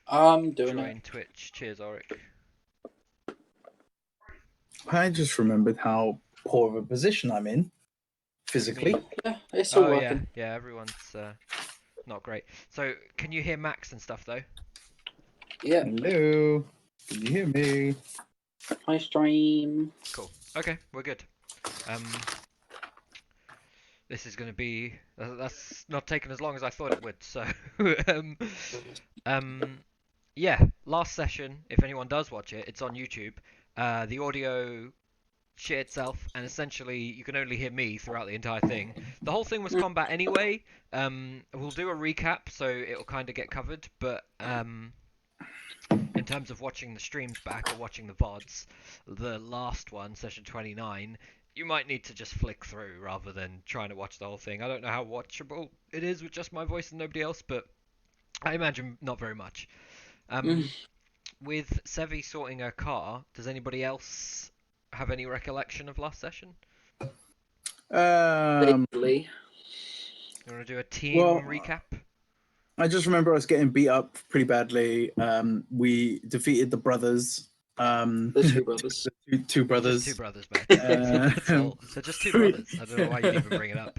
I'm doing it. Join Twitch. Cheers, Auric. I just remembered how poor of a position I'm in What do you mean? physically. Yeah, it's all Oh yeah, working. yeah. Everyone's not great. So can you hear Max and stuff though? Yeah, Hello, can you hear me? hi stream. Cool. Okay, we're good. Um, this is going to be that's not taken as long as I thought it would. So, um, um, yeah. Last session, if anyone does watch it, it's on YouTube. The audio shit itself, and essentially you can only hear me throughout the entire thing. The whole thing was combat anyway. We'll do a recap, so it'll kind of get covered. But in terms of watching the streams back or watching the VODs, the last one, session 29, you might need to just flick through rather than trying to watch the whole thing. I don't know how watchable it is with just my voice and nobody else, but I imagine not very much. Um, with Sevi sorting her car, does anybody else have any recollection of last session? Um, Vaguely. You want to do a well, team recap? I just remember us getting beat up pretty badly. We defeated the brothers. The two brothers. Two Just two brothers. brothers, mate. Uh, That's all. They're just two we, brothers. I don't know why you'd even bring it up.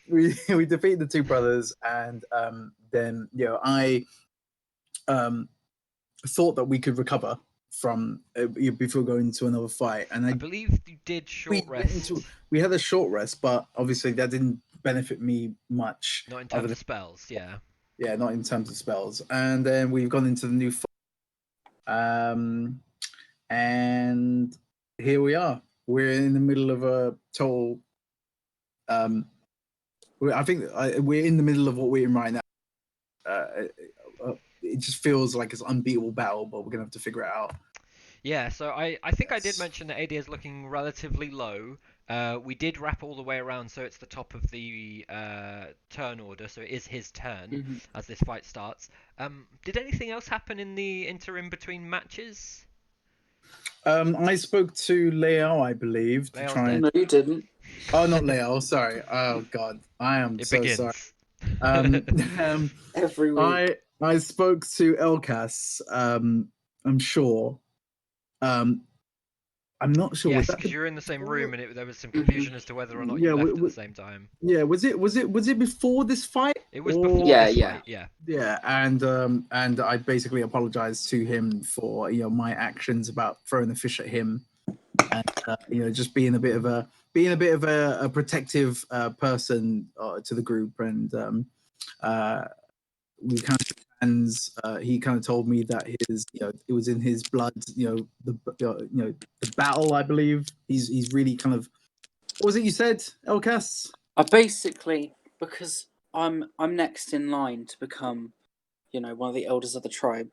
we defeated the two brothers, and then I um, thought that we could recover from before going into another fight, and I I believe you did we short went into rest, we had a short rest, but obviously that didn't benefit me much. not in Other terms than of spells. Yeah. yeah, not in terms of spells. And then we've gone into the new um, and here we are. We're in the middle of a total. Um, I think we're in the middle of what we're in right now. It just feels like it's an unbeatable battle, but we're gonna have to figure it out. Yeah, so I think I did Yes. mention that AD is looking relatively low. We did wrap all the way around, so it's the top of the turn order, so it is his turn Mhm. as this fight starts. Did anything else happen in the interim between matches? I spoke to Leo, I believe, to Lael's try and. dead. No, you didn't. Oh, not Leo. Sorry. Oh God, I am It so sorry. begins. Um, um, Every week. I spoke to Elkas. I'm sure. Um, I'm not sure. Was Yes, that because the you're in the same room, and there was some Hmm. confusion as to whether or not you yeah? left at the same time. Yeah. Was it before this fight It was before or Yeah, this yeah. fight, yeah. yeah? And I basically apologized to him for my actions about throwing the fish at him and just being a bit of a protective person to the group and uh, we kind of shook hands. He kind of told me that his, it was in his blood. The battle. I believe he's really kind of. What was it you said, Elkas? I basically, because I'm next in line to become, one of the elders of the tribe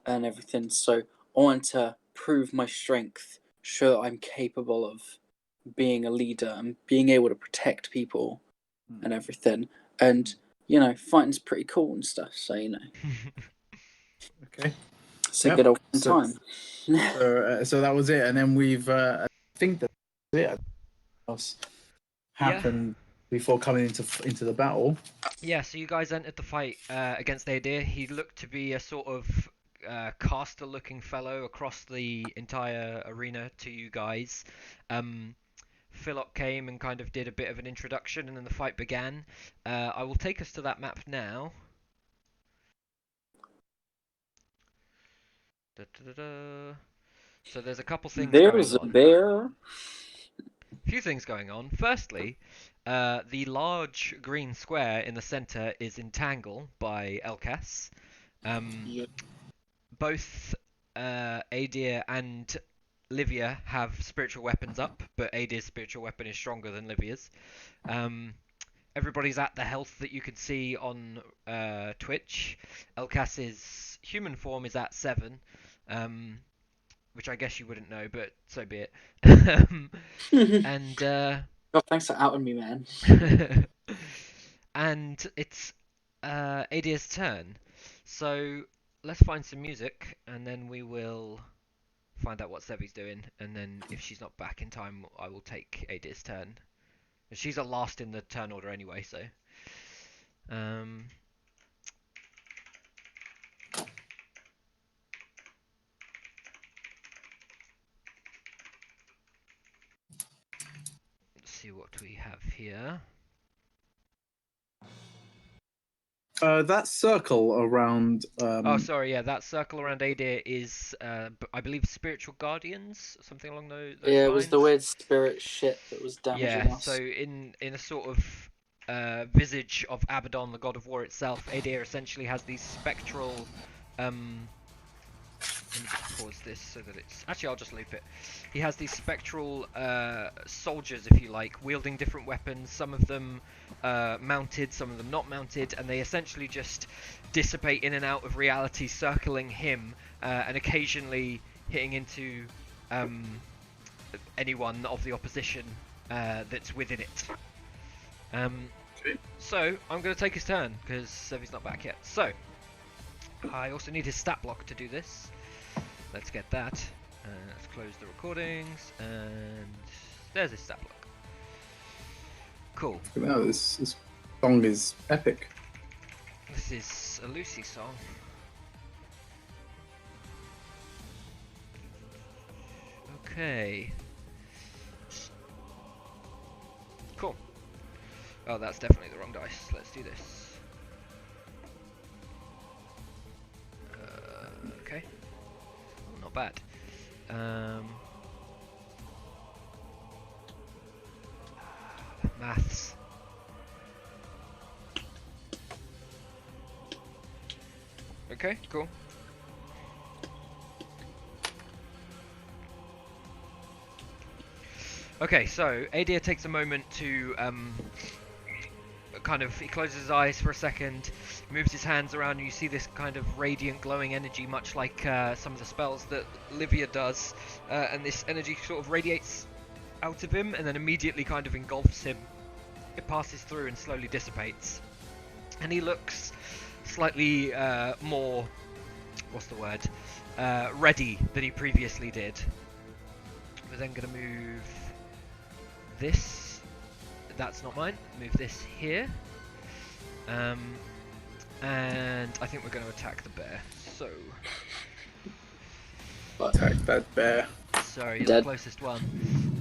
and everything. So I want to prove my strength, show that I'm capable of being a leader and being able to protect people and everything. And fighting's pretty cool and stuff. So Okay. it's a Yep. good old fun So time. so that was it, and then we've. I think that's it. Else Yeah. happened before coming into the battle. Yeah, so you guys entered the fight against Adir. He looked to be a sort of caster-looking fellow across the entire arena to you guys. Philip came and kind of did a bit of an introduction, and then the fight began. I will take us to that map now. Da, da, da, da. So there's a couple things going There's a on. bear. A few things going on. Firstly, the large green square in the center is Entangle by Elkas. Um, Yep. both Adir and Livia have spiritual weapons up, but Adir's spiritual weapon is stronger than Livia's. Um, everybody's at the health that you can see on Twitch. Elkas's human form is at 7, which I guess you wouldn't know, but so be it. and God, thanks for outing me, man. and it's Adir's turn. So let's find some music, and then we will find out what Sevi's doing, and then if she's not back in time, I will take Adir's turn. She's a last in the turn order anyway, so. Um, see what we have here. That circle around. Oh, sorry, yeah, that circle around Adir is, I believe, spiritual guardians, something along those Yeah, it lines. was the weird spirit shit that was damaging Yeah, us. so in a sort of visage of Abaddon, the god of war itself, Adir essentially has these spectral. Let me just pause this so that it's. Actually, I'll just loop it. He has these spectral soldiers, if you like, wielding different weapons. Some of them mounted, some of them not mounted, and they essentially just dissipate in and out of reality, circling him, and occasionally hitting into anyone of the opposition that's within it. So I'm going to take his turn because Sevi's not back yet. So I also need his stat block to do this. Let's get that. Let's close the recordings, and there's his stat block. Cool. Oh, this song is epic. This is a Lucy song. Okay. Cool. Oh, that's definitely the wrong dice. Let's do this. Okay. Oh, not bad. Maths. Okay, cool. Okay, so Adir takes a moment to he closes his eyes for a second, moves his hands around, and you see this kind of radiant glowing energy, much like some of the spells that Livia does, and this energy sort of radiates out of him and then immediately kind of engulfs him. It passes through and slowly dissipates, and he looks slightly more, ready than he previously did. We're then going to move this. That's not mine. Move this here. And I think we're going to attack the bear. So. Attack that bear. Sorry, you're Dead. the closest one.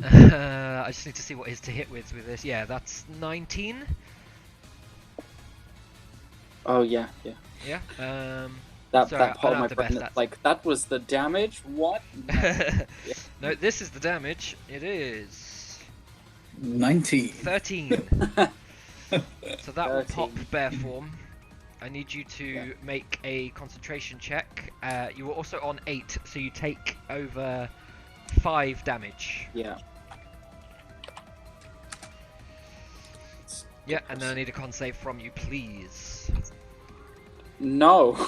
I just need to see what is to hit with this. Yeah, that's 19. Oh yeah. Yeah. That Sorry, that part I of my don't have the brain, best that's stats. like that was the damage. What? No, this is the damage. It is 19. 13. So that will pop 13. bear form. I need you to make a concentration check. You were also on 8, so you take over 5 damage. Yeah. Yeah, and then I need a con save from you, please. No.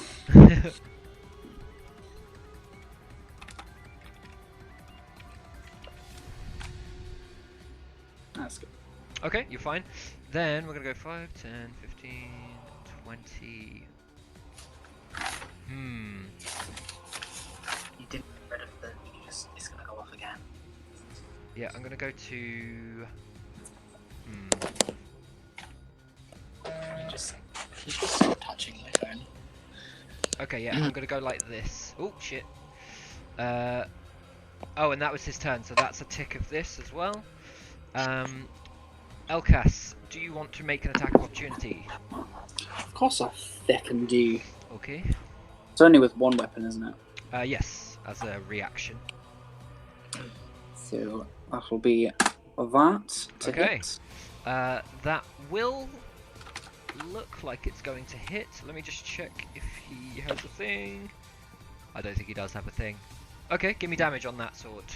That's good. Okay, you're fine. Then we're gonna go 5, 10, 15, 20. You didn't get rid of the. It's gonna go off again. Yeah, I'm gonna go to. You just stop touching my phone. Okay, yeah, I'm gonna go like this. Oh shit. Oh, and that was his turn, so that's a tick of this as well. Elkas, do you want to make an attack of opportunity? Of course I fucking do. Okay. It's only with one weapon, isn't it? Yes, as a reaction. So that'll be that to Okay. hit. That will look like it's going to hit. Let me just check if he has a thing. I don't think he does have a thing. Okay, give me damage on that sword.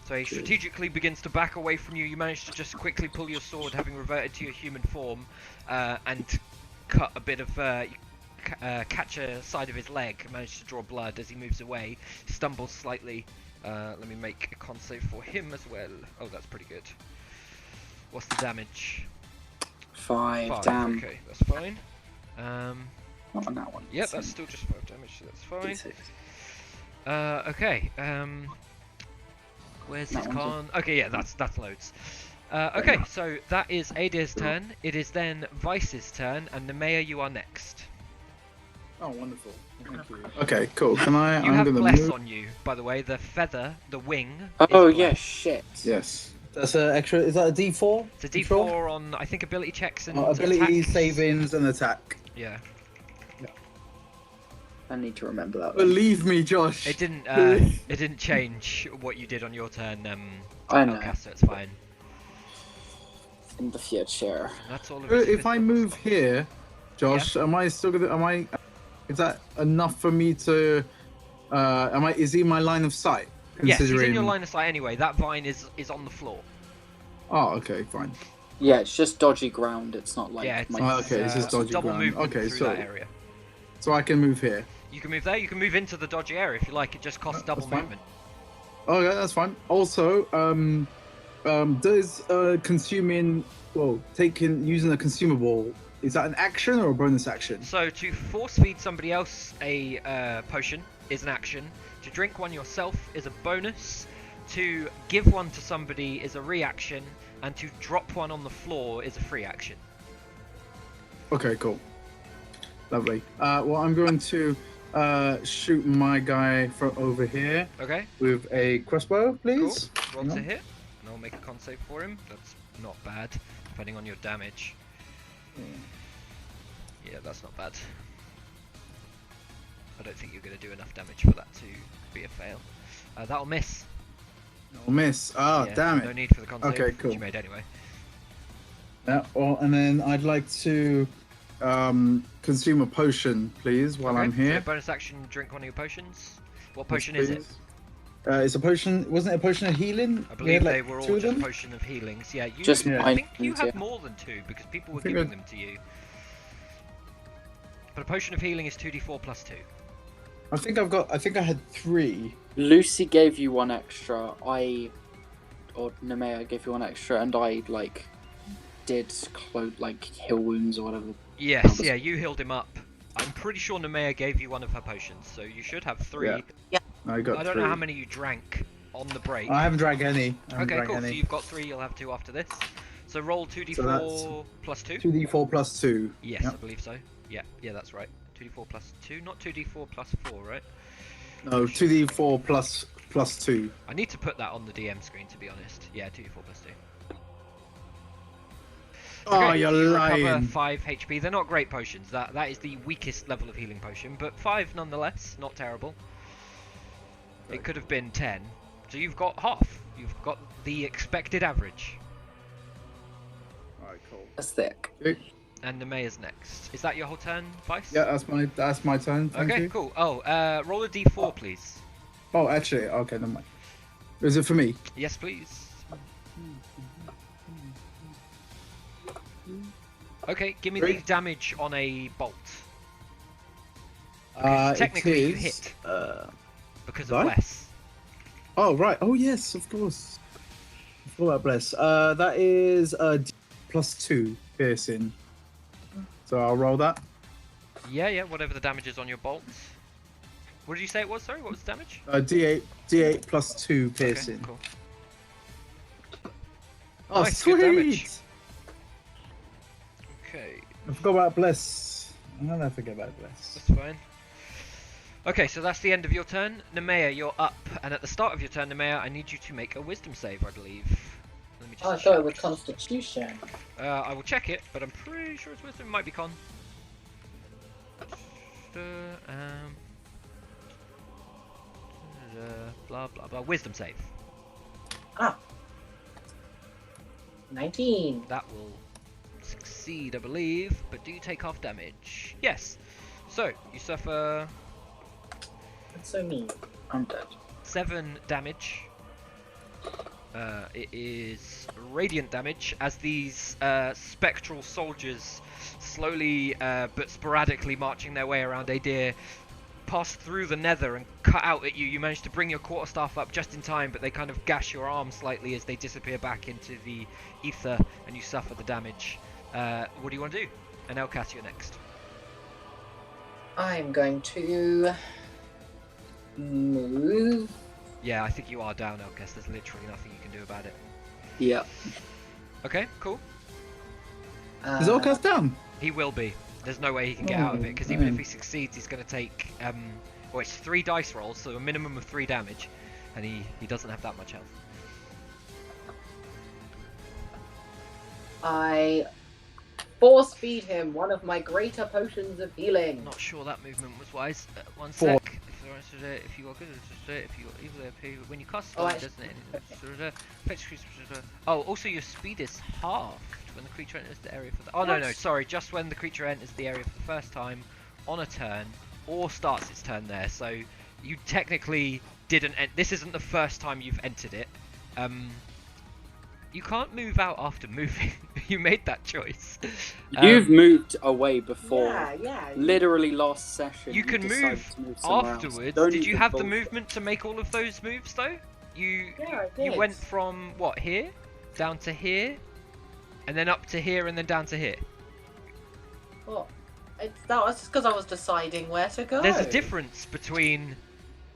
So he strategically begins to back away from you. You manage to just quickly pull your sword, having reverted to your human form, and cut a bit of, catch a side of his leg. Manage to draw blood as he moves away. Stumbles slightly. Let me make a con save for him as well. Oh, that's pretty good. What's the damage? 5. Damn. Okay, that's fine. Not on that one. Yep, that's still just 5 damage, so that's fine. D6. Okay. Where's his That one's con? Okay, yeah, that's loads. Okay, so that is Adir's turn. It is then Vice's turn, and Nemea, you are next. Oh, wonderful. Thank you. Okay, cool. Can I? You I'm have gonna bless move. on you, by the way. The feather, the wing. Oh is yeah, bless. shit. Yes. That's an extra. Is that a D4? It's a You sure? D4 on, I think, ability checks and Ability, attacks. savings, and attack. Yeah. I need to remember that. Then. Believe me, Josh. It didn't. It didn't change what you did on your turn. I know. Elcas, so it's fine. In the future. That's all of his If fifth I level move stuff. here, Josh, am I still gonna? Am I? Is that enough for me to? Am I? Is he in my line of sight? Yes, he's in Considering- your line of sight anyway. That vine is on the floor. Oh, okay, fine. Yeah, it's just dodgy ground. It's not like Yeah, it's, Oh, okay, it's just dodgy double ground. movement Okay, through so- that area. So I can move here. You can move there. You can move into the dodgy area if you like. It just costs No, double that's fine. movement. Oh, yeah, that's fine. Also, does using a consumable, is that an action or a bonus action? So to force feed somebody else a potion is an action. To drink one yourself is a bonus. To give one to somebody is a reaction, and to drop one on the floor is a free action. Okay, cool. Lovely. Well, I'm going to shoot my guy from over here Okay, with a crossbow, please. cool. Roll Hang to on. hit, and I'll make a con save for him. That's not bad, depending on your damage. Yeah, that's not bad. I don't think you're going to do enough damage for that to be a fail. That'll miss. No miss. Oh, Yeah, damn it. No need for the con save, Okay, which cool. you made anyway. Yeah. Well, and then I'd like to consume a potion, please, while I'm So here. bonus action, drink one of your potions. What Yes, potion is it? please. It's a potion. Wasn't it a potion of healing? I We believe had, like, they were all two of just them? potion of healings. Yeah, you. Just Yeah. I think you mine, have yeah. more than two because people were I think giving I- them to you. But a potion of healing is 2d4 plus 2. I think I had 3. Lucy gave you one extra. Or Nemea gave you one extra, and I did heal wounds or whatever. Yes, yeah, you healed him up. I'm pretty sure Nemea gave you one of her potions, so you should have 3. Yeah. I got I don't 3. know how many you drank on the break. I haven't drank any. Okay, cool. So you've got 3. You'll have 2 after this. So roll 2d4 So that's plus 2. 2d4 plus 2. Yes, Yep. I believe so. Yeah, that's right. 2d4 plus 2, not 2d4 plus 4, right? No, 2d4 plus 2. I need to put that on the DM screen, to be honest. Yeah, 2d4 plus 2. Oh, Okay, you're you recover lying. 5 HP. They're not great potions. That is the weakest level of healing potion, but 5 nonetheless. Not terrible. It could have been 10. So you've got half. You've got the expected average. Alright, cool. That's thick. Okay. And the mayor's next. Is that your whole turn, Vice? Yeah, that's my turn. Thank Okay, you. cool. Oh, roll a d4, please. Oh, actually, okay, never mind. Is it for me? Yes, please. Okay, give me the 3. damage on a bolt. It Technically, you is, hit because of right? bless. Oh, right. Oh, yes, of course. I forgot about bless. That is plus 2 piercing. So I'll roll that. Yeah, whatever the damage is on your bolt. What did you say it was? Sorry, what was the damage? D8 plus 2 piercing. Okay, cool. Oh, Nice, good damage. sweet! Okay, I forgot about bless. I'm gonna forget about bless. that's fine. Okay, so that's the end of your turn. Nemea, you're up, and at the start of your turn, Nemea, I need you to make a wisdom save, I believe. Let me just I check. thought it was Constitution. I will check it, but I'm pretty sure it's wisdom. It might be con. Blah blah blah. Wisdom save. 19. That will succeed, I believe. But do you take half damage? Yes. So you suffer That's so mean. I'm dead. 7 damage. It is radiant damage as these spectral soldiers slowly but sporadically marching their way around Adir pass through the nether and cut out at you. You manage to bring your quarterstaff up just in time, but they kind of gash your arm slightly as they disappear back into the ether and you suffer the damage. What do you want to do? And Elcas, you're next. I'm going to move. Yeah, I think you are down, Elcas. There's literally nothing you can do about it. Yeah. Okay, cool. Is Orcas down? He will be. There's no way he can get out of it, because even if he succeeds, he's going to take, well, it's 3 dice rolls, so a minimum of 3 damage, and he doesn't have that much health. I force feed him one of my greater potions of healing. Not sure that movement was wise. One Four. sec. If you are good at it, if you are evil AP, when you cast Oh, spell, doesn't it? Oh, also your speed is halved when the creature enters the area for the. Oh no, sorry, just when the creature enters the area for the first time on a turn or starts its turn there. So you technically didn't. This isn't the first time you've entered it. You can't move out after moving. You made that choice. You've moved away before. Yeah. Literally last session. You can decided move to move somewhere else. afterwards. Don't Did you even have the bother. movement to make all of those moves though? You Yeah, I did. went from what, here down to here, and then up to here, and then down to here. Well, that was just because I was deciding where to go. There's a difference between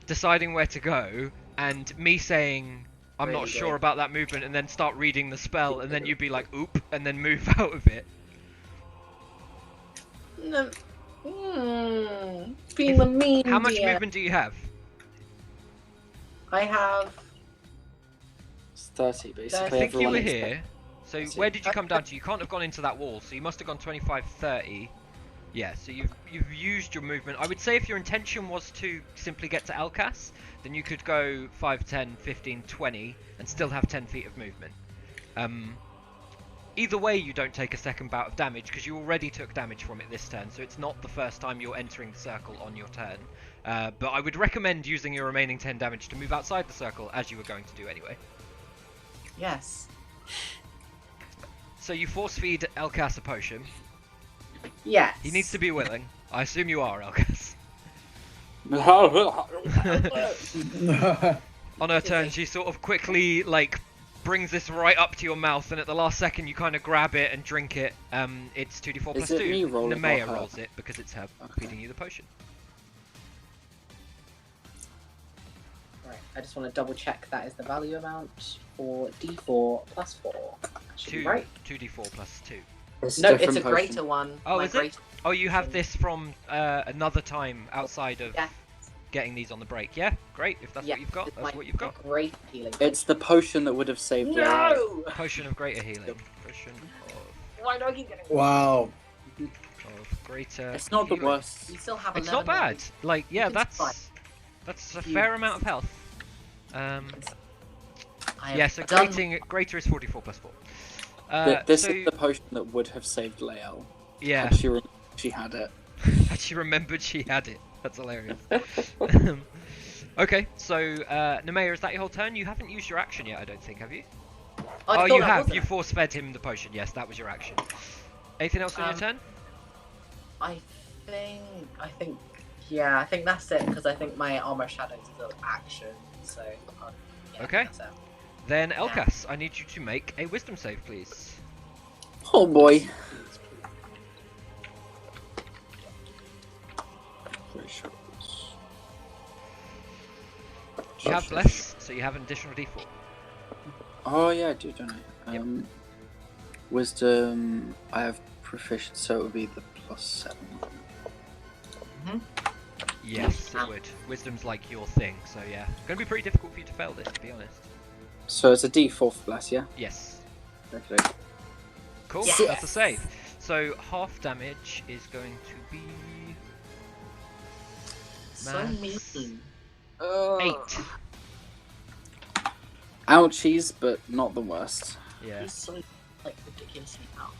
deciding where to go and me saying I'm not Really sure good. about that movement, and then start reading the spell, and then you'd be like, oop, and then move out of it. No. Being the mean How much dear. movement do you have? I have. It's 30 basically. I think you everyone were is- here. So That's it. where did you come down to? You can't have gone into that wall, so you must have gone 25, 30. Yeah, so you've used your movement. I would say if your intention was to simply get to Elcas, then you could go 5, 10, 15, 20, and still have 10 feet of movement. Either way, you don't take a second bout of damage, because you already took damage from it this turn, so it's not the first time you're entering the circle on your turn. But I would recommend using your remaining 10 damage to move outside the circle, as you were going to do anyway. Yes. So you force feed Elcas a potion. Yes. He needs to be willing. I assume you are, Elcas. On her turn, she sort of quickly, like, brings this right up to your mouth, and at the last second you kind of grab it and drink it. It's 2d4 plus Is it 2. me rolling Nemea or her? rolls it, because it's her feeding you the potion. Right, I just want to double check that is the value amount for D4 plus 4. Should be right. 2d4 plus 2. It's No, it's different a potion. greater one. Oh, My is it? greater- Oh, you have this from another time outside of Yeah. getting these on the break. Yeah, great. If that's Yeah, what you've got, it's that's my what you've got. Great healing. It's the potion that would have saved your life. No! Potion of greater healing. Potion Why do I keep getting? Wow. of greater It's not the healing. worst. You still have. It's 11 not bad. lives. Like, yeah, It's fine. that's a You- fair amount of health. I have Yeah, so done- greater is 44 plus 4. This so, is the potion that would have saved Lael. yeah, Had she had it. had she remembered she had it. That's hilarious. Okay, so Nemea, is that your whole turn? You haven't used your action yet, I don't think, have you? I Oh, thought you that have. wasn't You it. force fed him the potion. Yes, that was your action. Anything else on your turn? I think. Yeah, I think that's it because I think my armor shadows is an action. So. Yeah, Okay. That's it. Then Elcas, I need you to make a wisdom save, please. Oh boy. You have bless, so you have an additional d4. Oh yeah, I do, don't I? Yep. Wisdom, I have proficient, so it would be the +7. Yes, it would. Wisdom's like your thing, so yeah. Gonna be pretty difficult for you to fail this, to be honest. So it's a D4 for bless, yeah? Yes. Okay. Cool, Yes. that's a save. So half damage is going to be So Max. mean. 8. Ouchies, but not the worst. Yeah. He's so like ridiculously powerful.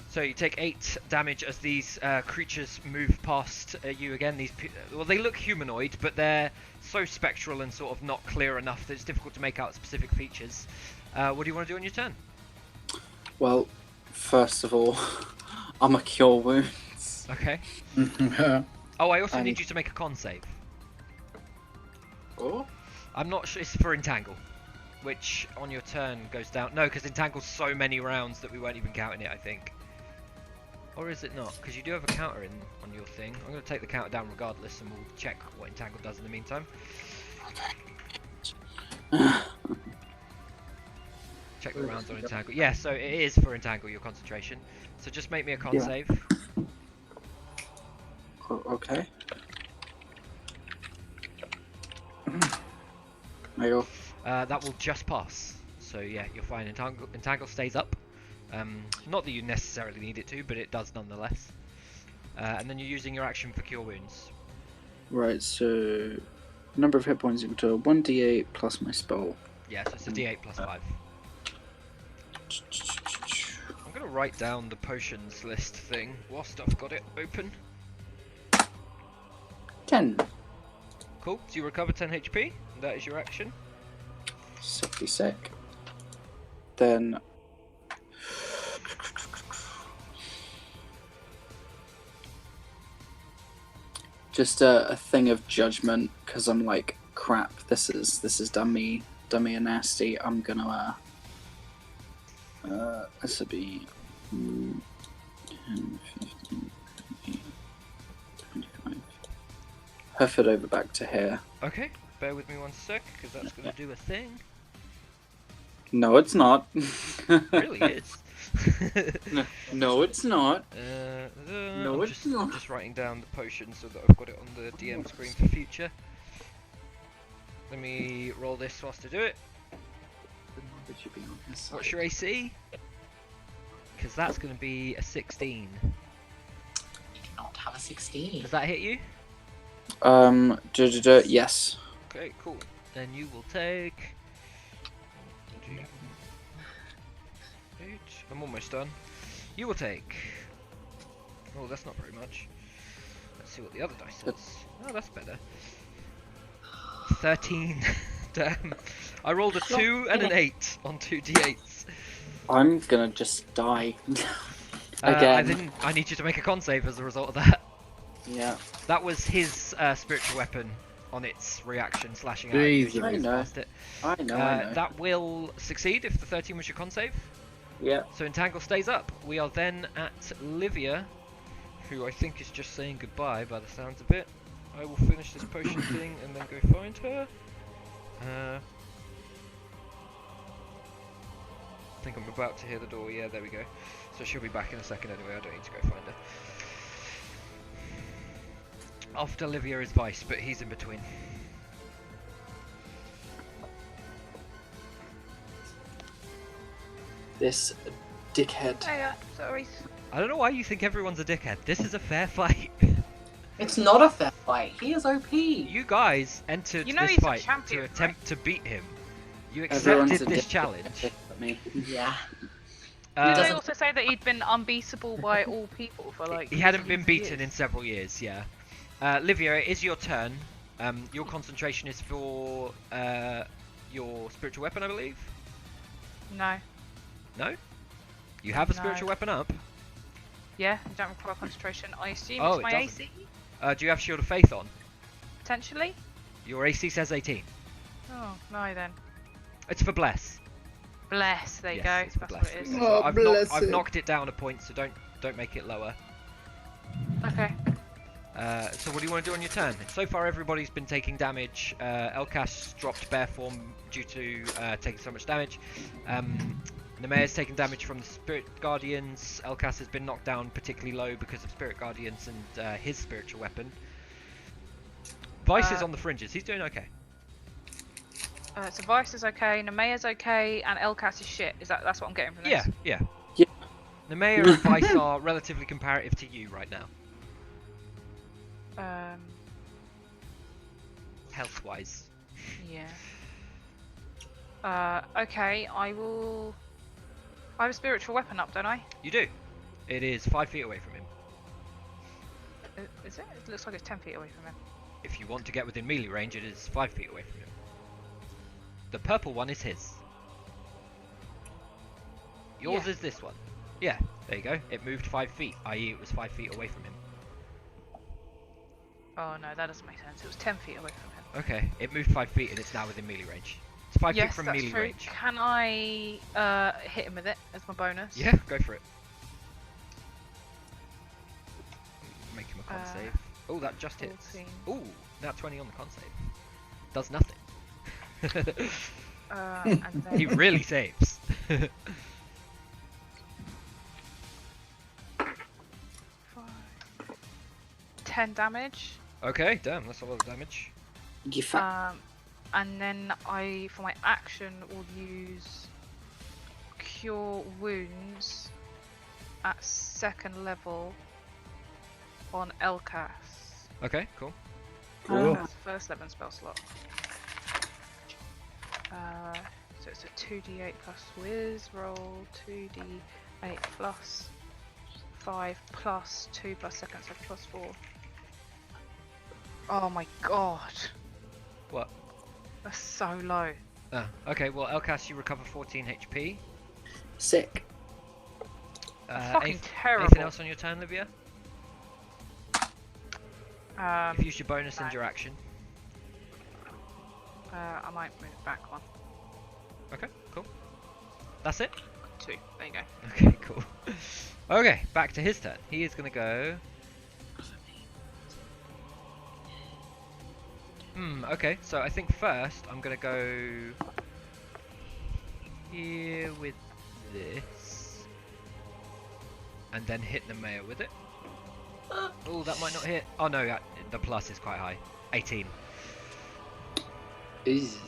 So you take 8 damage as these creatures move past you again. Well, they look humanoid, but they're so spectral and sort of not clear enough that it's difficult to make out specific features. What do you want to do on your turn? Well, first of all, I'm a cure wounds. Okay. Oh, I also need you to make a con save. Oh? I'm not sure. It's for Entangle, which on your turn goes down. No, because Entangle's so many rounds that we weren't even counting it, I think. Or is it not? Because you do have a counter on your thing. I'm going to take the counter down regardless, and we'll check what Entangle does in the meantime. Check the rounds on Entangle. Yeah, so it is for Entangle, your concentration. So just make me a con Yeah. save. Okay. There you go. That will just pass. So yeah, you're fine. Entangle stays up. Not that you necessarily need it to, but it does nonetheless. And then you're using your action for Cure Wounds. Right, so number of hit points equal to 1d8 plus my spell. Yeah, so it's a d8 plus 5. I'm going to write down the potions list thing whilst I've got it open. 10. Cool, so you recover 10 HP. That is your action. Sickly sick. Then just a thing of judgment, because I'm like, crap, this is done me a nasty. I'm gonna this would be 10, 15, 20, 25. Huff it over back to here. Okay, bear with me one sec, because that's going to do a thing. No, it's not. It really is. No, it's not. No, No, it's not. Just writing down the potion so that I've got it on the DM screen for future. Let me roll this whilst I do it. It should be on his side. What's your AC? Because that's going to be a 16. You cannot have a 16. Does that hit you? Yes. Okay, cool. Then you will take... I'm almost done. You will take... Oh, that's not very much. Let's see what the other dice says. Oh, that's better. 13. Damn. I rolled a 2 and an 8 on 2 d8s. I'm gonna just die. Again. I need you to make a con save as a result of that. Yeah. That was his spiritual weapon on its reaction, slashing out. Jesus. I know. Past it. I know. That will succeed if the 13 was your con save. Yeah. So Entangle stays up. We are then at Livia, who I think is just saying goodbye by the sounds of it. I will finish this potion thing and then go find her. I think I'm about to hear the door. Yeah, there we go. So she'll be back in a second anyway. I don't need to go find her. After Livia is Vice, but he's in between. This dickhead. Hey, sorry. I don't know why you think everyone's a dickhead. This is a fair fight. It's not a fair fight. He is OP. You guys entered You know this he's a fight champion, to attempt to beat him. You Everyone's accepted a this dickhead challenge. except me. Yeah. Did they doesn't- also say that he'd been unbeatable by all people for like? He hadn't been years? beaten in several years, yeah. Livia, it is your turn. Your concentration is for your spiritual weapon, I believe? No. No? You have a No. spiritual weapon up? Yeah, you don't require concentration. I assume Oh, it's it my doesn't. AC Do you have Shield of Faith on? potentially. Your AC says 18. Oh no, then. It's for Bless. Bless. There you Yes, go. it's for That's Bless. what it is. So Oh, bless I've it. knocked it down a point, so don't make it lower. Okay. So what do you want to do on your turn? So far everybody's been taking damage. Elkas dropped bear form due to taking so much damage. Nemea's taken damage from the Spirit Guardians. Elkas has been knocked down particularly low because of Spirit Guardians and his spiritual weapon. Vice is on the fringes. He's doing okay. So Vice is okay, Nemea's okay, and Elkas is shit. That's what I'm getting from this? Yeah. Yeah. Nemea and Vice are relatively comparative to you right now, health-wise. Yeah. Okay, I will. I have a spiritual weapon up, don't I? You do. It is 5 feet away from him. Is it? It looks like it's 10 feet away from him. If you want to get within melee range, it is 5 feet away from him. The purple one is his. Yours Yeah. is this one. Yeah, there you go. It moved 5 feet, i.e. it was 5 feet away from him. Oh no, that doesn't make sense. It was 10 feet away from him. Okay, it moved 5 feet and it's now within melee range. It's 5 feet Yes, from that's melee true. range. Can I hit him with it as my bonus? Yeah, go for it. Make him a con save. Oh, that just hits. 14. Ooh, now 20 on the con save. Does nothing. And then He really saves. 5, 10 damage. Okay, damn, that's a lot of damage. You fat. And then for my action, will use Cure Wounds at 2nd level on Elkas. Okay, cool. Cool. That's first level spell slot. So it's a 2d8 plus whiz roll, 2d8 plus 5 plus 2 plus second, so plus 4. Oh my god. What? That's so low. Ah, okay, well, Elkas, you recover 14 HP. Sick. That's fucking terrible. Anything else on your turn, Livia? You've used your bonus and your action. I might move back one. Okay, cool. That's it? 2. There you go. Okay, cool. Okay, back to his turn. He is gonna go. Okay, so I think first I'm gonna go here with this, and then hit the mayor with it. Oh, that might not hit. Oh no, the plus is quite high. 18. Easy.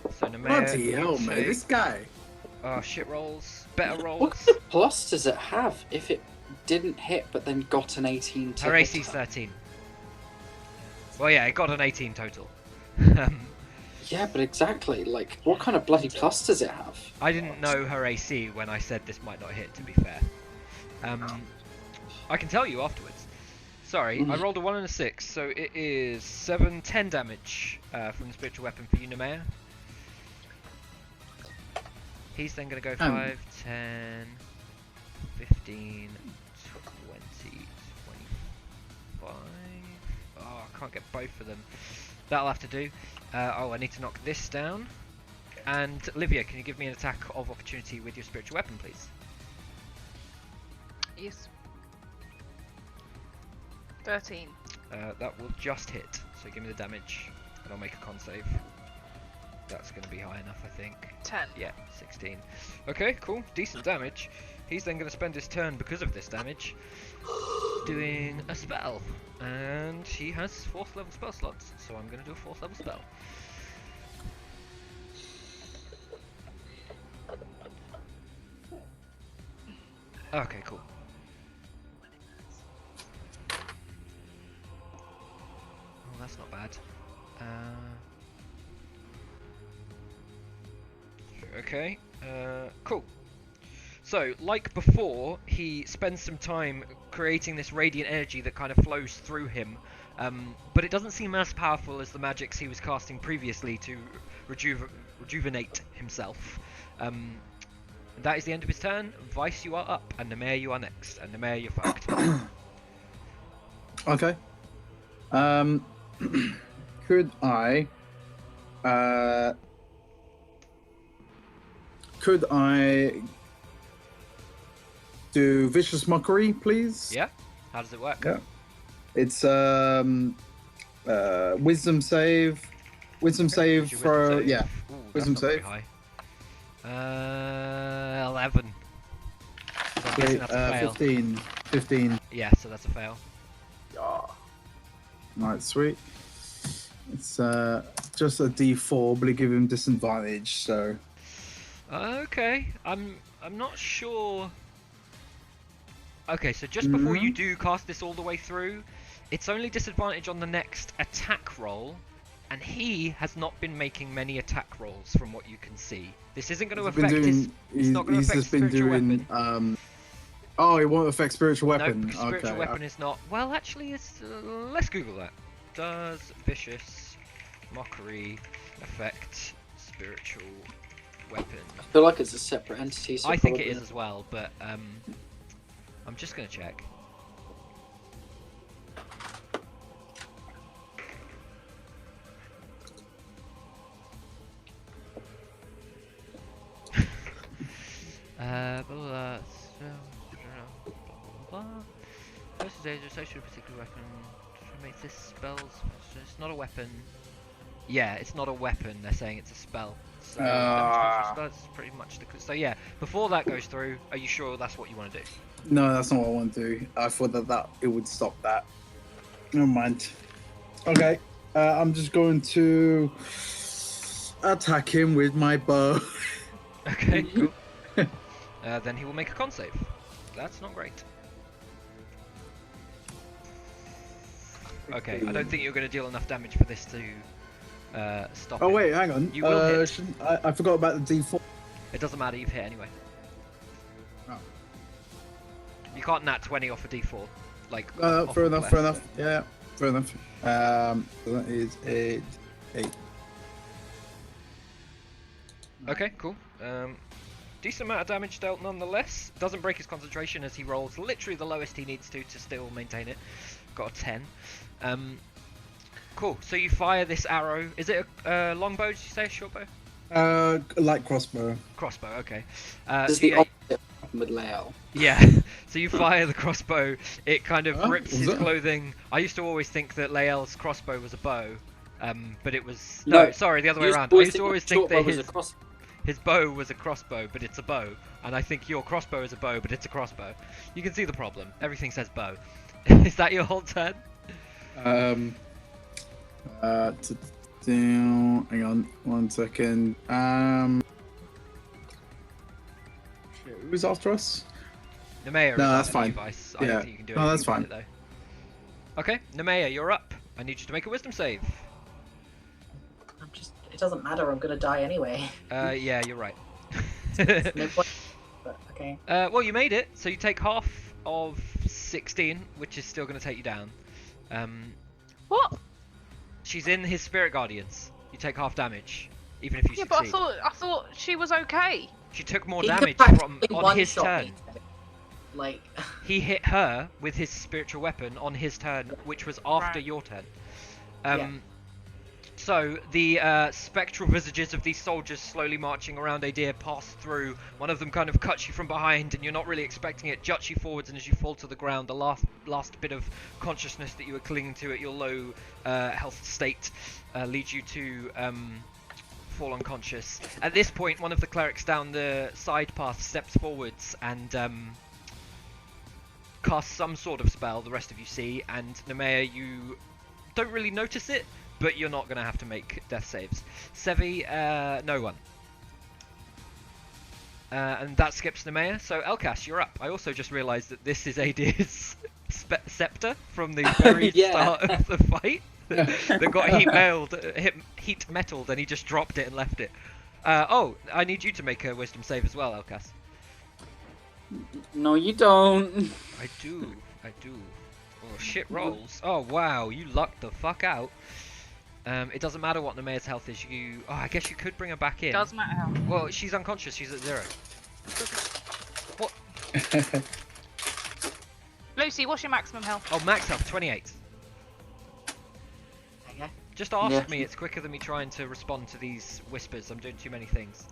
So Nemea. Bloody hell, mate! This guy. Oh, shit rolls. Better What rolls. kind of plus does it have if it didn't hit but then got an 18 to Her hit AC's her? 13. Well, yeah, it got an 18 total. Yeah, but exactly. Like, what kind of bloody plus does it have? I didn't know her AC when I said this might not hit, to be fair. I can tell you afterwards. Sorry, I rolled a 1 and a 6, so it is 10 damage from the spiritual weapon for you, Nemea. He's then going to go 5, 10, 15, 20, 25. Oh, I can't get both of them. That'll have to do. I need to knock this down. And Livia, can you give me an attack of opportunity with your spiritual weapon, please? Yes. 13. That will just hit. So give me the damage, and I'll make a con save. That's going to be high enough, I think. 10. Yeah, 16. Okay, cool. Decent damage. He's then going to spend his turn because of this damage doing a spell. And he has 4th level spell slots, so I'm going to do a 4th level spell. Okay, cool. Oh, that's not bad. Okay, cool. So, like before, he spends some time creating this radiant energy that kind of flows through him, but it doesn't seem as powerful as the magics he was casting previously to rejuvenate himself. That is the end of his turn. Vice, you are up, and Nemea, you are next. And Nemea, you're fucked. Okay. Could I? Could I do vicious mockery, please? Yeah? How does it work? Yeah. It's wisdom save. Wisdom save Your for wisdom save. yeah. Ooh, Wisdom that's not very save. high. 11. So I'm guessing that's a fail. 15. 15. Yeah, so that's a fail. Right, sweet. It's just a D4, but it gives him disadvantage. So. Okay, I'm not sure. Okay, so just before you do cast this all the way through, it's only disadvantage on the next attack roll, and he has not been making many attack rolls from what you can see. This isn't going to affect his. It's not going to affect his spiritual weapon. Oh, it won't affect spiritual weapon. No, because spiritual okay. weapon is not. Well, actually, it's. Let's Google that. Does vicious mockery affect spiritual weapon? I feel like it's a separate entity. So I think it probably is as well, but I'm just gonna check. Versus age associated with a particular weapon to make this spells. It's not a weapon. Yeah, it's not a weapon. They're saying it's a spell. So that's pretty much the. So yeah, before that goes through, are you sure that's what you want to do? No, that's not what I want to do. I thought that it would stop that. Never mind. Okay, I'm just going to attack him with my bow. Okay, cool. Then he will make a con save. That's not great. Okay, I don't think you're going to deal enough damage for this to stop Oh him. wait, hang on. You will hit. I forgot about the D4. It doesn't matter, you've hit anyway. Oh. You can't nat 20 off a d4. Like, off Fair a enough. bless. Fair enough. Yeah, fair enough. So that is a 8. Okay, cool. Decent amount of damage dealt nonetheless. Doesn't break his concentration as he rolls literally the lowest he needs to still maintain it. Got a 10. Cool, so you fire this arrow. Is it a longbow, did you say? A short bow? Light crossbow. Crossbow, okay. Does So the yeah, opposite happen with Leo? yeah, so you fire the crossbow, it kind of Huh? rips Was his that- clothing. I used to always think that Lael's crossbow was a bow, but it was... No, No, sorry, the other way You around. I used to always think short that bow was a his bow was a crossbow, but it's a bow. And I think your crossbow is a bow, but it's a crossbow. You can see the problem. Everything says bow. Is that your whole turn? Hang on 1 second. Shit, who's after us? Nemea No, is that's after fine. you, Vice. I Yeah. don't think you can do No, anything that's about fine. it, though. Okay, Nemea, you're up. I need you to make a wisdom save. It doesn't matter. I'm gonna die anyway. Yeah, you're right. No point. But okay. Well, you made it, so you take half of 16, which is still going to take you down. What? She's in his spirit guardians. You take half damage, even if you Yeah, but succeed. I thought she was okay. She took more He could damage practically on one his shot turn. me. Like. He hit her with his spiritual weapon on his turn, which was after Right. your turn. Yeah. So the spectral visages of these soldiers slowly marching around Adir pass through. One of them kind of cuts you from behind, and you're not really expecting it. Juts you forwards, and as you fall to the ground, the last bit of consciousness that you were clinging to at your low health state leads you to fall unconscious. At this point, one of the clerics down the side path steps forwards and casts some sort of spell. The rest of you see, and Nemea, you don't really notice it, but you're not going to have to make death saves. Sevi, no one. And that skips Nemea. So Elkas, you're up. I also just realised that this is Adir's scepter from the very Yeah. start of the fight. that got heat metalled, and he just dropped it and left it. Oh, I need you to make a wisdom save as well, Elkas. No, you don't. I do. Oh, shit rolls. Oh, wow, you lucked the fuck out. It doesn't matter what Nemea's health is. Oh, I guess you could bring her back in. Doesn't matter how. Well, she's unconscious. She's at 0. What? Lucy, what's your maximum health? Oh, max health 28. Okay. Just ask Yeah. me. It's quicker than me trying to respond to these whispers. I'm doing too many things.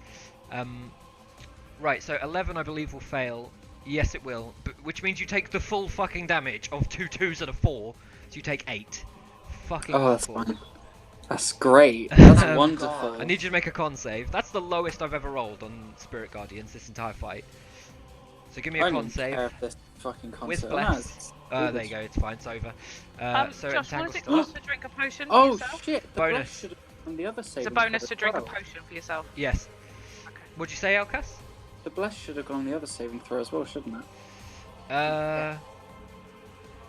Right. So 11, I believe, will fail. Yes, it will. Which means you take the full fucking damage of 2 2s and a 4. So you take 8. Fucking Oh, that's awful. fine. That's great. That's Um, wonderful. I need you to make a con save. That's the lowest I've ever rolled on Spirit Guardians this entire fight. So give me a I don't con save. care if this fucking con With save- bless. No, it's- There you go, it's fine, it's over. So Josh, what Entangle's does it still up. cost to drink a potion for Oh yourself? shit! The Bonus. bless should have on the other save. It's a bonus to drink a potion for yourself. Yes. Okay. What'd you say, Elkas? The bless should have gone on the other saving throw as well, shouldn't it?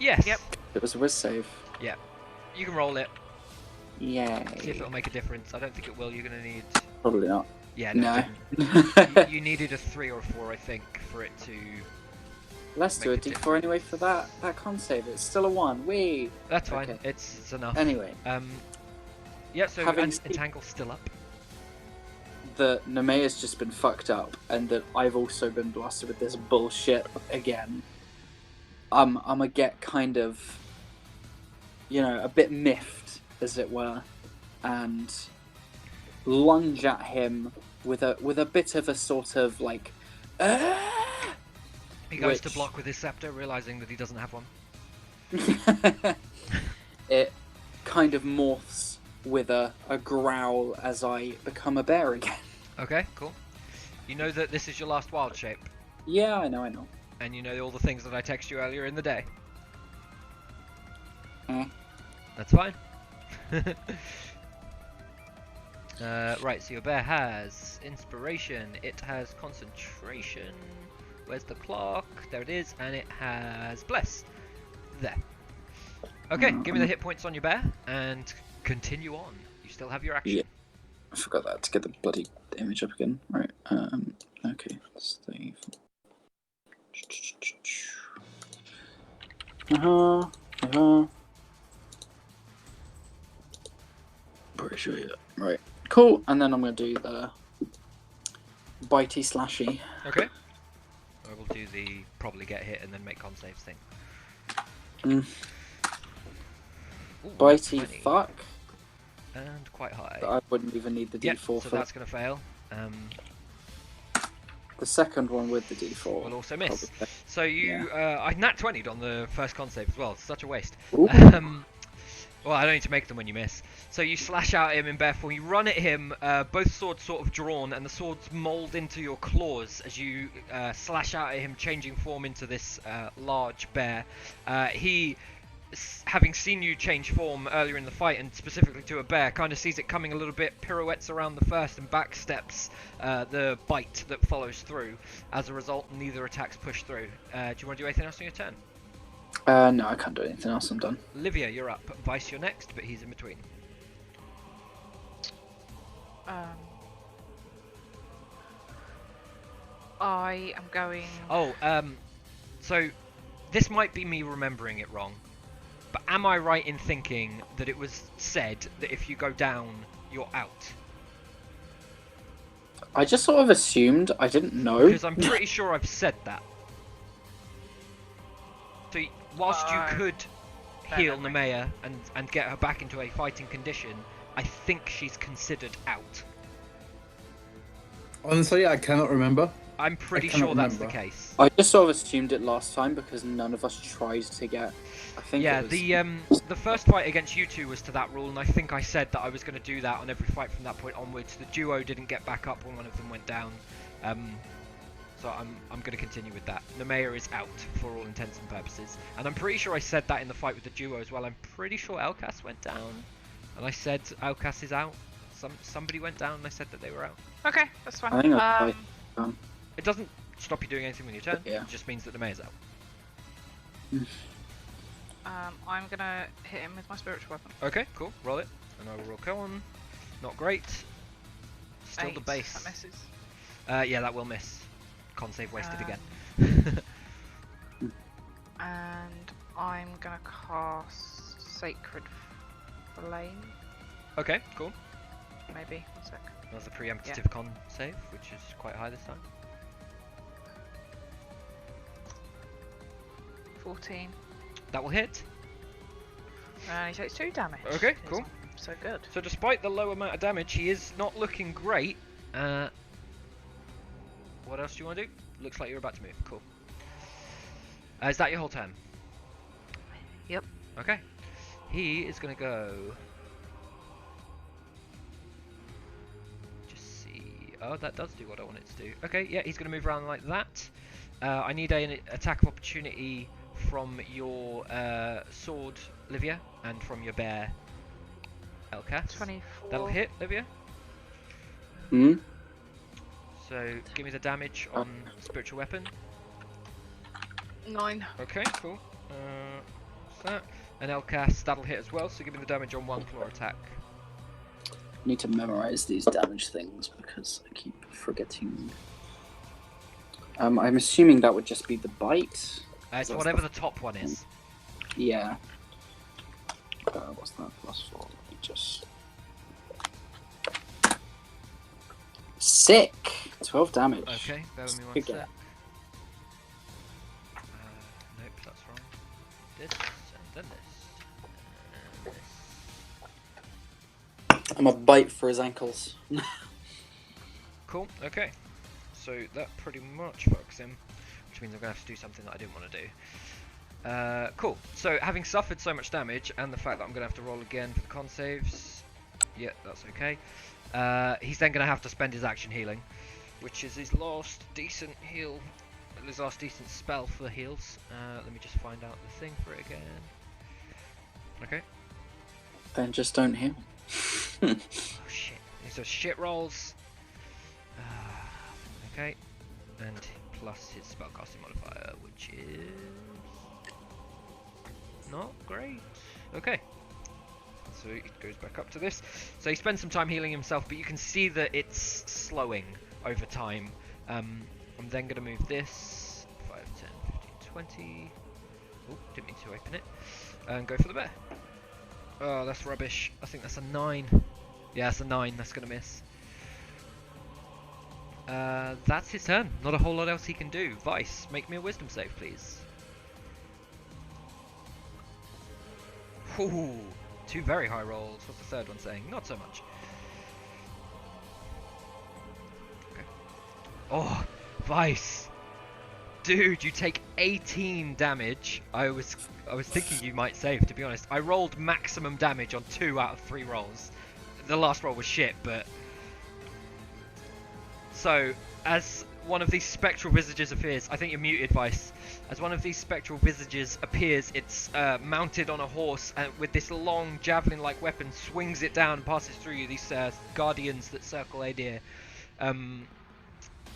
Yes. Yep. It was a whiz save. You can roll it, Yay. see if it'll make a difference. I don't think it will, you're gonna need... Probably not. Yeah, No. you needed a 3 or a 4, I think, for it to... Let's do a Make a d4 anyway for that con save. It's still a 1. Wee. That's fine, Okay. it's enough. Anyway, Yeah, so Having seen- Entangle's still up. that Nemea's just been fucked up, and that I've also been blasted with this bullshit again. I'm gonna get kind of, a bit miffed, as it were, and lunge at him with a bit of a sort of like, He goes to Which- block with his scepter, realising that he doesn't have one. it kind of morphs with a growl as I become a bear again. Okay, cool. You know that this is your last wild shape, Yeah, I know. and you know all the things that I texted you earlier in the day. That's fine. Right, so your bear has inspiration, it has concentration. Where's the clock? There it is, and it has bless. There. Okay, give me the hit points on your bear and continue on. You still have your action. Yeah. I forgot that to get the bloody image up again. Right. Okay. Save. Pretty sure, yeah. Right. Cool. And then I'm gonna do the bitey slashy. Okay. I will do the probably get hit and then make con saves thing. Mm. Ooh, Bitey 20. fuck. And quite high. I wouldn't even need the Yep, D4 so for that's going to fail. the second one with the D4. Will also miss. Probably. So you, I nat 20'd on the first con save as well. It's such a waste. Ooh. Well, I don't need to make them when you miss. So you slash out at him in bear form. You run at him, both swords sort of drawn, and the swords mould into your claws as you slash out at him, changing form into this large bear. He, having seen you change form earlier in the fight, and specifically to a bear, kind of sees it coming a little bit, pirouettes around the first and back steps the bite that follows through. As a result, neither attacks push through. Do you want to do anything else on your turn? No, I can't do anything else. I'm done. Livia, you're up. Vice, you're next, but he's in between. I am going. Oh, so this might be me remembering it wrong, but am I right in thinking that it was said that if you go down, you're out? I just sort of assumed. I didn't know. Because I'm pretty sure I've said that. So whilst you could heal Nemea and get her back into a fighting condition, I think she's considered out. Honestly, I cannot remember. I'm pretty cannot sure that's remember. the case. I just sort of assumed it last time because none of us tried to get. I think. Yeah, it was... the first fight against you two was to that rule, and I think I said that I was going to do that on every fight from that point onwards. The duo didn't get back up when one of them went down, so I'm going to continue with that. Nemea is out for all intents and purposes, and I'm pretty sure I said that in the fight with the duo as well. I'm pretty sure Elkas went down, and I said Elkas is out. Somebody went down, and I said that they were out. Okay, that's fine. I think I It doesn't stop you doing anything when you turn. Yeah. It just means that Nemea's out. I'm gonna hit him with my spiritual weapon. Okay, cool. Roll it, and I will roll Koan. Not great. Still 8, the base. That misses. Yeah, that will miss. Con save wasted again. And I'm gonna cast Sacred Flame. Okay, cool. Maybe. 1 sec. Another preemptive con save, which is quite high this time. 14. That will hit. And he takes 2 damage. Okay, cool. He's so good. So despite the low amount of damage, he is not looking great. What else do you want to do? Looks like you're about to move. Cool. Is that your whole turn? Yep. Okay. He is going to go... Just see... Oh, that does do what I want it to do. Okay, yeah, he's going to move around like that. I need an attack of opportunity from your sword, Livia, and from your bear, Elkas. 24. That'll hit, Livia. Hmm. So give me the damage on spiritual weapon. 9. Okay, cool. What's that? And Elkas, that'll hit as well. So give me the damage on 1 claw attack. I need to memorize these damage things because I keep forgetting. I'm assuming that would just be the bite. It's whatever the top one is. Yeah. What's that? +4. Let me just. Sick! 12 damage. Okay, bear with me one Good sec. get. Nope, that's wrong. This, and then this. And this. I'm a bite for his ankles. Cool, okay. So that pretty much fucks him, which means I'm going to have to do something that I didn't want to do. Cool, so having suffered so much damage, and the fact that I'm going to have to roll again for the con saves, yeah, that's okay. He's then going to have to spend his action healing, which is his last decent heal, his last decent spell for heals. Let me just find out the thing for it again. Okay. Then just don't heal. Oh shit, these are shit rolls. Okay, and plus his spellcasting modifier, which is not great. Okay, so he goes back up to this. So he spends some time healing himself, but you can see that it's slowing over time. I'm then going to move this 5, 10, 15, 20. Oh, didn't mean to open it. And go for the bear. Oh, that's rubbish. I think that's a 9. Yeah, that's a 9. That's going to miss. That's his turn. Not a whole lot else he can do. Vice, make me a wisdom save, please. Ooh, 2 very high rolls. What's the third one saying? Not so much. Okay. Oh, Vice. Dude, you take 18 damage. I was thinking you might save, to be honest. I rolled maximum damage on 2 out of 3 rolls. The last roll was shit, but... So, as one of these spectral visages appears, I think you're muted, Vice. As one of these spectral visages appears, it's mounted on a horse and with this long javelin-like weapon, swings it down and passes through you. These guardians that circle Adir.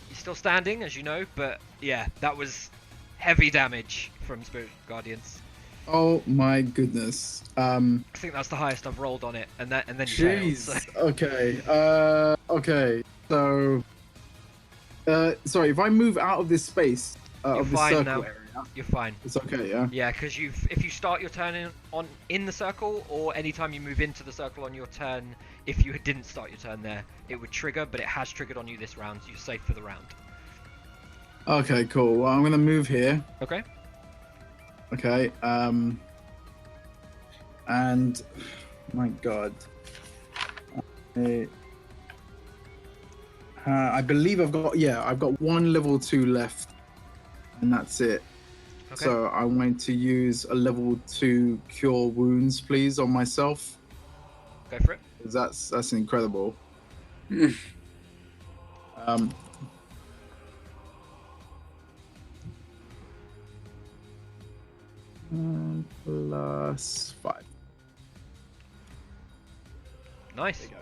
You're still standing, as you know, but yeah, that was heavy damage from Spirit Guardians. Oh my goodness. I think that's the highest I've rolled on it, and then you failed. Jeez. So. Okay. Okay. So. Sorry. If I move out of this space, of this fine circle now. area, You're fine. it's okay. Yeah. Yeah, because if you start your turn in the circle, or anytime you move into the circle on your turn, if you didn't start your turn there, it would trigger, but it has triggered on you this round, so you're safe for the round. Okay. Cool. Well, I'm gonna move here. Okay. Okay. And my God. I believe I've got 1 level 2 left, and that's it. Okay. So I'm going to use a level 2 cure wounds, please, on myself. Go for it. 'Cause that's incredible. Plus 5. Nice. There you go.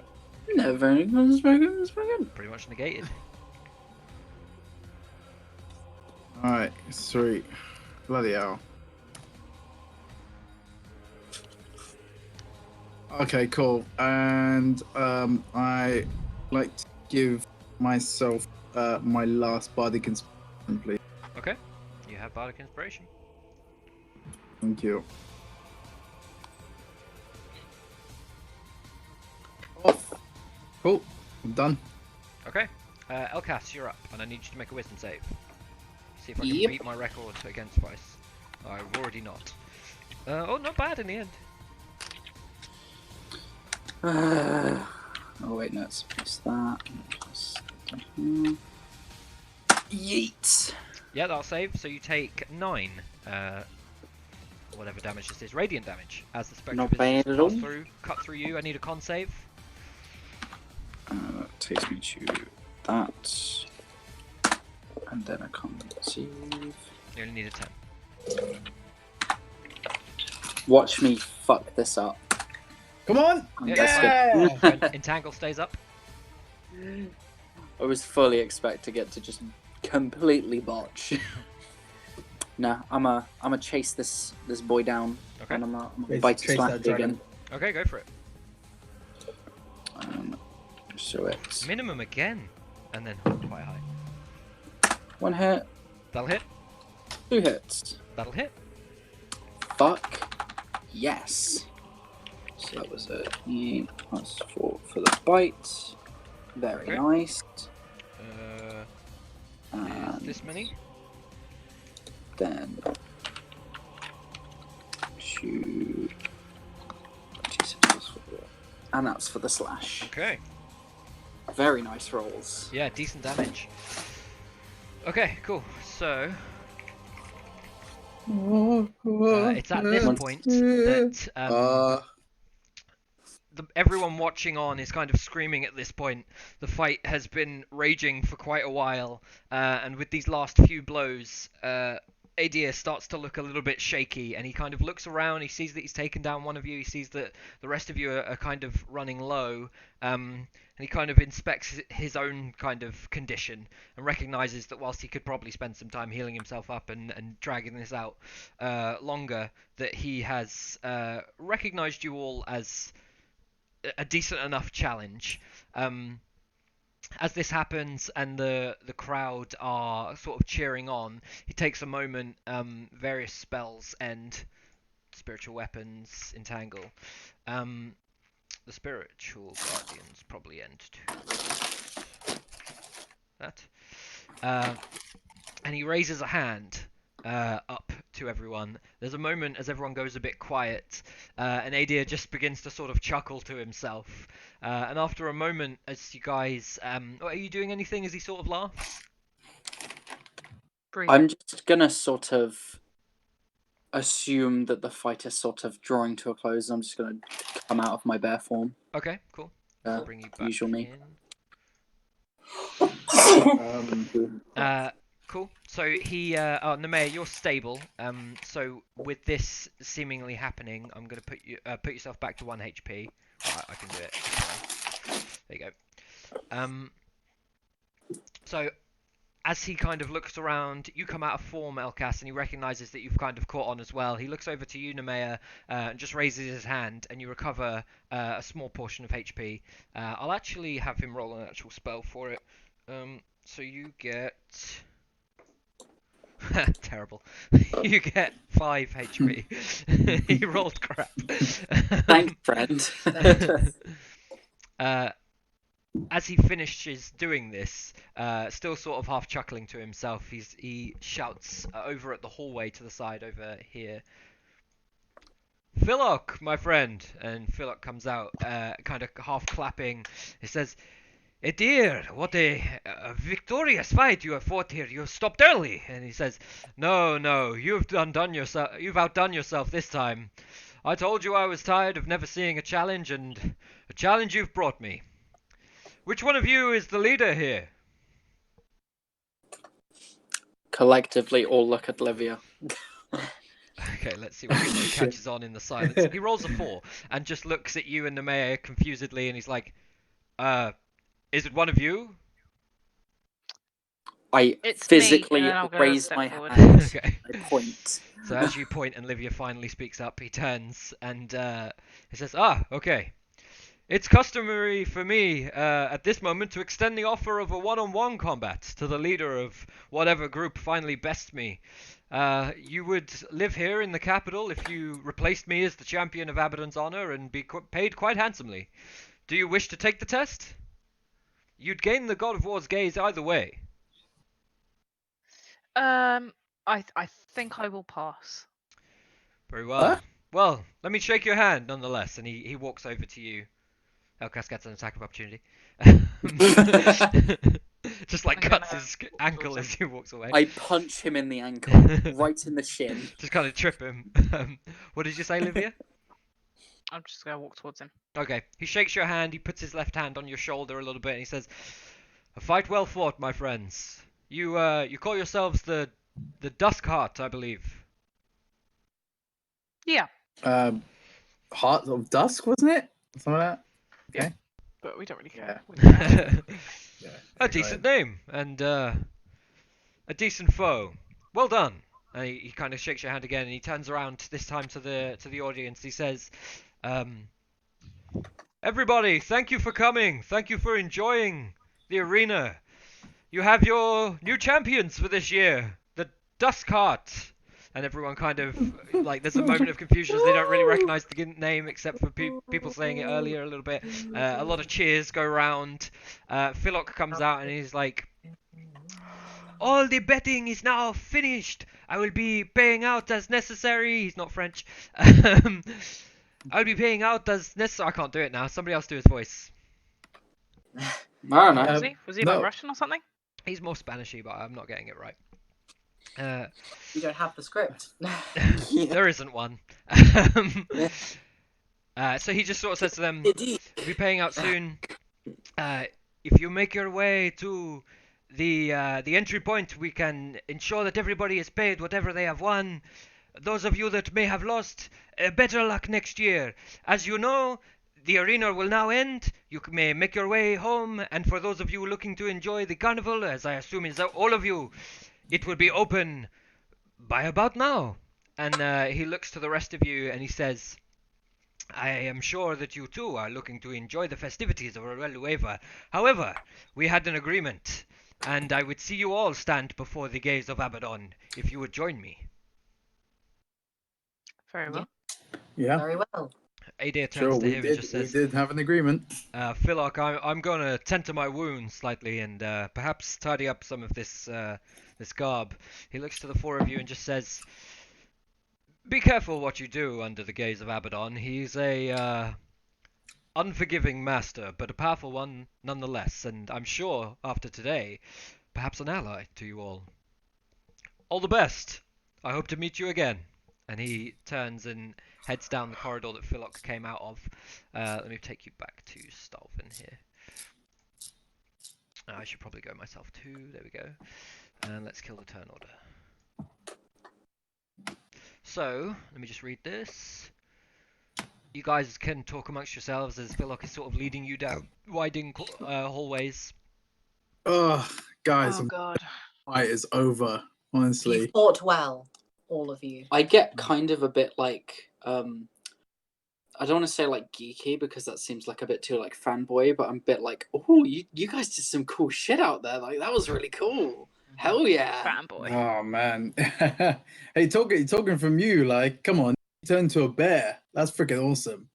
No, very good. That's very good. That's very good. Pretty much negated. All right, sweet. Bloody hell. Okay, cool. And I like to give myself my last bardic inspiration, please. Okay. You have Bardic Inspiration. Thank you. Off. Cool. I'm done. Okay. Elkas, you're up, and I need you to make a wisdom save. See if I can Yep. beat my record against Vice. I've already not. Oh, not bad in the end. Oh wait, no, it's plus that. Plus Yeet. Yeah, that'll save. So you take 9, whatever damage this is, radiant damage, as the spectral Not bad at all. cut through you. I need a con save. That takes me to that, and then I can't save. You only need a 10. Watch me fuck this up. Come on! Yeah, Yeah! that's good. Entangle stays up. I was fully expecting it to just completely botch. Nah, I'm a chase this boy down, Okay. and I'm a Chase- bite his chase flat that dragon. again. Okay, go for it. So it's Minimum again, and then quite high. 1 hit, That'll hit. 2 hits. That'll hit. Fuck yes. So that was a 8 plus 4 for the bite. Very Okay. nice. Is And this many? then 2 26 plus 4. And that's for the slash. Okay. Very nice rolls. Yeah, decent damage. Okay, cool. So it's at this point that everyone watching on is kind of screaming at this point. The fight has been raging for quite a while, and with these last few blows, Adir starts to look a little bit shaky, and he kind of looks around. He sees that he's taken down one of you. He sees that the rest of you are kind of running low, and he kind of inspects his own kind of condition and recognizes that whilst he could probably spend some time healing himself up and dragging this out longer, that he has recognized you all as a decent enough challenge. As this happens and the crowd are sort of cheering on, he takes a moment. Various spells end, spiritual weapons entangle. The spiritual guardians probably end too. That. And he raises a hand up to everyone. There's a moment as everyone goes a bit quiet, and Adir just begins to sort of chuckle to himself. And after a moment, as you guys, are you doing anything as he sort of laughs? Breathe. I'm just gonna sort of assume that the fight is sort of drawing to a close. I'm just gonna come out of my bear form. Okay, cool. I'll bring you back Usual me. Cool. So he, Nemea, you're stable. So with this seemingly happening, I'm gonna put yourself back to 1 HP. I can do it. There you go. So as he kind of looks around, you come out of form, Elkas, and he recognizes that you've kind of caught on as well. He looks over to you, Nemea, and just raises his hand, and you recover a small portion of HP. I'll actually have him roll an actual spell for it. So you get... terrible. You get 5 HP. He rolled crap. Thanks, friend. As he finishes doing this, still sort of half chuckling to himself, he shouts over at the hallway to the side over here, "Philok, my friend!" And Philok comes out, kind of half clapping. He says, "Adir, what a victorious fight you have fought here. You have stopped early." And he says, No, you've outdone yourself this time. I told you I was tired of never seeing a challenge, and a challenge you've brought me. Which one of you is the leader here?" Collectively, all look at Livia. Okay, let's see what he catches on in the silence. He rolls a 4 and just looks at you and Nemea confusedly, and he's like, "Is it one of you?" I It's physically me, and then I'll go a raise step my forward. hand. Okay. I point. So as you point and Livia finally speaks up, he turns and he says, okay. It's customary for me at this moment to extend the offer of a one-on-one combat to the leader of whatever group finally bests me. You would live here in the capital if you replaced me as the champion of Abaddon's honor and be paid quite handsomely. Do you wish to take the test? You'd gain the God of War's gaze either way. I think I will pass. Very well. Huh? Well, let me shake your hand nonetheless. And he walks over to you. Elkas gets an attack of opportunity. Just like I'm cuts gonna his ankle as he walks away. I punch him in the ankle, right in the shin. Just kind of trip him. What did you say, Livia? I'm just gonna walk towards him. Okay. He shakes your hand. He puts his left hand on your shoulder a little bit, and he says, "A fight well fought, my friends. You call yourselves the Dusk Heart, I believe." Yeah, Heart of Dusk, wasn't it? Something like that. Okay. but we don't really care. Yeah. A decent name and a decent foe. Well done. And he kind of shakes your hand again, and he turns around this time to the audience. He says, "Everybody, thank you for coming. Thank you for enjoying the arena. You have your new champions for this year, the Dusk Heart." And everyone kind of, like, there's a moment of confusion as they don't really recognize the name except for people saying it earlier a little bit. A lot of cheers go round. Philok comes out and he's like, "All the betting is now finished. I will be paying out as necessary." He's not French. I'll be paying out as necessary. I can't do it now. Somebody else do his voice. I don't know. Was he no. like Russian or something? He's more Spanishy, but I'm not getting it right. You don't have the script. There isn't one. So he just sort of says to them, "We'll be paying out soon. If you make your way to the entry point, we can ensure that everybody is paid whatever they have won. Those of you that may have lost, better luck next year. As you know, the arena will now end. You may make your way home, and for those of you looking to enjoy the carnival, as I assume is all of you, it will be open by about now. And he looks to the rest of you and he says, I am sure that you too are looking to enjoy the festivities of Relueva. However, we had an agreement, and I would see you all stand before the gaze of Abaddon if you would join me. Very well. Yeah, Very well. Adair turns sure. to him and just We says, did have an agreement. Philok, I'm going to tend to my wounds slightly and perhaps tidy up some of this garb. He looks to the four of you and just says, be careful what you do under the gaze of Abaddon. He's a unforgiving master, but a powerful one nonetheless, and I'm sure after today, perhaps an ally to you all. All the best. I hope to meet you again. And he turns and heads down the corridor that Philok came out of. Let me take you back to Stalvin here. I should probably go myself too. There we go. And let's kill the turn order. So, let me just read this. You guys can talk amongst yourselves as Philok is sort of leading you down winding hallways. Oh, guys, Oh the god. fight is over. You Honestly, fought well, all of you. I get kind of a bit like I don't want to say like geeky because that seems like a bit too like fanboy, but I'm a bit like, oh, you guys did some cool shit out there. Like that was really cool. Hell yeah. Fanboy. oh man. Hey, talking from you, like, come on, you turned to a bear. That's freaking awesome.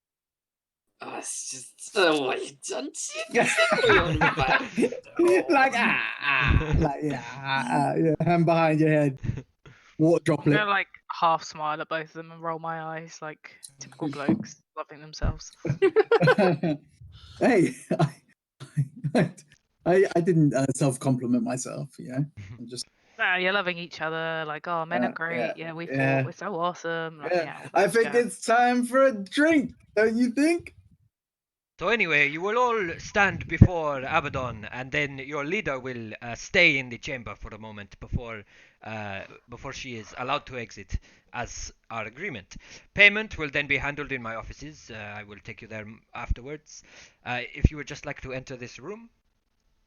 Oh, it's just what you done to what you on about. Like yeah, hand behind your head, water I'm droplet. gonna like half smile at both of them and roll my eyes like typical blokes loving themselves. Hey, I didn't self-compliment myself, you know. I'm just No, you're loving each other, like, oh, men are great, yeah, we yeah. fought, we're so awesome, like, Yeah, yeah, all I that think jazz. it's time for a drink, don't you think? So anyway, you will all stand before Abaddon, and then your leader will stay in the chamber for a moment before she is allowed to exit, as our agreement. Payment will then be handled in my offices. I will take you there afterwards. If you would just like to enter this room,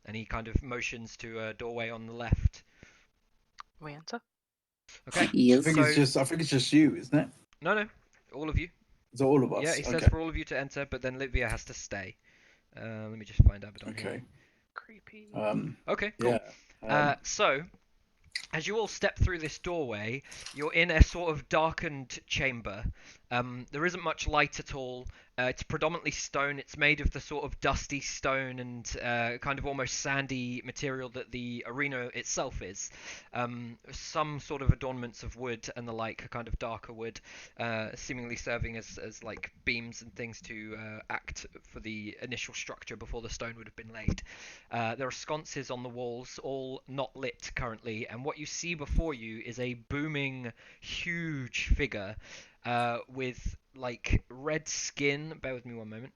and he kind of motions to a doorway on the left. We enter. Okay. I Yes. think it's just you, isn't it? No, all of you. It's all of us. Yeah, he says Okay. for all of you to enter, but then Livia has to stay. Let me just find Abaddon Okay. here. Creepy. Okay, cool. Yeah. So, as you all step through this doorway, you're in a sort of darkened chamber. There isn't much light at all. It's predominantly stone. It's made of the sort of dusty stone and kind of almost sandy material that the arena itself is. Some sort of adornments of wood and the like, a kind of darker wood, seemingly serving as like beams and things to act for the initial structure before the stone would have been laid. There are sconces on the walls, all not lit currently, and what you see before you is a booming, huge figure with like red skin. Bear with me one moment.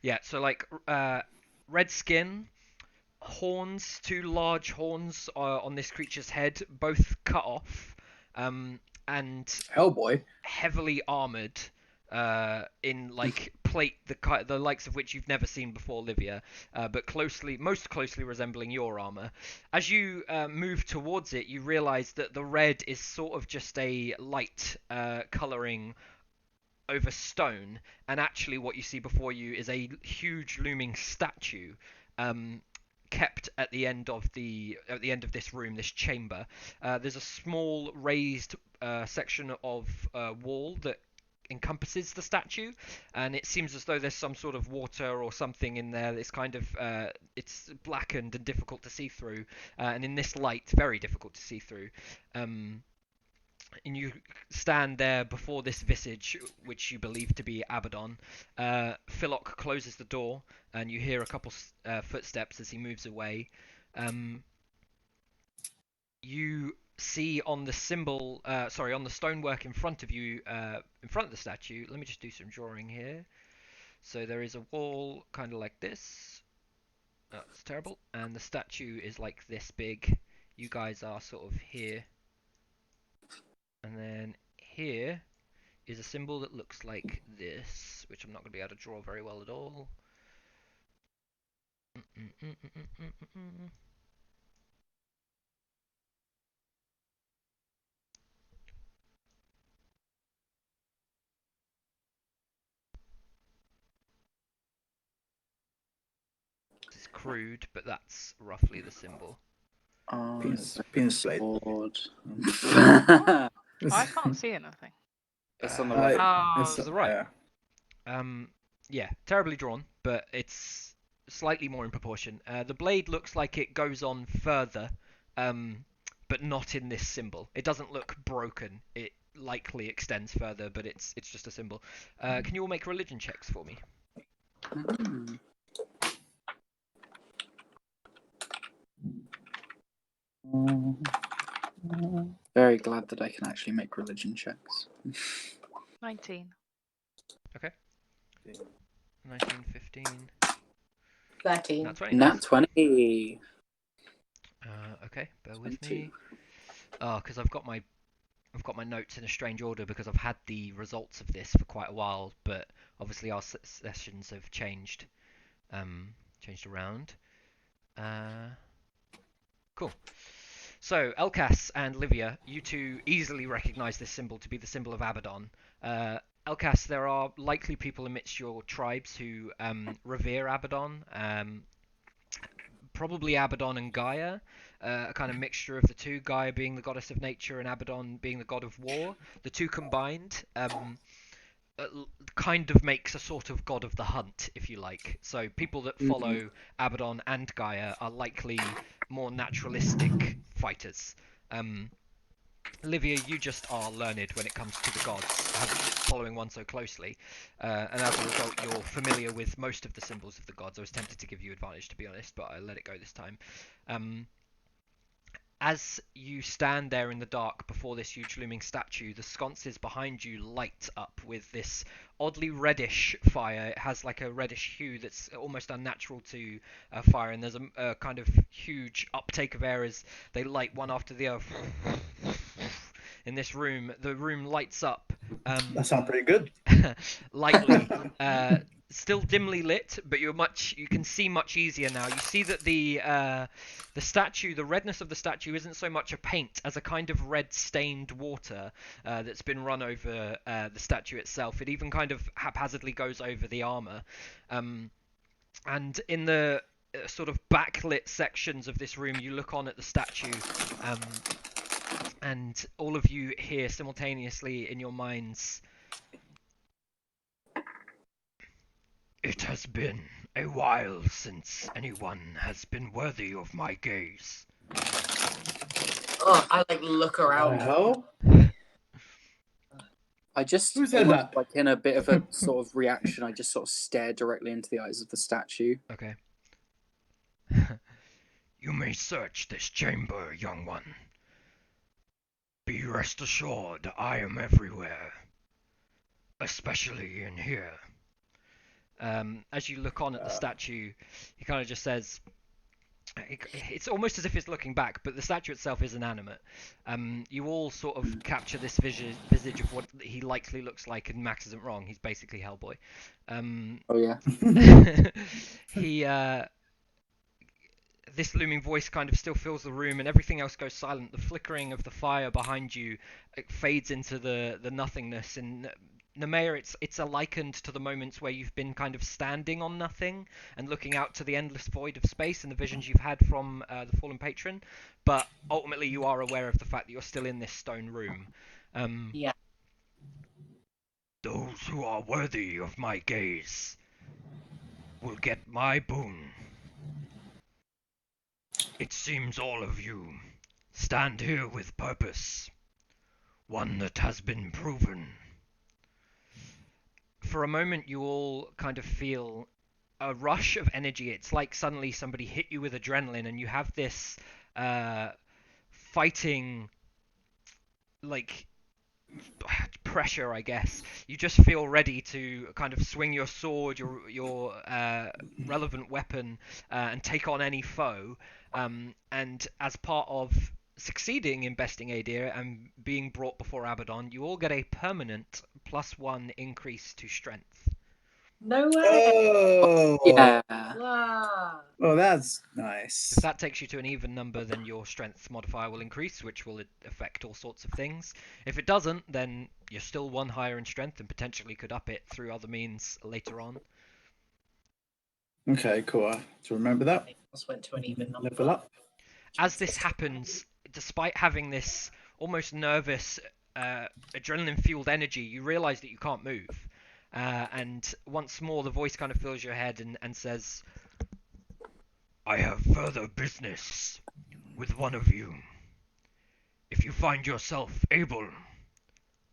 Yeah, so like red skin, horns, two large horns on this creature's head, both cut off, and Hellboy. heavily armored in like plate the likes of which you've never seen before, Livia, but most closely resembling your armor. As you move towards it, you realize that the red is sort of just a light coloring over stone, and actually what you see before you is a huge looming statue kept at the end of this room, this chamber. There's a small raised section of wall that encompasses the statue, and it seems as though there's some sort of water or something in there. It's kind of it's blackened and difficult to see through, and in this light, very difficult to see through. And you stand there before this visage, which you believe to be Abaddon. Philok closes the door, and you hear a couple footsteps as he moves away. You see on the symbol, on the stonework in front of you, in front of the statue. Let me just do some drawing here. So there is a wall kind of like this. That's terrible. And the statue is like this big. You guys are sort of here. And then here is a symbol that looks like this, which I'm not going to be able to draw very well at all. It's crude, but that's roughly the symbol. Penis blade. Sword. I can't see anything. It's on the right. Oh, It's to the right. yeah. Yeah, terribly drawn, but it's slightly more in proportion. The blade looks like it goes on further, but not in this symbol. It doesn't look broken. It likely extends further, but it's just a symbol. Can you all make religion checks for me? Hmm. Very glad that I can actually make religion checks. 19. Okay. 19, 15. 13. Nat 20. Nat 20. Okay, bear with 20. me. Because I've got my notes in a strange order because I've had the results of this for quite a while, but obviously our sessions have changed around. Cool. So Elkas and Livia, you two easily recognise this symbol to be the symbol of Abaddon. Elkas, there are likely people amidst your tribes who revere Abaddon. Probably Abaddon and Gaia, a kind of mixture of the two, Gaia being the goddess of nature and Abaddon being the god of war. The two combined kind of makes a sort of god of the hunt, if you like. So people that follow Abaddon and Gaia are likely more naturalistic fighters. Livia, you just are learned when it comes to the gods, following one so closely, and as a result you're familiar with most of the symbols of the gods. I was tempted to give you advantage, to be honest, but I let it go this time. As you stand there in the dark before this huge looming statue, the sconces behind you light up with this oddly reddish fire. It has like a reddish hue that's almost unnatural to fire, and there's a kind of huge uptake of air as they light one after the other. In this room, the room lights up. That sounds pretty good. Lightly. Still dimly lit, but you can see much easier now. You see that the statue, the redness of the statue isn't so much a paint as a kind of red stained water that's been run over the statue itself. It even kind of haphazardly goes over the armor. And in the sort of backlit sections of this room, you look on at the statue, and all of you hear simultaneously in your minds, "It has been a while since anyone has been worthy of my gaze." Oh, I like look around. Hell? I just, Who said almost that? like in a bit of a sort of reaction, I just sort of stare directly into the eyes of the statue. Okay. "You may search this chamber, young one. Be rest assured I am everywhere, especially in here." As you look on at the statue, he kind of just says, it's almost as if it's looking back, but the statue itself is inanimate. You all sort of capture this visage of what he likely looks like, and Max isn't wrong. He's basically Hellboy. Oh yeah. This looming voice kind of still fills the room, and everything else goes silent. The flickering of the fire behind you, it fades into the nothingness. And Nemea, it's likened to the moments where you've been kind of standing on nothing and looking out to the endless void of space and the visions you've had from the fallen patron. But ultimately, you are aware of the fact that you're still in this stone room. Yeah. "Those who are worthy of my gaze will get my boon. It seems all of you stand here with purpose, one that has been proven." For a moment, you all kind of feel a rush of energy. It's like suddenly somebody hit you with adrenaline, and you have this fighting like pressure, I guess. You just feel ready to kind of swing your sword, your relevant weapon, and take on any foe. And as part of succeeding in besting Adir and being brought before Abaddon, you all get a permanent +1 increase to strength. No way. Oh, Yeah. Wow. Oh, that's nice. If that takes you to an even number, then your strength modifier will increase, which will affect all sorts of things. If it doesn't, then you're still 1 higher in strength and potentially could up it through other means later on. Okay, cool. I have to remember that. I just went to an even number. Level up. As this happens, despite having this almost nervous, adrenaline-fueled energy, you realize that you can't move. And once more, the voice kind of fills your head and says, "I have further business with one of you. If you find yourself able,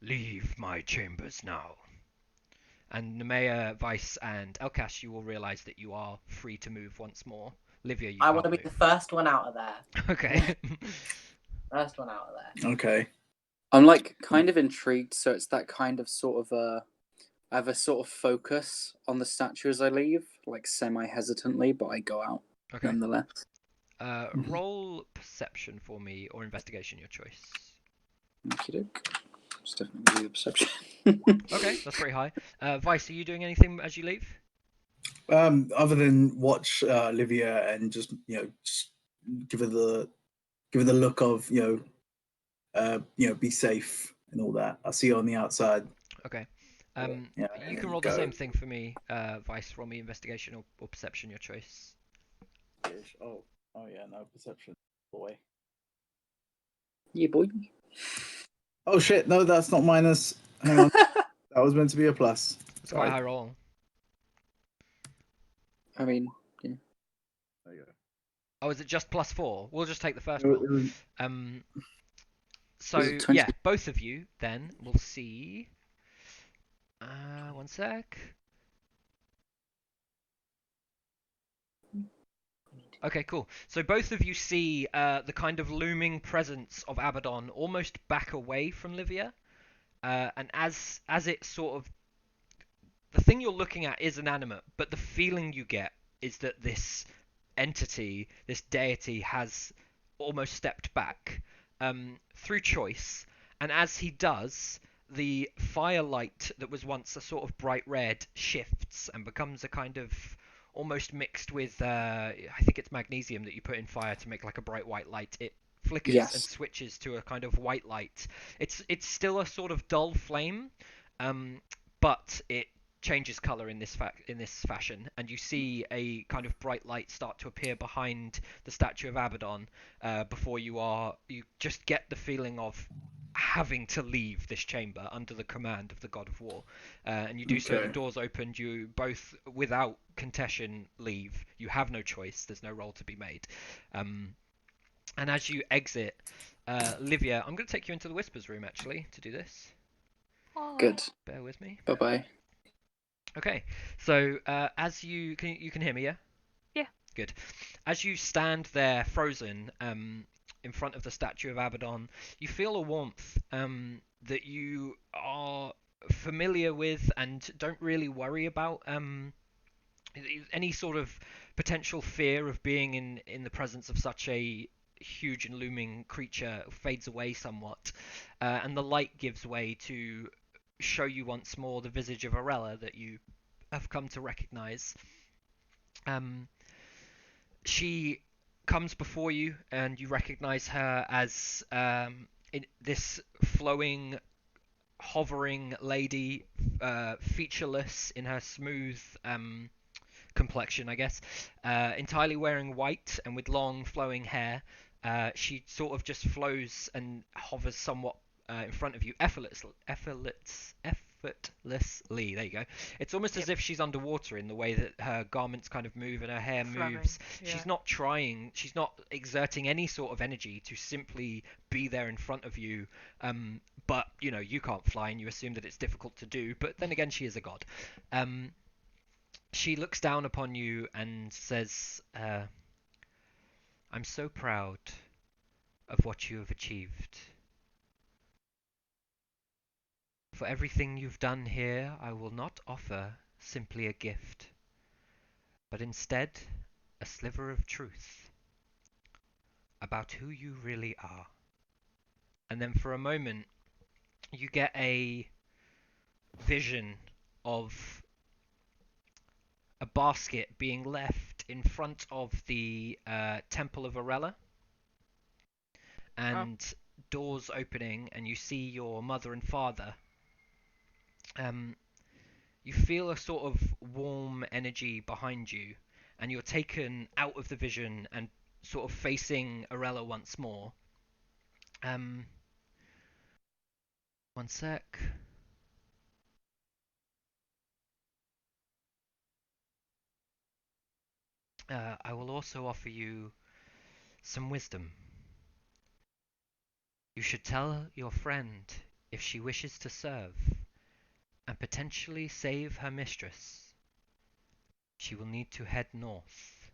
leave my chambers now." And Nemea, Vice, and Elkash, you will realize that you are free to move once more. Livia, you I can't want to be move. the first one out of there. Okay. First one out of there. Okay. I'm like kind of intrigued, so it's that kind of sort of I have a sort of focus on the statue as I leave, like semi-hesitantly, but I go out Okay. nonetheless. Roll perception for me or investigation, your choice. Okie doke. It's definitely do the perception. Okay, that's pretty high. Vice, are you doing anything as you leave? Other than watch Livia and just just give her the look of be safe and all that. I'll see you on the outside. Okay. Yeah, You and can then roll the go. same thing for me, Vice. Roll me investigation or perception, your choice. Oh yeah, no perception. Boy. Yeah, boy. Oh shit! No, that's not minus. Hang on, that was meant to be a plus. It's quite a high roll. I mean, yeah. There you go. Oh, is it just +4? We'll just take the first It roll. was- So Was it 20? yeah, both of you then will see. One sec. Okay, cool. So both of you see the kind of looming presence of Abaddon almost back away from Livia, and as it sort of, the thing you're looking at is inanimate, but the feeling you get is that this entity, this deity, has almost stepped back through choice, and as he does, the firelight that was once a sort of bright red shifts and becomes a kind of almost mixed with I think it's magnesium that you put in fire to make like a bright white light. It flickers Yes. and switches to a kind of white light. It's still a sort of dull flame, but it changes color in this fashion, and you see a kind of bright light start to appear behind the statue of Abaddon before you just get the feeling of having to leave this chamber under the command of the god of war, and you do so. Okay. The doors opened. You both, without contestation, leave. You have no choice. There's no roll to be made. And as you exit, Livia, I'm going to take you into the Whispers room actually to do this. Good. Bear with me. Bye bye. Okay, so as you can hear me, yeah? Yeah. Good. As you stand there frozen in front of the statue of Abaddon, you feel a warmth that you are familiar with and don't really worry about any sort of potential fear of being in the presence of such a huge and looming creature fades away somewhat, and the light gives way to show you once more the visage of Arella that you have come to recognize. She comes before you, and you recognize her as this flowing, hovering lady, featureless in her smooth complexion, I guess, entirely wearing white and with long flowing hair. She sort of just flows and hovers somewhat in front of you, effortlessly. There you go. It's almost as if she's underwater in the way that her garments kind of move and her hair Flowing, moves. yeah. She's not trying. She's not exerting any sort of energy to simply be there in front of you. But you can't fly, and you assume that it's difficult to do. But then again, she is a god. She looks down upon you and says, "I'm so proud of what you have achieved. For everything you've done here, I will not offer simply a gift, but instead a sliver of truth about who you really are. And then for a moment, you get a vision of a basket being left in front of the Temple of Arella, and doors opening, and you see your mother and father. You feel a sort of warm energy behind you, and you're taken out of the vision and sort of facing Arella once more. One sec. I will also offer you some wisdom. You should tell your friend if she wishes to serve and potentially save her mistress, she will need to head north.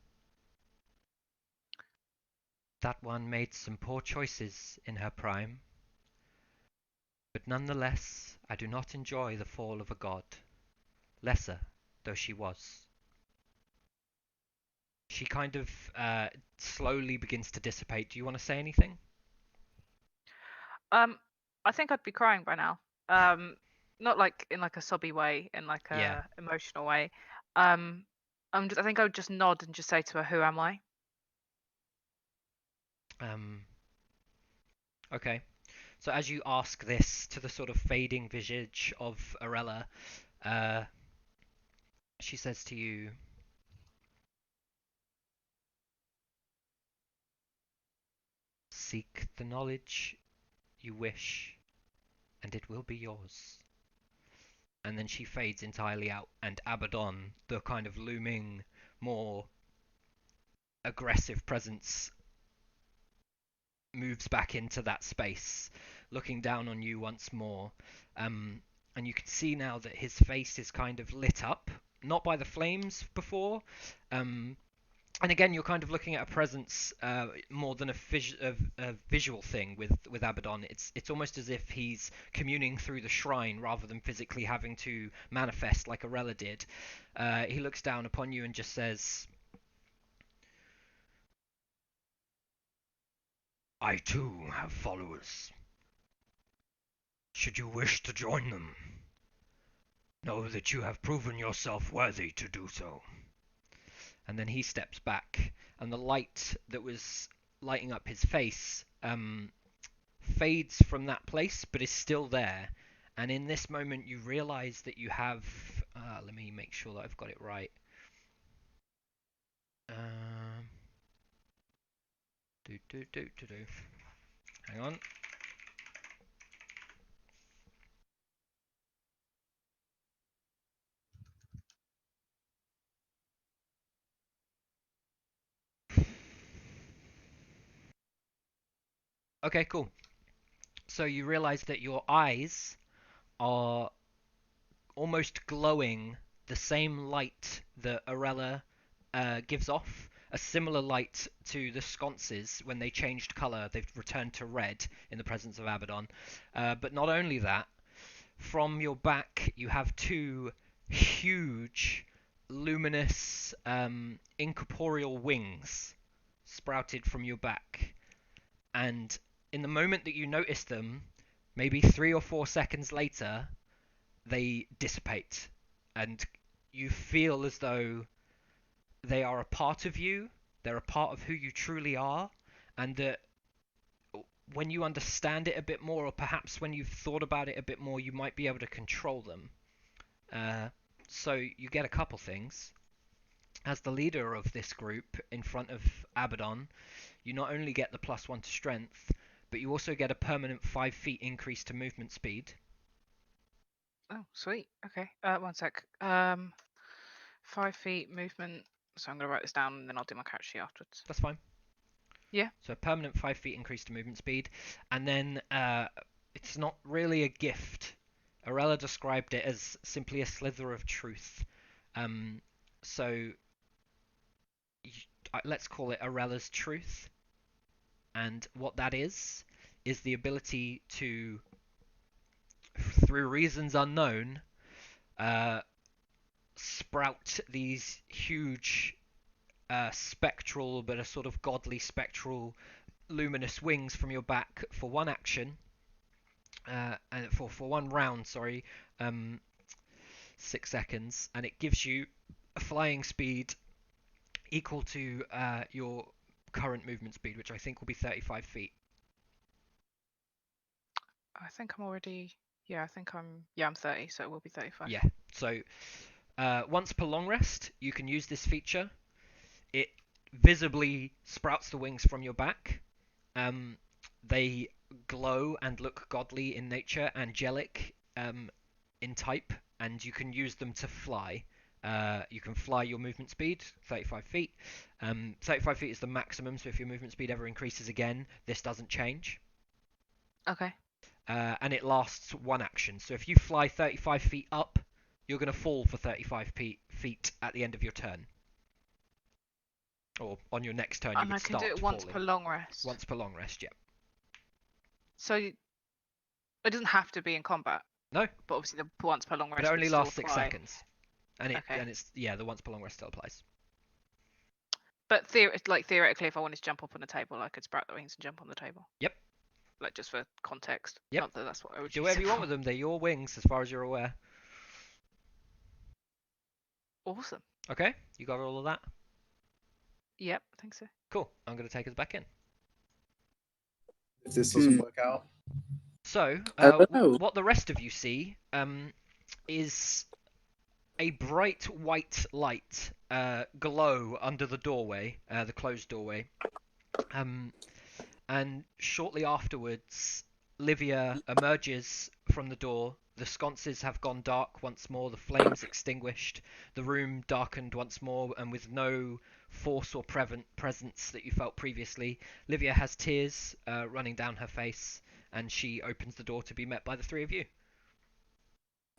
That one made some poor choices in her prime, but nonetheless I do not enjoy the fall of a god, lesser though she was. She kind of slowly begins to dissipate. Do you want to say anything? I think I'd be crying by now. Not like in like a sobby way, in like Yeah. a emotional way. I think I would just nod and just say to her, "Who am I?" Okay. So as you ask this to the sort of fading visage of Arella, she says to you, "Seek the knowledge you wish, and it will be yours." And then she fades entirely out, and Abaddon, the kind of looming, more aggressive presence, moves back into that space, looking down on you once more. And you can see now that his face is kind of lit up, not by the flames before. And again, you're kind of looking at a presence more than a visual thing with Abaddon. It's almost as if he's communing through the shrine rather than physically having to manifest like Arella did. He looks down upon you and just says, "I too have followers. Should you wish to join them, know that you have proven yourself worthy to do so." And then he steps back, and the light that was lighting up his face fades from that place, but is still there. And in this moment, you realize that you have. Let me make sure that I've got it right. Hang on. Okay, cool. So you realize that your eyes are almost glowing the same light that Arella gives off, a similar light to the sconces when they changed colour. They've returned to red in the presence of Abaddon. But not only that, from your back you have two huge, luminous, incorporeal wings sprouted from your back. And in the moment that you notice them, maybe 3 or 4 seconds later, they dissipate, and you feel as though they are a part of you, they're a part of who you truly are, and that when you understand it a bit more, or perhaps when you've thought about it a bit more, you might be able to control them. So you get a couple things. As the leader of this group in front of Abaddon, you not only get the +1 to strength, but you also get a permanent 5 feet increase to movement speed. Oh, sweet. Okay. 1 sec. 5 feet movement. So I'm gonna write this down and then I'll do my character sheet afterwards. That's fine. Yeah. So a permanent 5 feet increase to movement speed, and then it's not really a gift. Arella described it as simply a slither of truth. So let's call it Arella's truth. And what that is the ability to, through reasons unknown, sprout these huge spectral, but a sort of godly spectral luminous wings from your back for one action, and for one round, sorry, 6 seconds, and it gives you a flying speed equal to your current movement speed, which I think will be 35 feet. I think I'm already. Yeah, I think I'm. Yeah, I'm 30, so it will be 35. Yeah. So once per long rest, you can use this feature. It visibly sprouts the wings from your back. They glow and look godly in nature, angelic in type, and you can use them to fly. You can fly your movement speed, 35 feet. 35 feet is the maximum, so if your movement speed ever increases again, this doesn't change. Okay. And it lasts one action. So if you fly 35 feet up, you're going to fall for 35 feet at the end of your turn. Or on your next turn, you And would I can start do it once falling. per long rest. Once per long rest, yeah. So it doesn't have to be in combat. No, But obviously the once per long rest. but it would only still lasts 6 apply. seconds. And Okay. it's the once per long rest still applies. But theoretically, if I wanted to jump up on the table, I could sprout the wings and jump on the table. Yep. Like just for context. Yep. Not that that's what I would Do use whatever it you want for. with them. They're your wings, as far as you're aware. Awesome. Okay, you got all of that? Yep, I think so. Cool. I'm going to take us back in. If this doesn't work out. So, Hello. what the rest of you see is a bright white light glow under the doorway, the closed doorway. And shortly afterwards, Livia emerges from the door. The sconces have gone dark once more, the flames extinguished, the room darkened once more, and with no force or presence that you felt previously, Livia has tears running down her face, and she opens the door to be met by the three of you.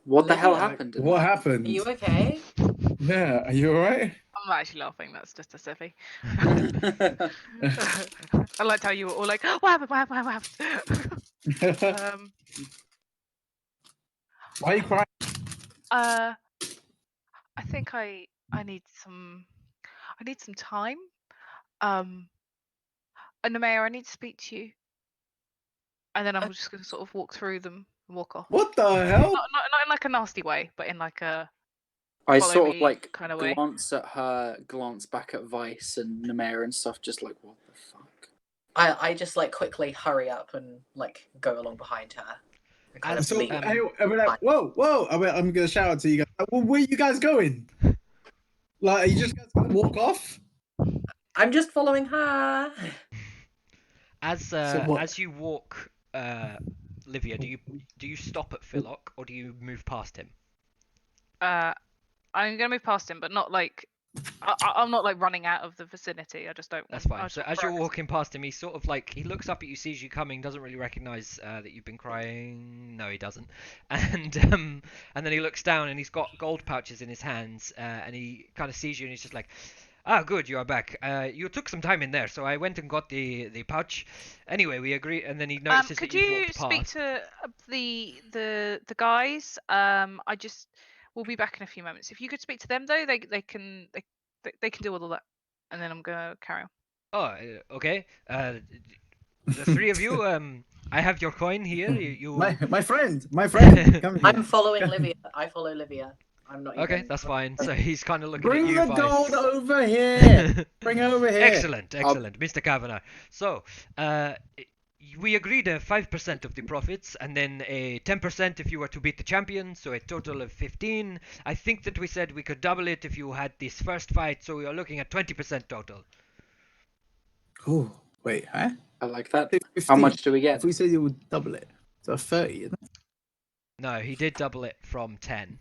What the hell Olivia, happened? What Are happened? you okay? Yeah, are you alright? I'm not actually laughing. That's just a sippy. I liked how you were all like, "What happened? What happened? What happened?" Why are you crying? I think I need some time. And the mayor, I need to speak to you. And then I'm just gonna sort of walk through them and walk off. What the hell? Not in like a nasty way, but in like a I follow sort of me like kind of way. glance at her, glance back at Vice and Nemera and stuff, just like, what the fuck? I just like quickly hurry up and like go along behind her. And kind of As, So, leave. I mean, like, whoa! I'm gonna shout out to you guys. Well, where are you guys going? Like, are you just guys gonna walk off? I'm just following her. as you walk, Livia, do you stop at Philok or do you move past him? I'm gonna move past him, but not like I'm not like running out of the vicinity. I just don't. That's fine. I So just as you're press. walking past him, he's sort of like, he looks up at you, sees you coming, doesn't really recognize that you've been crying. No, he doesn't. And then he looks down and he's got gold pouches in his hands, and he kind of sees you and he's just like, ah, good, you are back. You took some time in there, so I went and got the pouch. Anyway, we agree. And then he notices Could that you've you walked speak past. to the guys? I just we'll be back in a few moments. If you could speak to them though, they can deal with all that, and then I'm gonna carry on. Oh, okay. The three of you, I have your coin here. You... My friend, come here. I'm following Livia. I follow Livia. I'm not. Okay, even... that's fine. So he's kind of looking Bring at you, the Vice. gold over here. Bring it over here. Excellent, Mr. Kavanagh. So, we agreed 5% of the profits, and then a 10% if you were to beat the champion, so a total of 15. I think that we said we could double it if you had this first fight, so we are looking at 20% total. Oh, wait, huh? I like that. 15. How much do we get? If we said you would double it, so 30, isn't No, he did double it from 10.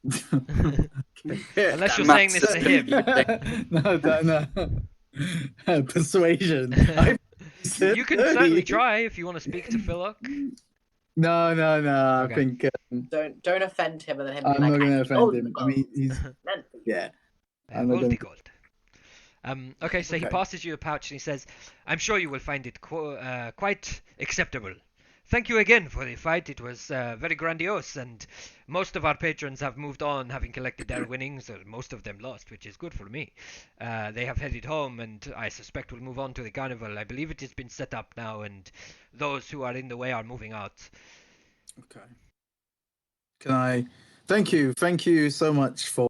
it? Unless you're That saying this to him. No. Persuasion. You can certainly try if you want to speak to Philok. No. Okay. I think Don't offend him and then him be I'm like, not going to "Oh, offend him. I mean, he's yeah. I'm not Goldie gonna- gold. Okay, so he Okay. passes you a pouch and he says, I'm sure you will find it quite acceptable. thank you again for the fight. It was very grandiose, and most of our patrons have moved on, having collected their winnings, or most of them lost, which is good for me. They have headed home, and I suspect will move on to the carnival. I believe it has been set up now, and those who are in the way are moving out. Okay. Can I? Thank you so much for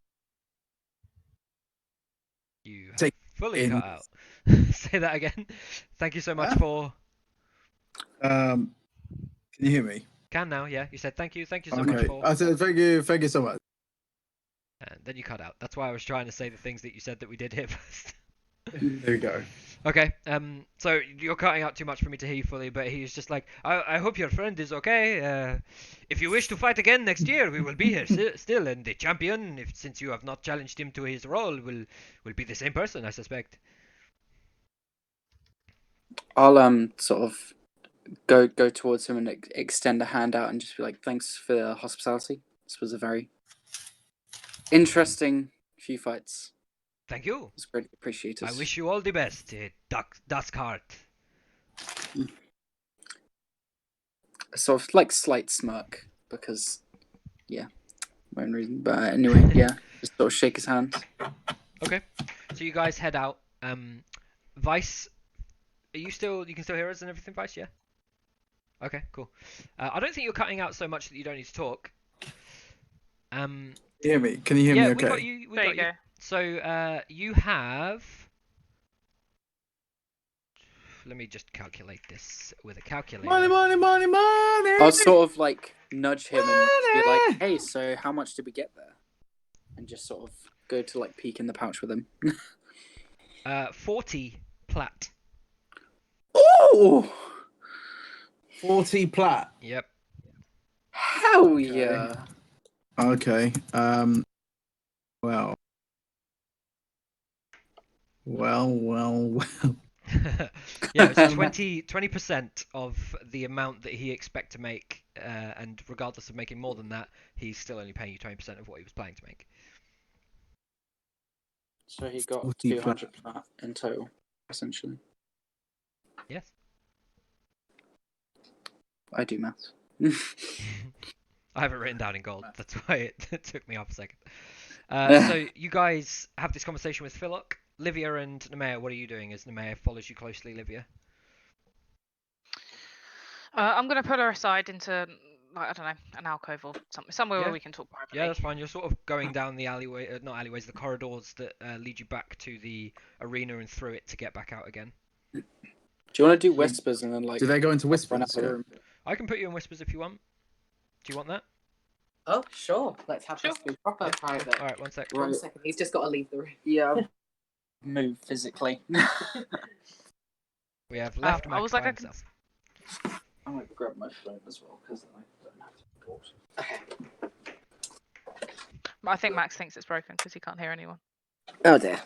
You have Take fully in- cut out. Say that again. Thank you so much Huh? for. Can you hear me? Can now, yeah. You said thank you so much Okay. for. I said thank you so much. And then you cut out. That's why I was trying to say the things that you said that we did here first. There you go. Okay, so you're cutting out too much for me to hear you fully, but he's just like, I hope your friend is okay. If you wish to fight again next year, we will be here still, and the champion, since you have not challenged him to his role, will be the same person, I suspect. I'll sort of go towards him and extend a hand out and just be like, "Thanks for the hospitality. This was a very interesting few fights. Thank you. It's greatly appreciated." I wish you all the best, Duskheart. A sort of like slight smirk because, yeah, my own reason. But anyway, yeah, just sort of shake his hand. Okay, so you guys head out. Vice, you can still hear us and everything, Vice? Yeah. Okay, cool. I don't think you're cutting out so much that you don't need to talk. Can you hear me? Can you hear Yeah, me? we got Okay. you. We There got you you. go. So you have. Let me just calculate this with a calculator. Money. I'll sort of like nudge him and be like, "Hey, so how much did we get there?" And just sort of go to like peek in the pouch with him. 40 plat. Oh, 40 plat. Yep. hell Okay. yeah! Okay. Well. Yeah, it's 20% of the amount that he expect to make, and regardless of making more than that, he's still only paying you 20% of what he was planning to make. So he got 40 200 plat in total, essentially. Yes. I do maths. I have it written down in gold. That's why it took me off a second. So you guys have this conversation with Philok. Livia and Nemea, what are you doing as Nemea follows you closely, Livia? I'm gonna put her aside into, like, I don't know, an alcove or something, somewhere Yeah. where we can talk privately. Yeah, that's fine. You're sort of going down the alleyway, not alleyways, the corridors that lead you back to the arena and through it to get back out again. Do you want to do whispers and then like? Do they go into run whispers? out the Yeah. room? I can put you in whispers if you want. Do you want that? Oh, sure. Let's have Sure. this be proper Yeah. private. All right, 1 sec. One Right. second. He's just got to leave the room. Yeah. Move physically. We have left I Max was like, by I can. himself. I might grab my phone as well because I don't have to pause. Okay. I think Max thinks it's broken because he can't hear anyone. Oh dear.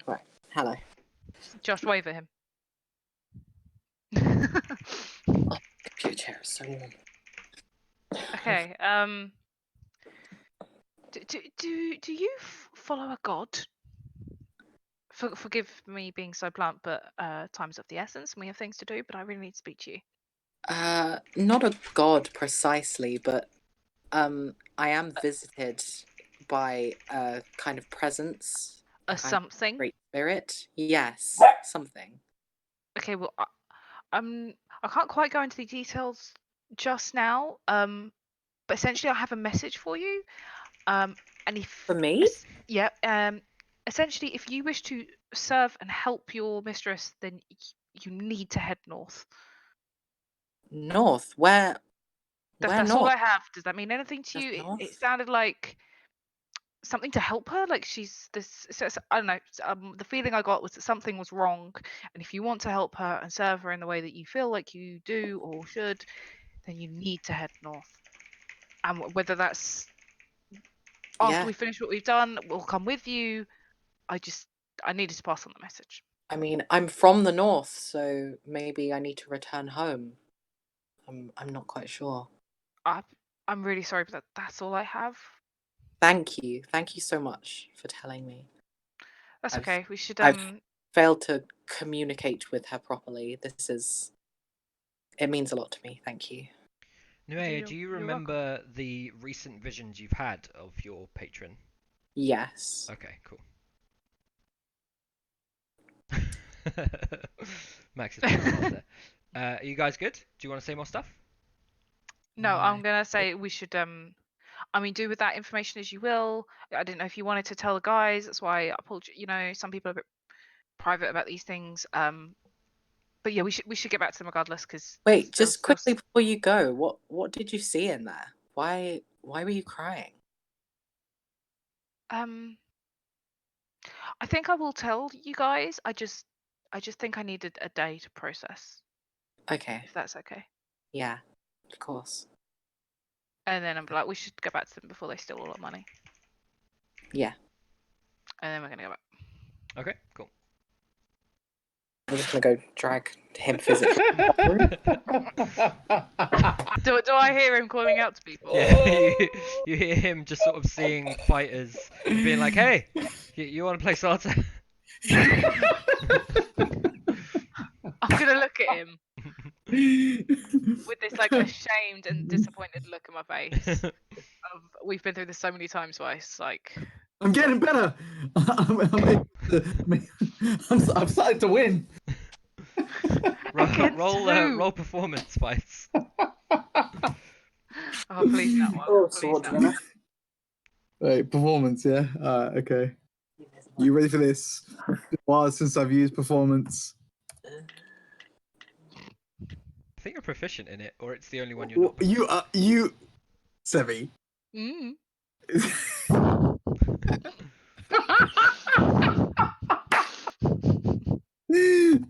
Right. Hello. Josh, wave at him. Computer chair is so warm. Okay. Do you follow a god? Forgive me being so blunt, but time's of the essence, and we have things to do. But I really need to speak to you. Not a god precisely, but I am visited by a kind of presence. A kind of something. Great spirit. Yes, something. Okay. Well, I can't quite go into the details just now. But essentially, I have a message for you. And if For me? yeah. Essentially, if you wish to serve and help your mistress, then you need to head north. North? Where That's all north? I have. Does that mean anything to Just you? It north? sounded like something to help her. Like she's this. I don't know. The feeling I got was that something was wrong, and if you want to help her and serve her in the way that you feel like you do or should, then you need to head north. And whether that's after Yeah. we finish what we've done, we'll come with you. I needed to pass on the message. I mean, I'm from the north, so maybe I need to return home. I'm not quite sure. I'm really sorry, but that's all I have. Thank you. Thank you so much for telling me. That's I've- okay. We should I've failed to communicate with her properly. This is It means a lot to me. Thank you. Nuea, do you You're welcome. remember the recent visions you've had of your patron? Yes. Okay, cool. Max is playing there. Are you guys good? Do you want to say more stuff? No, I'm gonna say we should I mean, do with that information as you will. I didn't know if you wanted to tell the guys. That's why I pulled you. You know, some people are a bit private about these things. But yeah, we should get back to them regardless because Wait, just quickly before you go, what did you see in there? Why were you crying? I think I will tell you guys. I just think I needed a day to process, Okay. if that's okay. Yeah, of course. And then I'm like, we should go back to them before they steal all our money. Yeah. And then we're gonna go back. Okay, cool. I'm just gonna go drag him physically. Do I hear him calling out to people? Yeah, you hear him just sort of seeing fighters and being like, "Hey, you want to play Salta?" I'm gonna look at him with this like ashamed and disappointed look on my face. We've been through this so many times, Vice. Like, I'm getting better. I'm starting to win. roll performance fights. oh please that one. Oh, Please so what that do you one. know? Wait, performance, yeah. Okay. You ready for this? It's been a while since I've used performance. I think you're proficient in it, or it's the only one you're not. You, Sevi. Mm.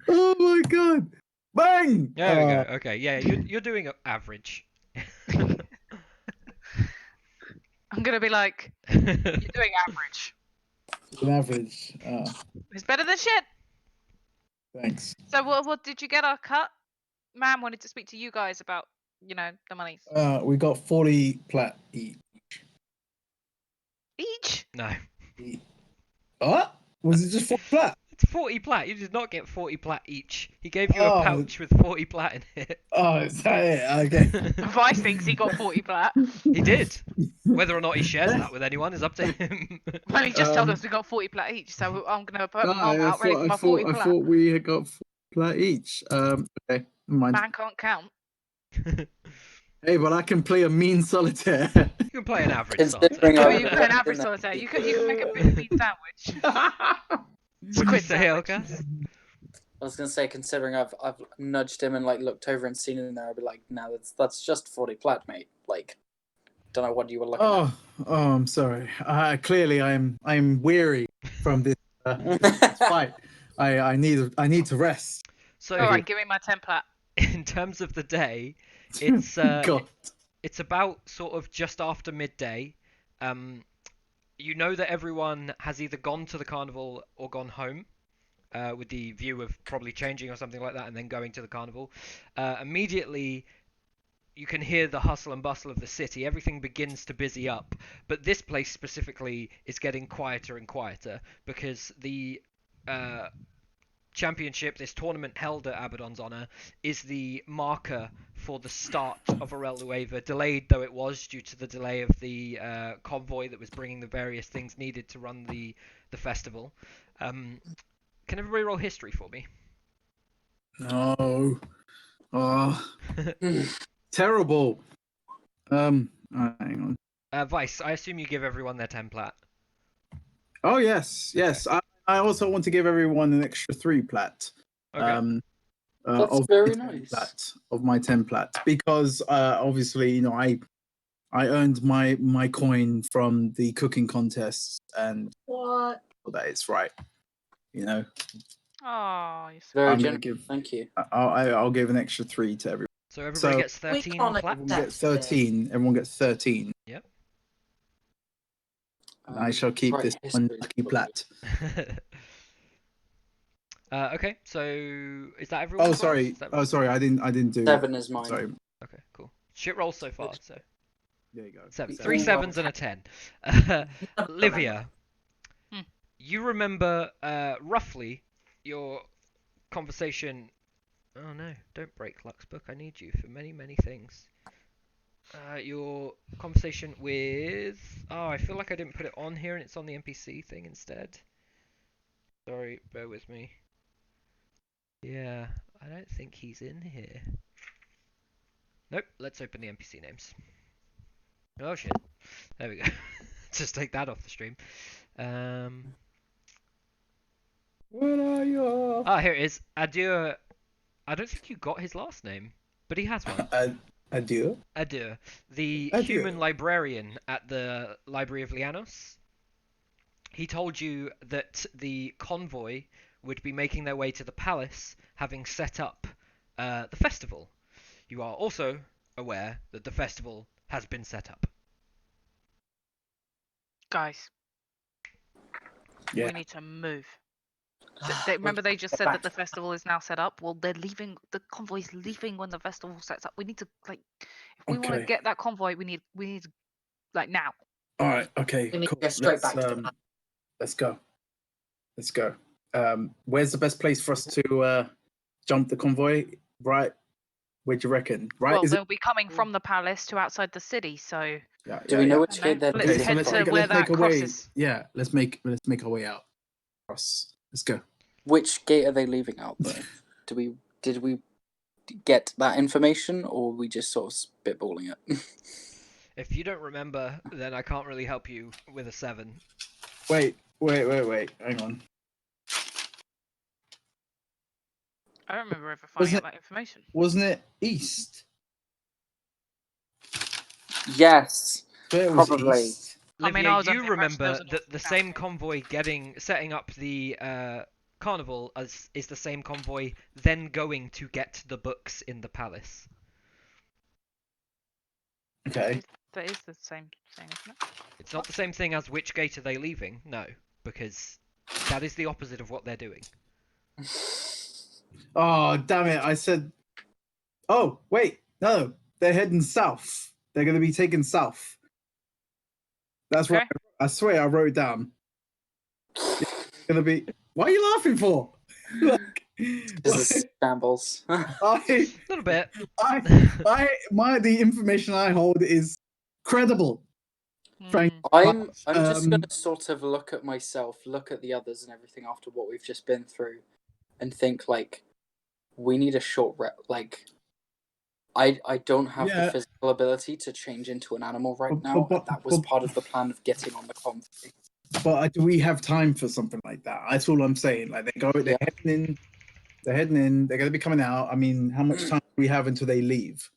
Oh my god! Bang! There we go. Okay, yeah, you're doing average. I'm gonna be like, you're doing average. An average. It's better than shit. Thanks. So what did you get our cut? Ma'am wanted to speak to you guys about, you know, the monies. We got 40 plat each. Each? No. What? Was it just 40 plat? It's 40 plat. You did not get 40 plat each. He gave you a Oh. pouch with 40 plat in it. Oh, is that it? Okay. Vice thinks he got 40 plat. He did. Whether or not he shares that with anyone is up to him. Well, he just told us we got 40 plat each, so I'm gonna put No, Mum outraised my 40 I plat. thought we had got 40 plat each. Okay, never mind. Man can't count. Hey, but I can play a mean solitaire. You can play an average Considering starter. Oh, you can play an average solitaire. You can make a bit meat sandwich. What'd you Squid say, sandwich. Elkas? I was gonna say, considering I've nudged him and like looked over and seen him in there, I'd be like, no, that's just 40 plat, mate. Like, don't know what you were looking Oh, I'm sorry. Clearly, I'm weary from this, this fight. I need to rest. So, All right, give me my 10 plat. in terms of the day, it's God. it's about sort of just after midday. You know that everyone has either gone to the carnival or gone home, with the view of probably changing or something like that, and then going to the carnival. Immediately, you can hear the hustle and bustle of the city. Everything begins to busy up, but this place specifically is getting quieter and quieter because the championship, this tournament held at Abaddon's honor, is the marker for the start of Arel Nueva, delayed though it was due to the delay of the convoy that was bringing the various things needed to run the festival. Can everybody roll history for me? No. Oh, at. terrible. Hang on. Vice, I assume you give everyone their 10 plat. Oh yes. I also want to give everyone an extra 3 plat. Okay. That's of very my 10 nice. plat, of my 10 plat, because obviously, you know, I earned my coin from the cooking contests, and What? that is right. You know, Oh, you're so Very I'm gonna generous. give. Thank you. I'll give an extra 3 to everyone. So everybody So- gets 13 can't plat. Everyone gets That's 13. Everyone gets 13. I shall keep right, this history, one lucky plat. Okay, so is that everyone? Oh sorry. Oh sorry. I didn't do. 7 is mine. Sorry. Okay, cool. Shit rolls so far, so There you go. 7. Yeah. 3 sevens and a 10. Livia, Hmm. you remember roughly your conversation Oh no, don't break Luck's book. I need you for many, many things. Your conversation with... Oh, I feel like I didn't put it on here and it's on the NPC thing instead. Sorry, bear with me. Yeah, I don't think he's in here. Nope, let's open the NPC names. Oh shit. There we go. Just take that off the stream. Where are you? Ah, here it is. Adieu. I don't think you got his last name, but he has one. Adieu. Adieu. The Adieu. human librarian at the Library of Lianos. He told you that the convoy would be making their way to the palace, having set up the festival. You are also aware that the festival has been set up. Guys, Yeah. we need to move. Remember they just said that the festival is now set up? Well, they're leaving. The convoy's leaving when the festival sets up. We need to, like, if we want to Okay. get that convoy, we need like now. All right. Okay. We need to Cool. go straight back to the palace. Let's go. Let's go. Where's the best place for us to jump the convoy? Right. Where do you reckon? Right. Well, Is it? they'll be coming from the palace to outside the city, so Yeah, Do we know which I gate they're don't know. Okay, Let's so leaving head from? to where that our way. crosses. Yeah, let's make our way out. Cross. Let's go. Which gate are they leaving out though? Did we get that information, or are we just sort of spitballing it? If you don't remember, then I can't really help you with a 7. Wait. Hang on. I don't remember ever finding Wasn't out that information. Wasn't it east? Yes, It was probably. east. I mean, Livia, I was under you the impression there remember was a that the north same south. convoy setting up the carnival is the same convoy then going to get the books in the palace. Okay. That is the same thing, isn't it? It's not the same thing as which gate are they leaving? No, because that is the opposite of what they're doing. Oh, damn it! I said. Oh, wait. No, they're heading south. They're going to be taken south. That's Okay. right. I swear I wrote it down. It's going to be. Why are you laughing for? Like, This is shambles. A little bit. The information I hold is credible. Frank, Hmm. I'm just gonna Um, sort of look at myself, look at the others and everything after what we've just been through, and think like we need a short like I don't have Yeah. the physical ability to change into an animal right But- now, but- and that was but- part of the plan of getting on the convoy. But do we have time for something like that? That's all I'm saying. Like they're Yeah. heading in. They're heading in. They're going to be coming out. I mean, how much time do we have until they leave?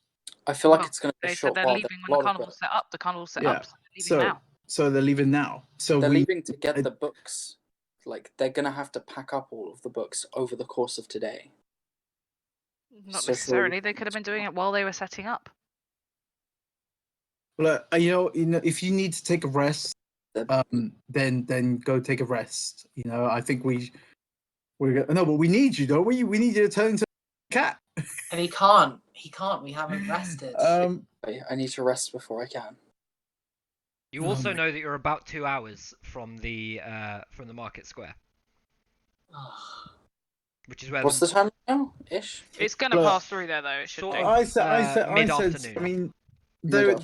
I feel like Well, it's gonna be a They said short they're while. leaving There's when a the lot of carnival's set up. The carnival's set Yeah. up, so they're leaving now. So they're leaving now. So They're we. leaving to get the books. Like they're gonna have to pack up all of the books over the course of today. Not So necessarily. They could have been doing it while they were setting up. Well, you know, if you need to take a rest, The- then go take a rest. You know, I think we're no, but we need you, don't we? We need you to turn into a cat. And he can't. He can't. We haven't rested. I need to rest before I can. You Oh also my- know that you're about 2 hours from the market square, Ugh. which is where What's the time now? Ish. It's going to Well, pass through there, though. It should sort do. of- I said, mid-afternoon. I mean, there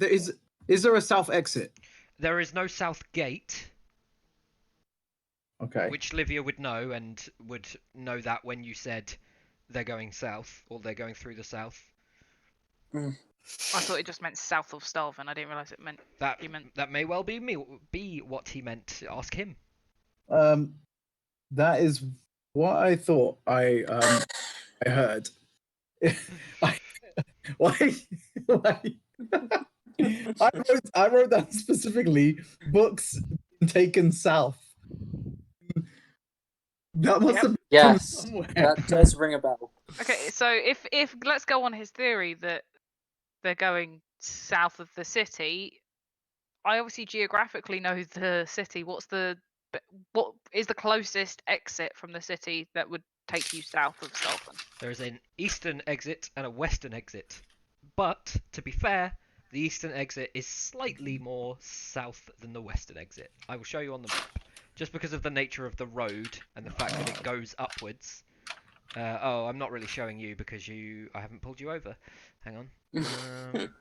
is there a south exit? There is no south gate, Okay. which Livia would know and would know that when you said they're going south or they're going through the south. I thought it just meant south of Stalvin. I didn't realise it meant That you meant. that may well be what he meant. Ask him. That is what I thought. I heard. Why? I wrote down specifically books taken south. That must have been Yes, somewhere. that does ring a bell. Okay, so if let's go on his theory that they're going south of the city. I obviously geographically know the city. What is the closest exit from the city that would take you south of Stalfin? There is an eastern exit and a western exit. But, to be fair, the eastern exit is slightly more south than the western exit. I will show you on the map. Just because of the nature of the road and the fact that it goes upwards, Oh, I'm not really showing you because I haven't pulled you over. Hang on.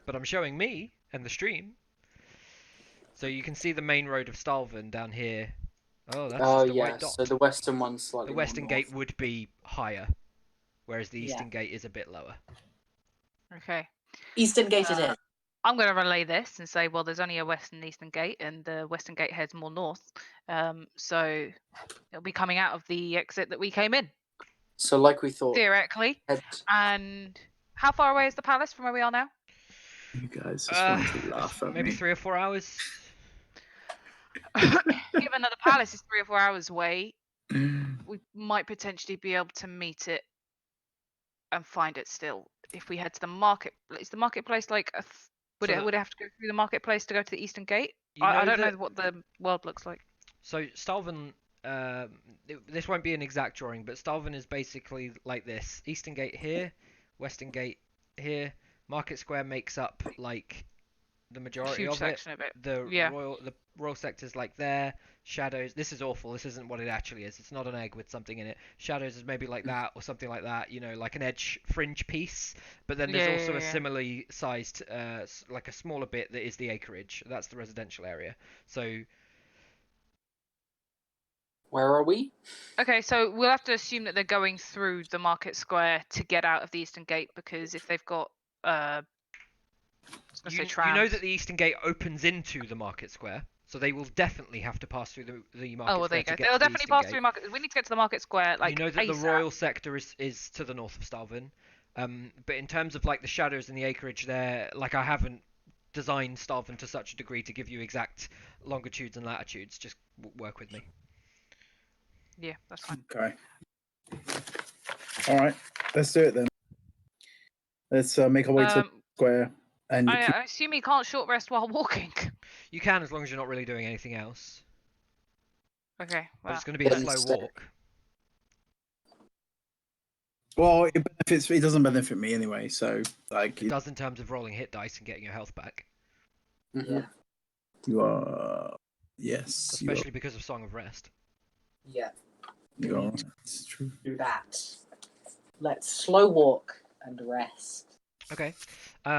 But I'm showing me and the stream. So you can see the main road of Stalvin down here. Oh, that's Oh just a yeah, white dot. so the western one's The slightly western more gate north. would be higher, whereas the Yeah. eastern gate is a bit lower. Okay. Eastern Gate it is. I'm going to relay this and say, well, there's only a western and eastern gate, and the western gate heads more north. So it'll be coming out of the exit that we came in, So like we thought. theoretically. Head, And how far away is the palace from where we are now? You guys just want to laugh at Maybe me. 3 or 4 hours. Given that the palace is 3 or 4 hours away, we might potentially be able to meet it and find it still if we head to the market. Is the marketplace like would So it have to go through the marketplace to go to the eastern gate? You I know don't know that- what the world looks like. So Stalvin, this won't be an exact drawing, but Stalvin is basically like this: Eastern Gate here, Western Gate here. Market Square makes up like the majority Huge of it. section of it. The Yeah. royal sector's like there. Shadows. This is awful. This isn't what it actually is. It's not an egg with something in it. Shadows is maybe like that or something like that. You know, like an edge fringe piece. But then there's Yeah, also yeah, a yeah. similarly sized, like a smaller bit that is the acreage. That's the residential area. So where are we? Okay, so we'll have to assume that they're going through the market square to get out of the eastern gate, because if they've got I was gonna say you know trams. that the Eastern Gate opens into the market square, so they will definitely have to pass through the market Oh, well, there square you to go. get They'll to the definitely Eastern pass Gate. through market. We need to get to the market square like You know that the ASAP. royal sector is to the north of Stalvin, but in terms of like the shadows and the acreage there, like I haven't designed Stalvin to such a degree to give you exact longitudes and latitudes. Just work with me. Yeah, that's fine. Okay. All right, let's do it then. Let's make our way to the square and I assume you can't short rest while walking. You can, as long as you're not really doing anything else. Okay, But well, it's going to be a Then slow stay. walk. well, it benefits. It doesn't benefit me anyway. So like, It does in terms of rolling hit dice and getting your health back, Mhm. you are yes, you are. especially because of Song of Rest. Yeah, You are. It's true. do that. Let's slow walk and rest. Okay.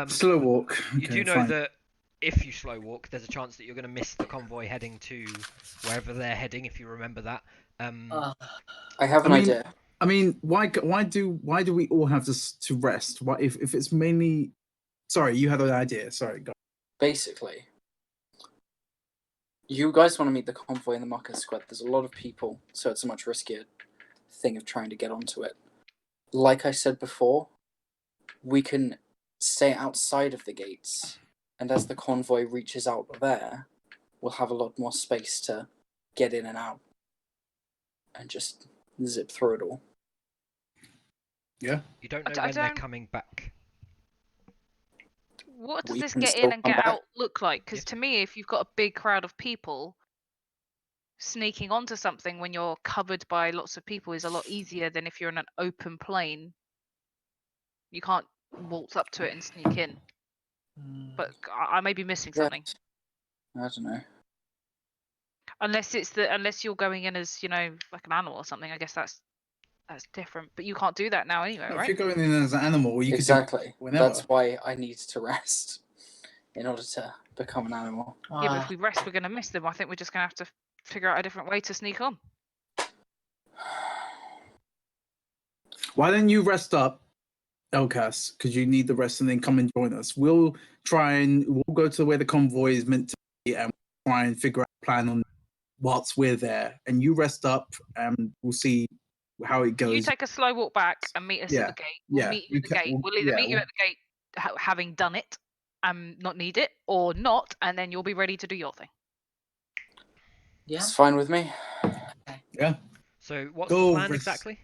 Slow walk. You Okay, do know fine. that if you slow walk, there's a chance that you're going to miss the convoy heading to wherever they're heading, if you remember that. I have an I mean- idea. I mean, why do we all have to rest? Why if it's mainly? Sorry, you had an idea. Sorry, go. Basically, you guys want to meet the convoy in the market square. There's a lot of people, so it's a much riskier thing of trying to get onto it. Like I said before, we can stay outside of the gates, and as the convoy reaches out there, we'll have a lot more space to get in and out and just zip through it all. Yeah. You don't know I when they're don't- coming back. What does We this can get still in and come get back. out look like? Because to me, if you've got a big crowd of people, sneaking onto something when you're covered by lots of people is a lot easier than if you're in an open plain. You can't waltz up to it and sneak in. But I may be missing something. I don't know. Unless you're going in as, like an animal or something. I guess that's different. But you can't do that now anyway, If right? you're going in as an animal, you Exactly. could do it whenever. That's why I need to rest in order to become an animal. Yeah, but if we rest, we're going to miss them. I think we're just going to have to figure out a different way to sneak on. Why don't you rest up, Elkas? Because you need the rest, and then come and join us. We'll go to where the convoy is meant to be, and try and figure out a plan on whilst we're there. And you rest up, and we'll see how it goes. You take a slow walk back and meet us Yeah, at the gate. We'll yeah, meet you at the gate. We'll either yeah, meet you at the gate having done it and not need it, or not, and then you'll be ready to do your thing. Yeah. It's fine with me. Yeah. So what's Go the plan rest. exactly?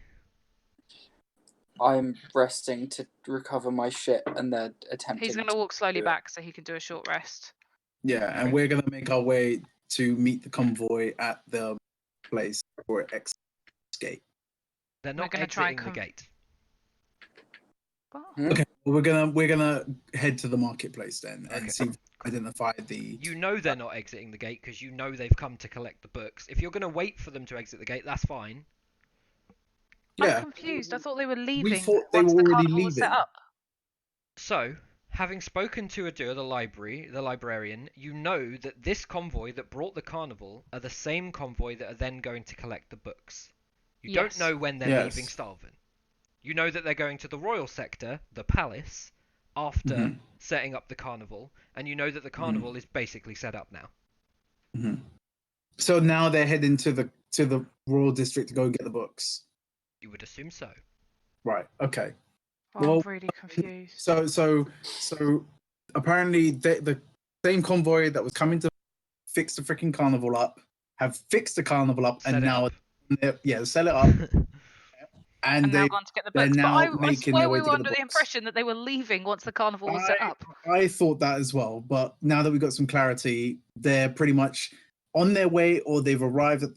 I'm resting to recover my shit, and they're attempting. He's going to walk slowly do it. back so he can do a short rest. Yeah, and we're gonna make our way to meet the convoy at the place for escape. They're We're not gonna try exiting and the gate. What? Okay, well, we're gonna head to the marketplace then and Okay. see if we identify the. You know they're not exiting the gate because you know they've come to collect the books. If you're going to wait for them to exit the gate, that's fine. Yeah, I'm confused. I thought they were we leaving thought they once were the already carnival was set leaving. up. So, having spoken to Adur, the librarian, you know that this convoy that brought the carnival are the same convoy that are then going to collect the books. You don't Yes. know when they're leaving Yes. Starvin. You know that they're going to the royal sector, the palace, after setting up the carnival, and you know that the carnival is basically set up now. So now they're heading to the royal district to go get the books. You would assume so. Right. Okay. Oh, Well, I'm really confused. So apparently the same convoy that was coming to fix the freaking carnival up have fixed the carnival up, Set and it now up. sell it up, And and now gone to get the they're books. But now I making swear their way we to were get the under the books. impression that they were leaving once the carnival was set up. I thought that as well, but now that we've got some clarity, they're pretty much on their way, or they've arrived at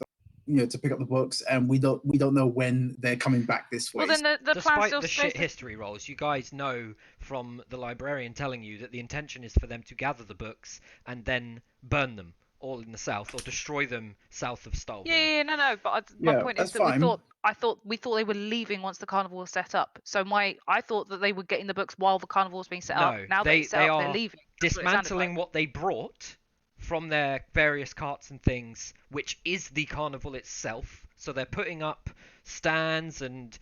to pick up the books, and we don't know when they're coming back this way. Well, then the plan Despite still the stays shit history rolls, you guys know from the librarian telling you that the intention is for them to gather the books and then burn them all in the south, or destroy them south of Stalvin. Yeah, no. But my point is that's that fine. we thought they were leaving once the carnival was set up. So I thought that they were getting the books while the carnival was being set up. No, Now that it's set they up, they're are leaving. That's what it sounded dismantling like. what they brought from their various carts and things, which is the carnival itself. So they're putting up stands and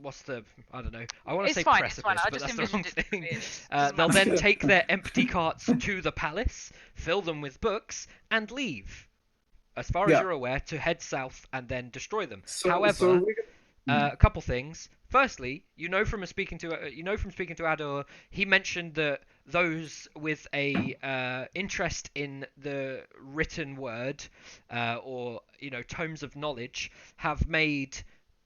what's the, I don't know, I want to It's say fine. precipice, I but just that's the wrong envisioned it. thing. Doesn't They'll matter. then take their empty carts to the palace, fill them with books, and leave, as far as Yeah. you're aware, to head south and then destroy them. So However, we're a couple things. Firstly, you know from speaking to Ador, he mentioned that those with a interest in the written word, or tomes of knowledge, have made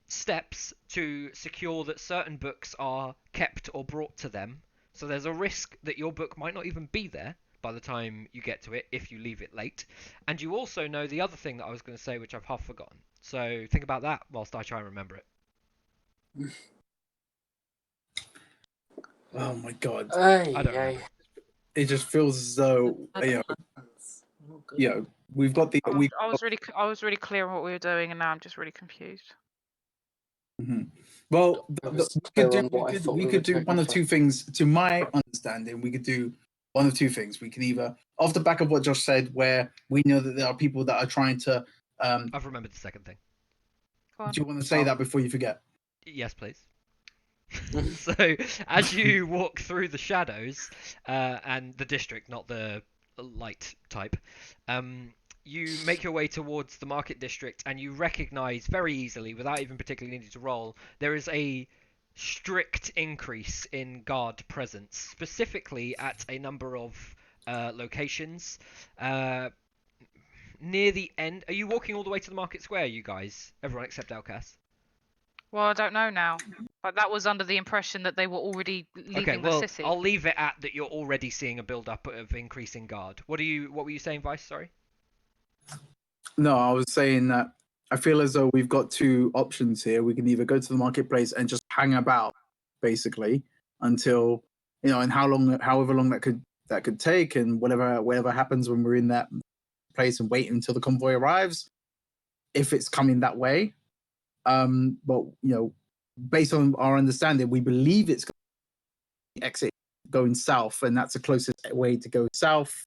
steps to secure that certain books are kept or brought to them. So there's a risk that your book might not even be there by the time you get to it if you leave it late. And you also know the other thing that I was going to say, which I've half forgotten. So think about that whilst I try and remember it. Oh my god! I don't remember. It just feels as though we've got the I was really clear on what we were doing, and now I'm just really confused. Well, I was we clear could on what I thought we were do doing, one of so- two things. To my understanding, we could do one of two things. We can either, off the back of what Josh said, where we know that there are people that are trying to. I've remembered the second thing. Do you want to say that before you forget? Yes, please. So, as you walk through the shadows, and the district, not the light type, you make your way towards the market district, and you recognize very easily, without even particularly needing to roll, there is a strict increase in guard presence, specifically at a number of locations. Near the end, are you walking all the way to the market square, you guys? Everyone except Elkas? Well, I don't know now. But that was under the impression that they were already leaving Okay, well, the city. I'll leave it at that. You're already seeing a build-up of increasing guard. What were you saying, Vice? Sorry. No, I was saying that I feel as though we've got two options here. We can either go to the marketplace and just hang about, basically, until and however long that could take, and whatever happens when we're in that place, and wait until the convoy arrives, if it's coming that way. But based on our understanding, we believe it's exit going south, and that's the closest way to go south.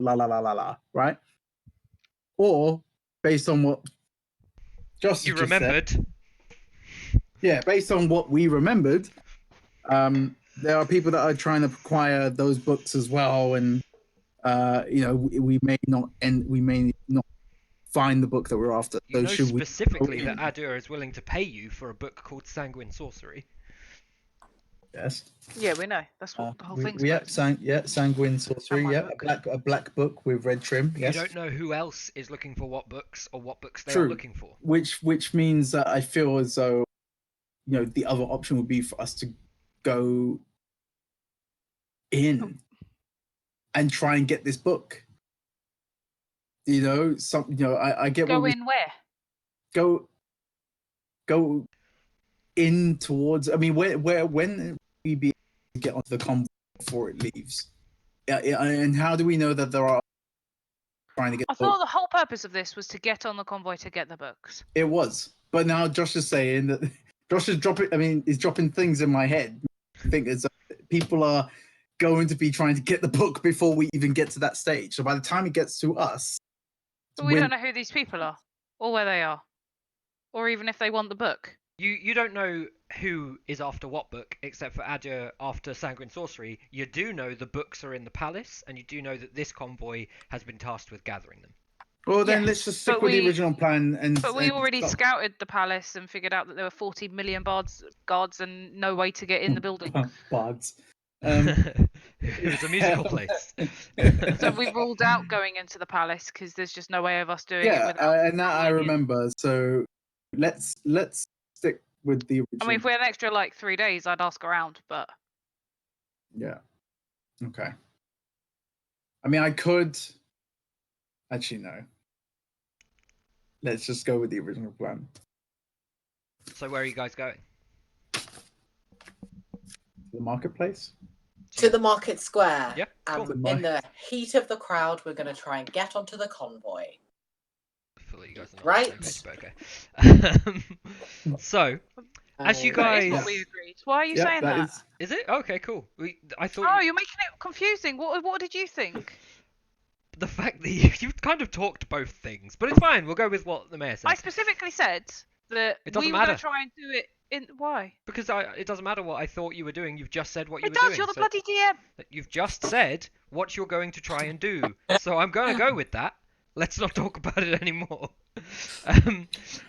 Right? Or based on what Josh You just remembered. said, based on what we remembered, there are people that are trying to acquire those books as well, and we may not find the book that we're after. You So know should we specifically that Adur is willing to pay you for a book called Sanguine Sorcery. Yes. Yeah, we know. That's what the whole thing's about. Sanguine Sorcery. my Yeah, book. a black book with red trim. Yes. You don't know who else is looking for what books, or what books they True. are looking for. Which means that I feel as though the other option would be for us to go in and try and get this book. I get Go what in where? go in towards. I mean, where when we be able to get onto the convoy before it leaves? Yeah, and how do we know that there are trying to get I the book. thought the whole purpose of this was to get on the convoy to get the books. It was, but now Josh is saying that Josh is dropping. I mean, he's dropping things in my head. I think it's people are going to be trying to get the book before we even get to that stage. So by the time it gets to us, But we when- don't know who these people are, or where they are, or even if they want the book. You don't know who is after what book, except for Adja after Sanguine Sorcery. You do know the books are in the palace, and you do know that this convoy has been tasked with gathering them. well, then Yes, let's just stick but with the we- original plan. But we and already stop. scouted the palace and figured out that there were 40 million guards and no way to get in the building. Bards. It was a musical place. So we ruled out going into the palace because there's just no way of us doing it Yeah, without. and that I going in. remember. So let's stick with the original. I mean, if we had an extra like 3 days, I'd ask around, but Yeah. Okay. I mean, I could. Actually, no. Let's just go with the original plan. So where are you guys going? The marketplace. To the market square. Yeah, cool. And in the heat of the crowd, we're going to try and get onto the convoy. I feel like you guys are not Right. on the same page, but okay. So, as you that is guys, what we agreed. Why are you Yeah, saying that? is it okay? Cool. I thought Oh, you're making it confusing. What did you think? the fact that you kind of talked both things, but it's fine. We'll go with what the mayor said. I specifically said that It doesn't we were going matter. to try and do it in. Why? Because it doesn't matter what I thought you were doing. You've just said what you It were does. doing. You're the so- bloody DM. You've just said what you're going to try and do. So I'm going to go with that. Let's not talk about it anymore.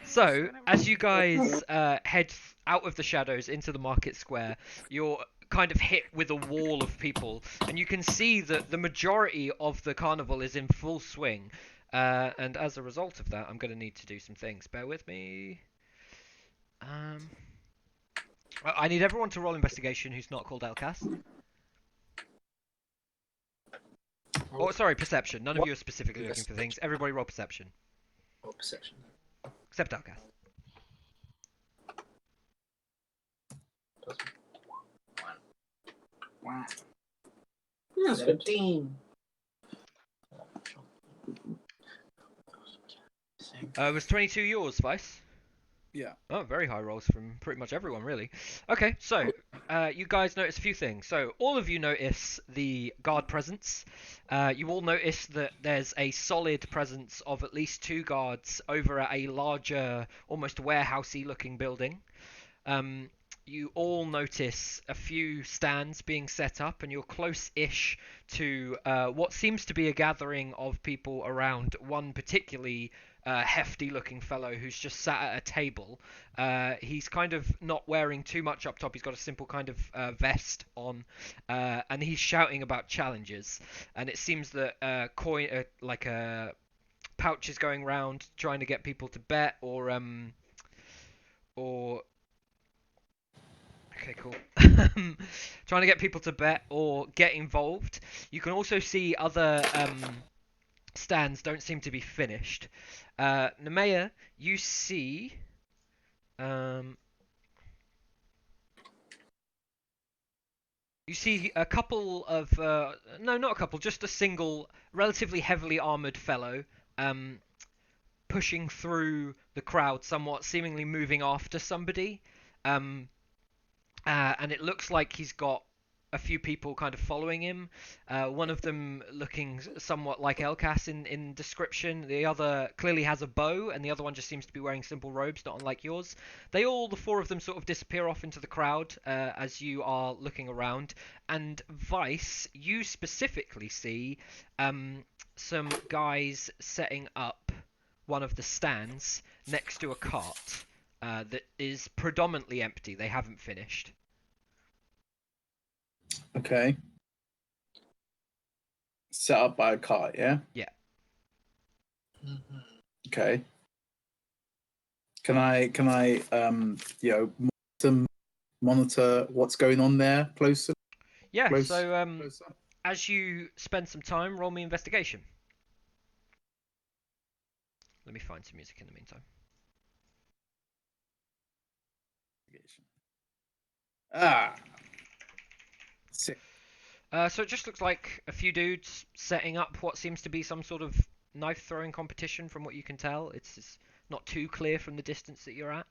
So, as you guys head out of the shadows into the market square, you're kind of hit with a wall of people, and you can see that the majority of the carnival is in full swing. And as a result of that, I'm going to need to do some things. Bear with me. I need everyone to roll investigation who's not called Elcas. Oh, sorry, perception. None of you are specifically looking for things. Everybody roll perception. Or perception. Except Elcas. Wow. Yeah, that's good. 17. It was 22 yours, Vice. Yeah. Oh, very high rolls from pretty much everyone, really. Okay, so you guys notice a few things. So all of you notice the guard presence. You all notice that there's a solid presence of at least 2 guards over at a larger, almost warehousey looking building. You all notice a few stands being set up, and you're close-ish to what seems to be a gathering of people around one particularly hefty-looking fellow who's just sat at a table. He's kind of not wearing too much up top. He's got a simple kind of vest on, and he's shouting about challenges. And it seems that like a pouch is going round trying to get people to bet, or okay, cool. Trying to get people to bet or get involved. You can also see other stands don't seem to be finished. Nemea, you see a couple of no, not a couple, just a single relatively heavily armored fellow pushing through the crowd somewhat, seemingly moving after somebody. And it looks like he's got a few people kind of following him. One of them looking somewhat like Elcas in description. The other clearly has a bow, and the other one just seems to be wearing simple robes, not unlike yours. The 4 of them sort of disappear off into the crowd as you are looking around. And Vice, you specifically see some guys setting up one of the stands next to a cart that is predominantly empty. They haven't finished. Okay. Set up by a cart, yeah? Yeah. Okay. Can I monitor what's going on there closer? Yeah, Close- so closer? as you spend some time, roll me investigation. Let me find some music in the meantime. Ah. 6. So it just looks like a few dudes setting up what seems to be some sort of knife throwing competition from what you can tell. It's not too clear from the distance that you're at.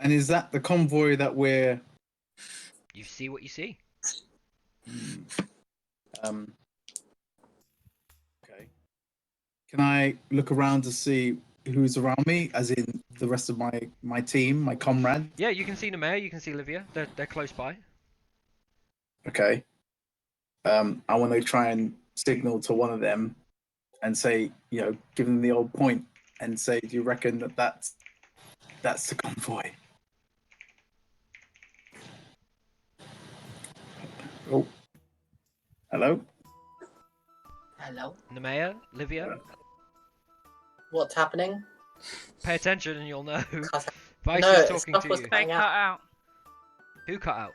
And is that the convoy that we're? You see what you see. Um. Okay. Can I look around to see who's around me, as in the rest of my team, my comrade? Yeah, you can see Nemea, you can see Livia. They're close by. Okay. I want to try and signal to one of them and say, give them the old point and say, do you reckon that's the convoy? Oh. Hello? Hello. Nemea, Livia, What's happening? pay attention and you'll know. Cut Vice No, is talking stuff to was you. They Hang cut out. out. Who cut out?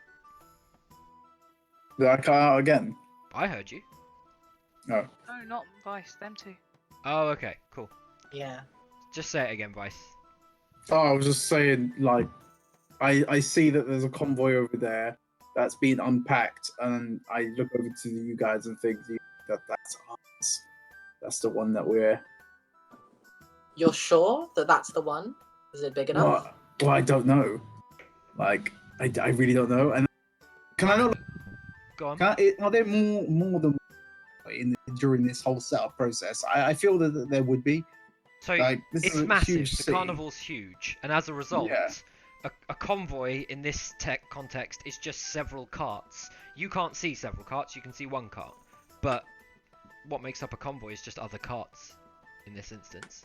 Did I cut out again? I heard you. No. No, not Vice. Them two. Oh, okay, cool. Yeah. Just say it again, Vice. Oh, I was just saying, like, I see that there's a convoy over there that's been unpacked, and I look over to you guys and think that that's us. That's the one that we're. You're sure that that's the one? Is it big enough? Well, I don't know. Like, I really don't know. And can I not? Go on. Are there more than during this whole setup process? I feel that there would be. So Like, this it's is a massive. huge The city. carnival's huge, and as a result, Yeah. a convoy in this tech context is just several carts. You can't see several carts. You can see one cart, but what makes up a convoy is just other carts. In this instance,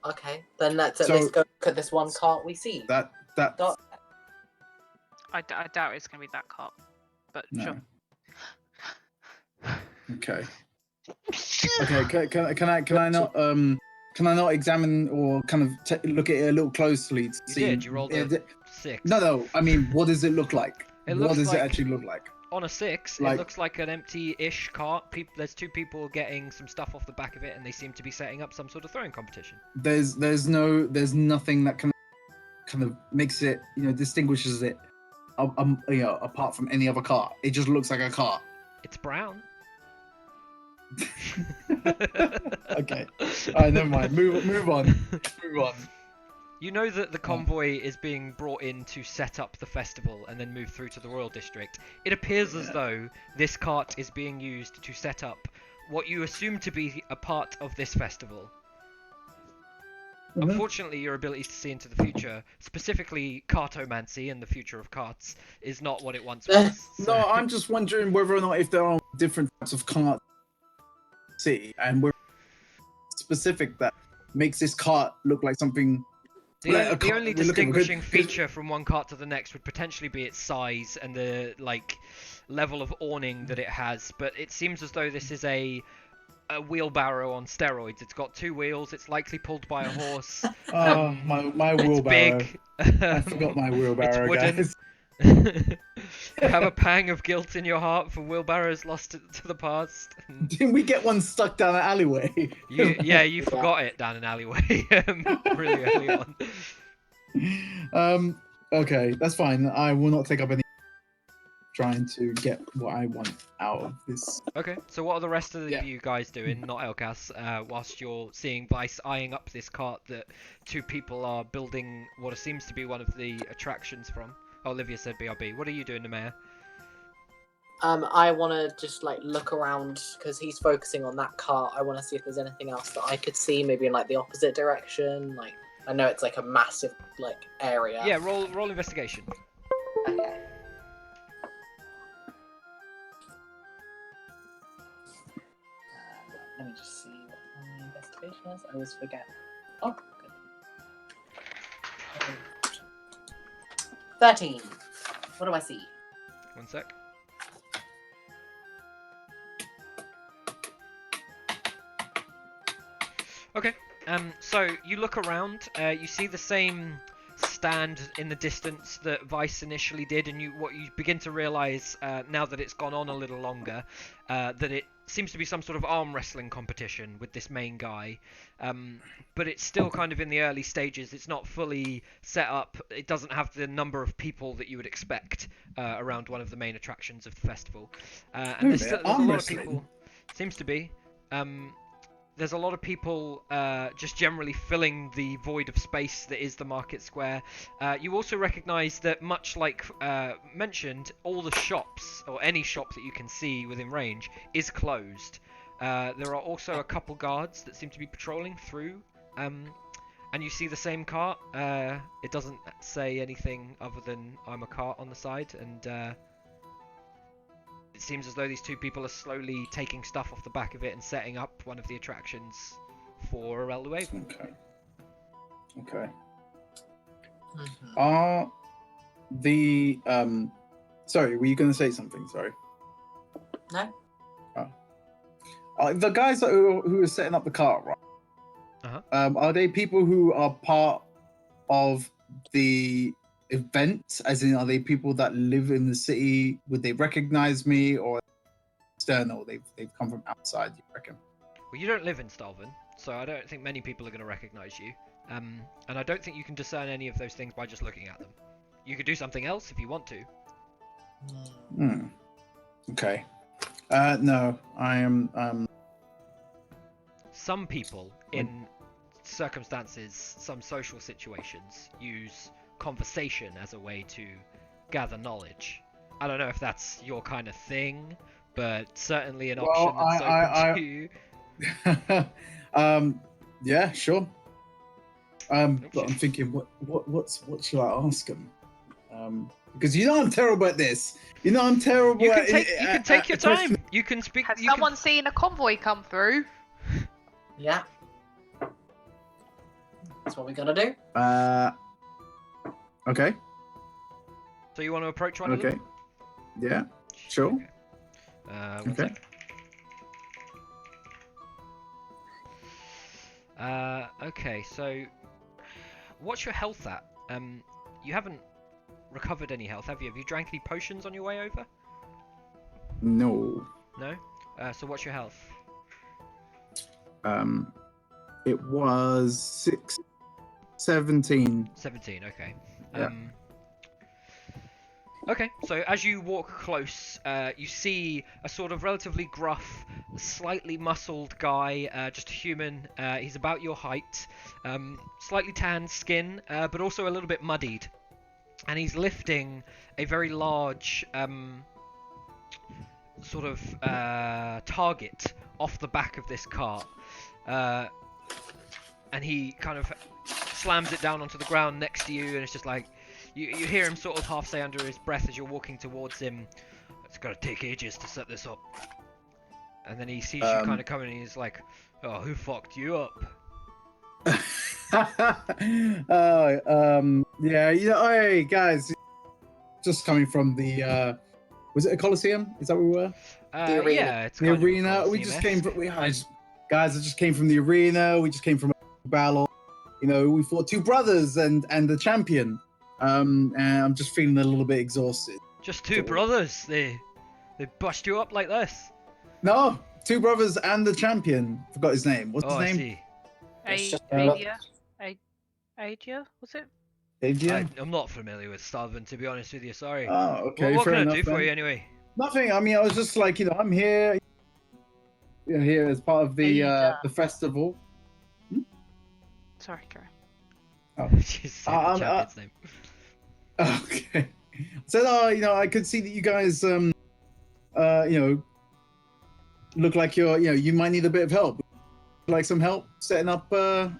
Okay, then let's at So- least go look at this one cart we see. That Dot- I doubt it's gonna be that cart, but no. sure. Okay. Okay. Can I not examine or kind of look at it a little closely to you see? did. You rolled a 6. No. I mean, what does it look like? It What looks does like- it actually look like? On a 6, Like- it looks like an empty-ish cart. There's 2 people getting some stuff off the back of it, and they seem to be setting up some sort of throwing competition. There's nothing that kind of makes it, distinguishes it, apart from any other car. It just looks like a car. It's brown. Okay. All right, never mind. Move on. Move on. You know that the convoy is being brought in to set up the festival and then move through to the Royal District. It appears as though this cart is being used to set up what you assume to be a part of this festival. Mhm. Unfortunately, your ability to see into the future, specifically cartomancy and the future of carts, is not what it once was. No, so- I'm just wondering whether or not if there are different types of cart city and we're specific that makes this cart look like something. The, Like only, a the cart only we're looking for, distinguishing 'cause- feature from one cart to the next would potentially be its size and the level of awning that it has. But it seems as though this is a wheelbarrow on steroids. It's got 2 wheels. It's likely pulled by a horse. Oh, my It's wheelbarrow. big. I forgot my wheelbarrow, wooden. guys. You have a pang of guilt in your heart for wheelbarrows lost to the past. Didn't we get one stuck down an alleyway? You forgot it down an alleyway really early on. Okay, that's fine. I will not take up any trying to get what I want out of this. Okay, so what are the rest of Yeah. you guys doing, not Elkas, whilst you're seeing Vice eyeing up this cart that 2 people are building what seems to be one of the attractions from? Oh, Olivia said BRB. What are you doing, Nemea? I want to just like look around because he's focusing on that cart. I want to see if there's anything else that I could see, maybe in like the opposite direction. Like I know it's like a massive like area. Yeah, roll investigation. Okay. Let me just see what my investigation is. I always forget. Oh, good. Okay. 13. What do I see? 1 sec. Okay, so you look around, you see the same stand in the distance that Vice initially did, and what you begin to realise now that it's gone on a little longer, that it seems to be some sort of arm wrestling competition with this main guy, but it's still kind of in the early stages. It's not fully set up. It doesn't have the number of people that you would expect around one of the main attractions of the festival, and there's a lot of wrestling? people. Seems to be. there's a lot of people just generally filling the void of space that is the market square. You also recognise that, much like mentioned, all the shops, or any shop that you can see within range, is closed. There are also a couple guards that seem to be patrolling through, and you see the same cart. It doesn't say anything other than "I'm a cart" on the side, and it seems as though these two people are slowly taking stuff off the back of it and setting up one of the attractions for Aurel the Waver. Okay. Mhm. Are the sorry, were you going to say something? Sorry. No. The guys who are setting up the cart, right? Are they people who are part of the event? As in, are they people that live in the city? Would they recognize me, or external? They've come from outside, you reckon? Well, you don't live in Stalvin, so I don't think many people are going to recognize you. And I don't think you can discern any of those things by just looking at them. You could do something else if you want to. Okay. No, I am. Some people, in circumstances, some social situations, use conversation as a way to gather knowledge. I don't know if that's your kind of thing, but certainly an option that's open to you. Yeah, sure. But I'm thinking, what should I ask him? Because you know I'm terrible at this. You know I'm terrible. You at can take your time. You can speak. Has someone seen a convoy come through? Yeah. That's what we gotta do. Okay. So you want to approach one of them? Okay. Yeah. Sure. Okay. One sec. Okay, so what's your health at? You haven't recovered any health, have you? Have you drank any potions on your way over? No. No? So what's your health? It was 17. 17, okay. Yeah. Okay, so as you walk close, you see a sort of relatively gruff, slightly muscled guy, just a human. He's about your height, slightly tanned skin, but also a little bit muddied. And he's lifting a very large sort of target off the back of this cart. And he kind of slams it down onto the ground next to you, and it's just like, you hear him sort of half say under his breath as you're walking towards him, "It's gonna take ages to set this up." And then he sees you kind of coming, and he's like, "Oh, who fucked you up?" Yeah, hey guys, just coming from the was it a Coliseum? Is that where we were? The arena. Yeah, it's The kind of arena. We just came from. Guys, I just came from the arena. We just came from a battle. We fought two brothers and the champion. And I'm just feeling a little bit exhausted. Just two brothers. They bust you up like this. No, two brothers and the champion. Forgot his name. What's his name? I It's see. just- Adia, was it? Adrian? I'm not familiar with Stalvin, to be honest with you. Sorry. Oh, okay. What fair can I enough, do for then. you anyway? Nothing. I mean, I was just like, I'm here. Here as part of the festival. Sorry, Karen. Oh. Just say the champion's name. Okay. So, I could see that you guys, look like you might need a bit of help. Like some help setting up your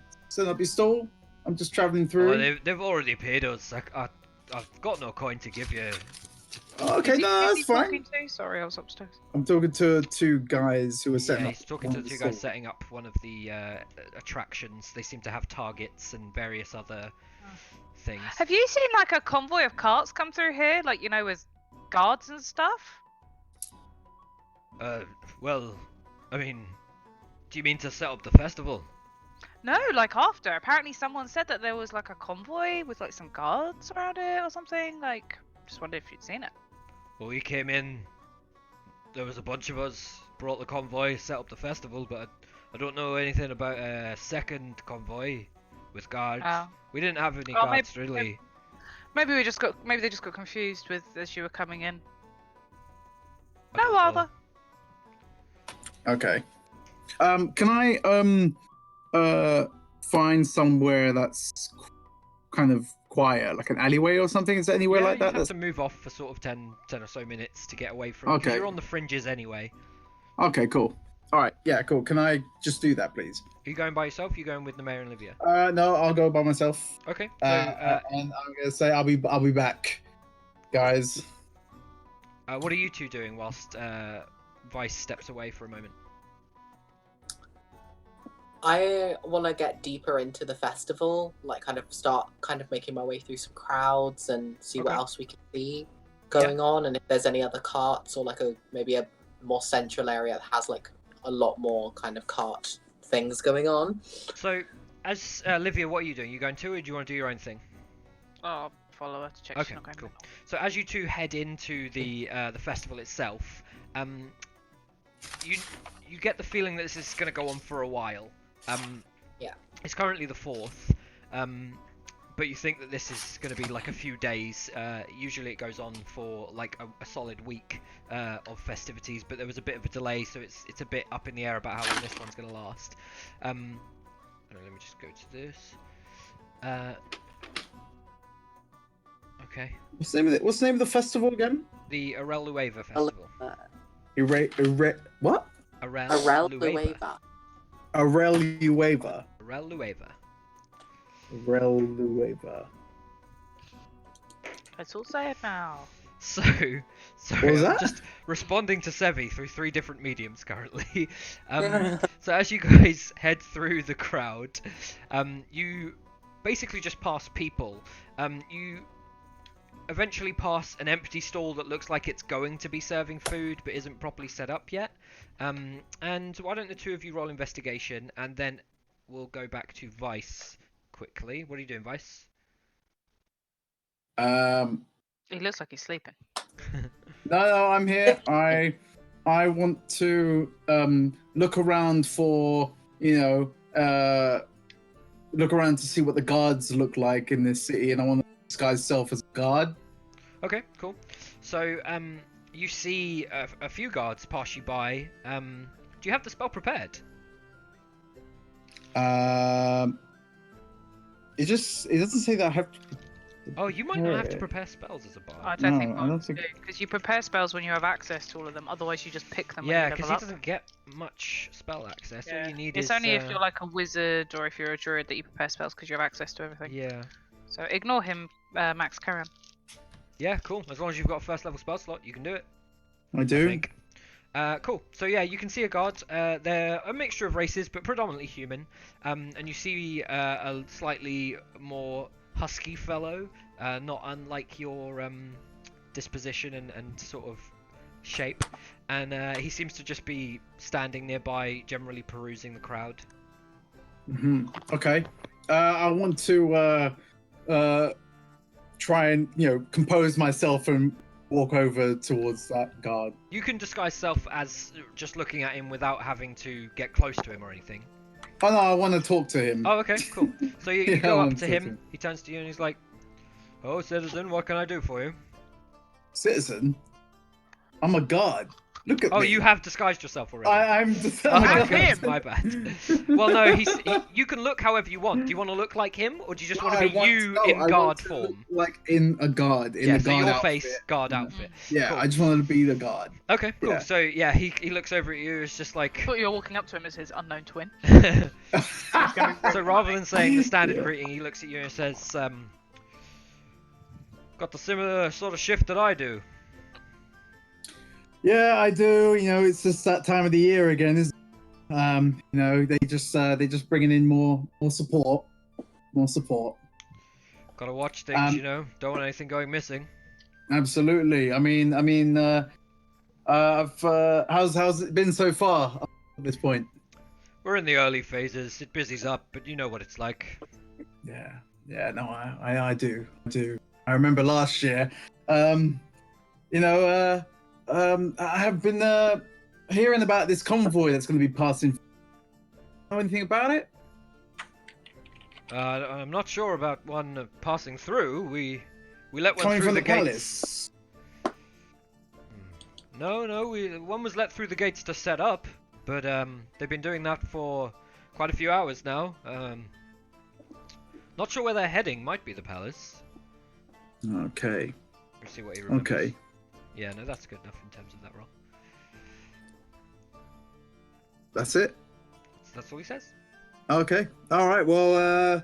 stall. I'm just traveling through. Well, they've already paid us. I've got no coin to give you. Okay, no, that's fine. Talking to? Sorry, I was upstairs. I'm talking to two guys who are setting Yeah, up. he's talking to the two guys setting up one of the attractions. They seem to have targets and various other things. Have you seen like a convoy of carts come through here, like with guards and stuff? Well, I mean, do you mean to set up the festival? No, like after. Apparently, someone said that there was like a convoy with like some guards around it or something. Like, just wondered if you'd seen it. Well, we came in. There was a bunch of us, brought the convoy, set up the festival, but I don't know anything about a second convoy with guards. Oh. We didn't have any Oh, guards really. Maybe they just got confused with as you were coming in. I don't No know. bother. Okay. Can I find somewhere that's kind of quiet, like an alleyway or something? Is there anywhere Yeah, like you that? have That's to move off for sort of 10 or so minutes to get away from, because okay. you're on the fringes anyway. Okay, cool. All right, yeah, cool. Can I just do that, please? Are you going by yourself? Are you going with the mayor and Olivia? No, I'll go by myself. Okay, so And I'm gonna say I'll be back, guys. what are you two doing whilst Vice steps away for a moment? I want to get deeper into the festival, like kind of start making my way through some crowds and see what Okay. else we can see going on, and if there's any other carts or like maybe a more central area that has like a lot more kind of cart things going on. So, as Olivia, what are you doing? You going too, or do you want to do your own thing? I'll follow her to check Okay, she's not going cool. back. So as you two head into the festival itself, you get the feeling that this is going to go on for a while. Yeah. It's currently the 4th, but you think that this is going to be like a few days. Usually it goes on for like a solid week of festivities, but there was a bit of a delay, so it's a bit up in the air about how long this one's going to last. Let me just go to this. Okay. What's the name of the festival again? The Arel Lueva Festival. What? Arel Lueva. Arel Lueva. Arel Lueva. Arel Lueva. Let's all say it now. So, What sorry, was I'm that? just responding to Sevi through 3 different mediums currently. So as you guys head through the crowd, you basically just pass people. You eventually pass an empty stall that looks like it's going to be serving food but isn't properly set up yet. And why don't the two of you roll investigation, and then we'll go back to Vice quickly. What are you doing, Vice? He looks like he's sleeping. No, I'm here. I want to look around for, look around to see what the guards look like in this city, and I want to disguise myself as a guard. Okay, cool. So, you see a few guards pass you by. Do you have the spell prepared? It doesn't say that I have to. Oh, you might not have to prepare spells as a bard. I don't No, think I don't think. because you prepare spells when you have access to all of them. Otherwise, you just pick them. Yeah, when you because level he up. doesn't get much spell access. All Yeah. you need It's is. only if you're like a wizard or if you're a druid that you prepare spells because you have access to everything. Yeah. So ignore him, Max. Carry on. Yeah, cool. As long as you've got a 1st level spell slot, you can do it. I I do. think. Cool. So yeah, you can see a guard. They're a mixture of races, but predominantly human. And you see a slightly more husky fellow, not unlike your disposition and sort of shape. And he seems to just be standing nearby, generally perusing the crowd. Okay. I want to try and compose myself and walk over towards that guard. You can disguise self as just looking at him without having to get close to him or anything. Oh no, I want to talk to him. Oh, okay, cool. So you Yeah, go I up want to to talk to him, him. he turns to you and he's like, "Oh, citizen, what can I do for you?" Citizen, I'm a guard. Look at Oh, me. you have disguised yourself already. I'm just. Oh, I'm a okay, guard. my bad. Well, no, you can look however you want. Do you want to look like him, or do you just want to be you in I guard want to form? look like in a guard. In Yeah, a so guard your outfit. face, guard outfit. Yeah, Cool. I just wanted to be the guard. Okay, cool. Yeah. So yeah, he looks over at you. It's just like. I thought you were walking up to him as his unknown twin. So rather than saying the standard Yeah. greeting, he looks at you and says, "Got the similar sort of shift that I do." Yeah, I do. It's just that time of the year again, isn't it? They just bringing in more support. Gotta watch things, Um, Don't want anything going missing. Absolutely. How's it been so far at this point? We're in the early phases. It busies up, but you know what it's like. Yeah. No, I do. I remember last year. I have been hearing about this convoy that's going to be passing. Know anything about it? I'm not sure about one passing through. We let one Coming through from the the gates. palace. No, one was let through the gates to set up. but they've been doing that for quite a few hours now. Not sure where they're heading. Might be the palace. Okay. We'll see what he remembers. Okay. Yeah, no, that's good enough in terms of that roll. That's it. That's all he says. Okay. All right. Well,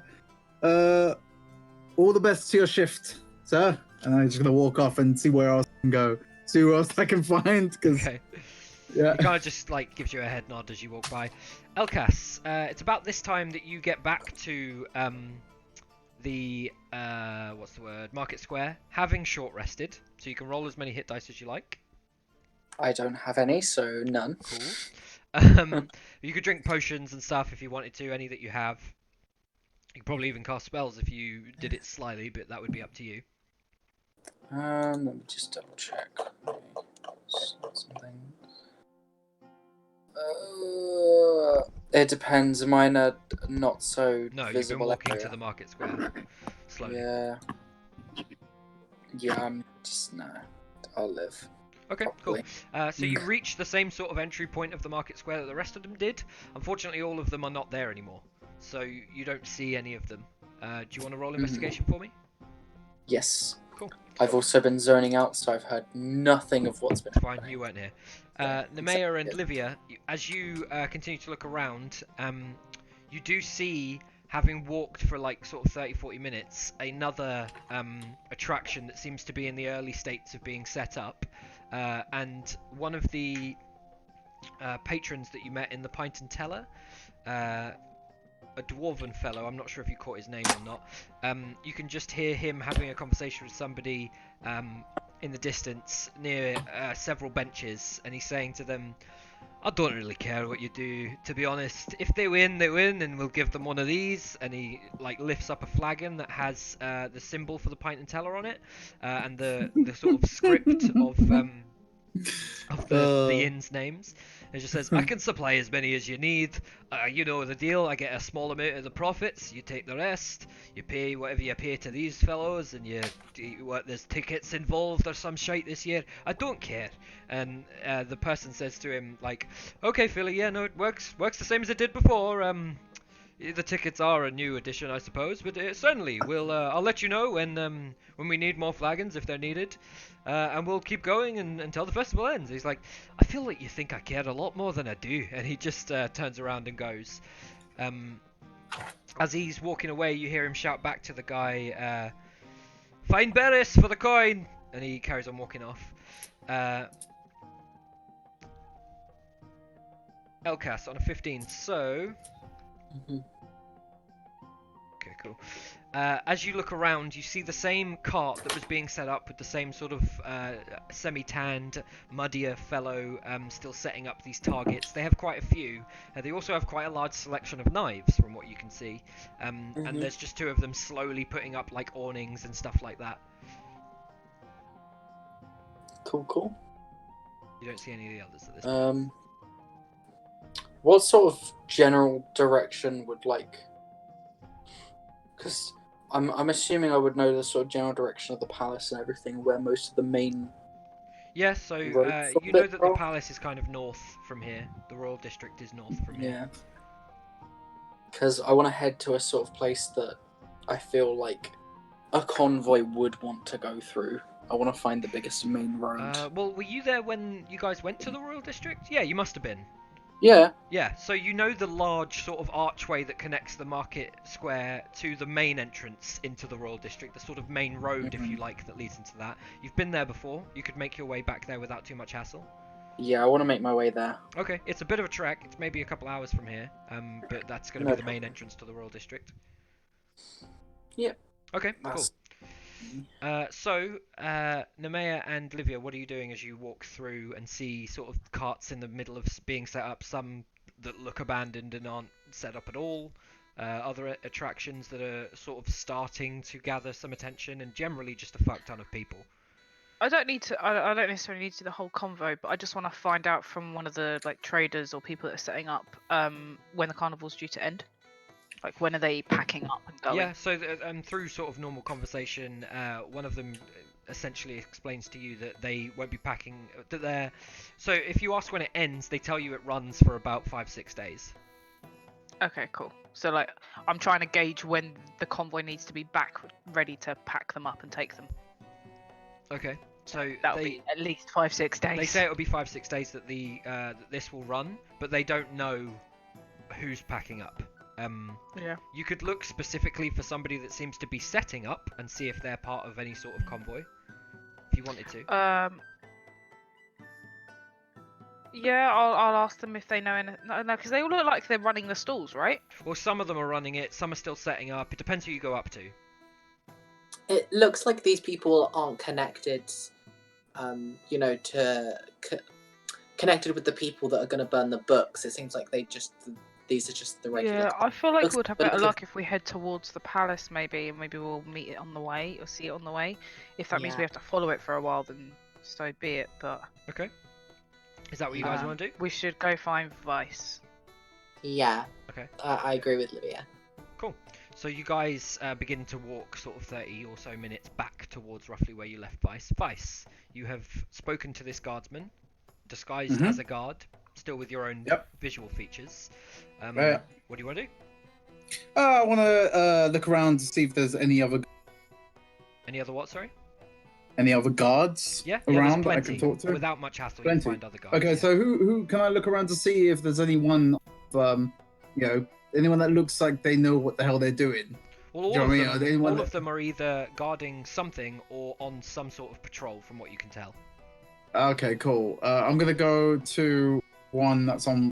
all the best to your shift, sir. And I'm just gonna walk off and see where else I can go. See who else I can find. Because Okay. yeah. He kind of just like gives you a head nod as you walk by. Elkas, it's about this time that you get back to the what's the word? Market Square, having short rested, so you can roll as many hit dice as you like. I don't have any, so none. Cool. You could drink potions and stuff if you wanted to, any that you have. You could probably even cast spells if you did it slyly, but that would be up to you. Let me just double check. Something. It depends. Mine are not so No, you've visible. been walking area. to the Market Square slowly. Yeah. Yeah, I'm just I'll live. Okay, Probably. cool. So you reach the same sort of entry point of the Market Square that the rest of them did. Unfortunately, all of them are not there anymore, so you don't see any of them. Do you want to roll investigation for me? Yes. Cool. I've also been zoning out, so I've heard nothing of what's been Fine, happening. you weren't here. Yeah, Nemea and exactly. Livia, as you continue to look around, you do see, having walked for like sort of 30-40 minutes, another attraction that seems to be in the early states of being set up. And one of the patrons that you met in the Pint and Teller, a dwarven fellow, I'm not sure if you caught his name or not, you can just hear him having a conversation with somebody in the distance near several benches, and he's saying to them, I don't really care what you do, to be honest. If they win, they win, and we'll give them one of these. And he like lifts up a flagon that has the symbol for the Pint and Teller on it, and the sort of script of the inn's names. It just says, I can supply as many as you need. You know the deal. I get a small amount of the profits. You take the rest. You pay whatever you pay to these fellows, and there's tickets involved or some shite this year. I don't care. And the person says to him, like, okay, Philly, yeah, no, it works the same as it did before. The tickets are a new addition, I suppose, but certainly I'll let you know when we need more flagons if they're needed, and we'll keep going until the festival ends. He's like, I feel like you think I care a lot more than I do, and he just turns around and goes. As he's walking away, you hear him shout back to the guy, "Find Beres for the coin," and he carries on walking off. Elkas on a 15, so. Okay, cool. As you look around, you see the same cart that was being set up with the same sort of semi-tanned, muddier fellow still setting up these targets. They have quite a few. They also have quite a large selection of knives, from what you can see. And there's just two of them slowly putting up like awnings and stuff like that. Cool. You don't see any of the others at this point. What sort of general direction would because I'm assuming I would know the sort of general direction of the palace and everything, where most of the main. Yeah, so roads you know that the are. palace is kind of north from here. The royal district is north from here. Yeah. Because I want to head to a sort of place that I feel like a convoy would want to go through. I want to find the biggest main road. Well, were you there when you guys went to the royal district? Yeah, you must have been. Yeah. Yeah, so you know the large sort of archway that connects the market square to the main entrance into the royal district, the sort of main road, if you like, that leads into that. You've been there before. You could make your way back there without too much hassle. Yeah, I want to make my way there. Okay, it's a bit of a trek. It's maybe a couple hours from here, but that's going to be the main entrance to the royal district. Yep. Okay, cool. So, Nemea and Livia, what are you doing as you walk through and see sort of carts in the middle of being set up, some that look abandoned and aren't set up at all, other attractions that are sort of starting to gather some attention, and generally just a fuck ton of people? I don't necessarily need to do the whole convo, but I just want to find out from one of the like traders or people that are setting up when the carnival's due to end. Like, when are they packing up and going? Yeah, so through sort of normal conversation, one of them essentially explains to you that they won't be packing. That they're. So if you ask when it ends, they tell you it runs for about 5-6 days. Okay, cool. So like, I'm trying to gauge when the convoy needs to be back, ready to pack them up and take them. Okay. So That'll be at least 5-6 days. they say it'll be 5-6 days that that this will run, but they don't know who's packing up. Yeah. You could look specifically for somebody that seems to be setting up and see if they're part of any sort of convoy, if you wanted to. Yeah, I'll ask them if they know anything. No, because they all look like they're running the stalls, right? Well, some of them are running it, some are still setting up. It depends who you go up to. It looks like these people aren't connected, connected with the people that are going to burn the books. It seems like these are just the regular. Yeah, I feel like Looks we'd have like better a- luck if we head towards the palace, maybe, and maybe we'll meet it on the way or see it on the way. If that means we Yeah. have to follow it for a while, then so be it. But Okay. Is that what you guys want to do? we should go find Vice. Yeah. Okay. I agree with Livia. Cool. So you guys begin to walk sort of 30 or so minutes back towards roughly where you left Vice. Vice, you have spoken to this guardsman, disguised as a guard, still with your own visual features. What do you want to do? I want to look around to see if there's any other what, sorry? Any other guards around that I can talk to? Without much hassle, you can find other guards. Okay, so who can I look around to see if there's anyone, anyone that looks like they know what the hell they're doing? Well, all of them are either guarding something or on some sort of patrol, from what you can tell. Okay, cool. I'm gonna go to someone that's on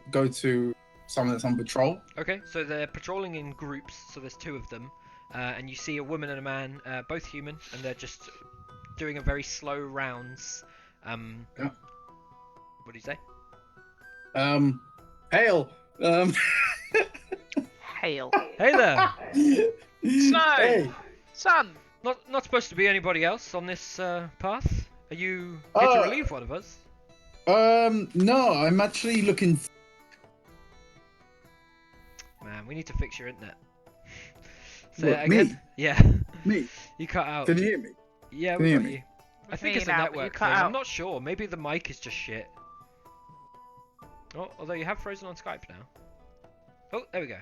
patrol. Okay, so they're patrolling in groups, so there's 2 of them, and you see a woman and a man, both human, and they're just doing a very slow rounds. What do you say? Hail. Hail. Hey there. Snow. Hey. Sun. Not supposed to be anybody else on this path. Are you here to relieve one of us? No, I'm actually looking. Man, we need to fix your internet. Say that again. Me? Yeah. Me? You cut out. Can you hear me? Yeah, Can we you got hear me? you. I think Me it's a now, but you network cut thing. out. I'm not sure. Maybe the mic is just shit. Oh, although you have frozen on Skype now. Oh, there we go.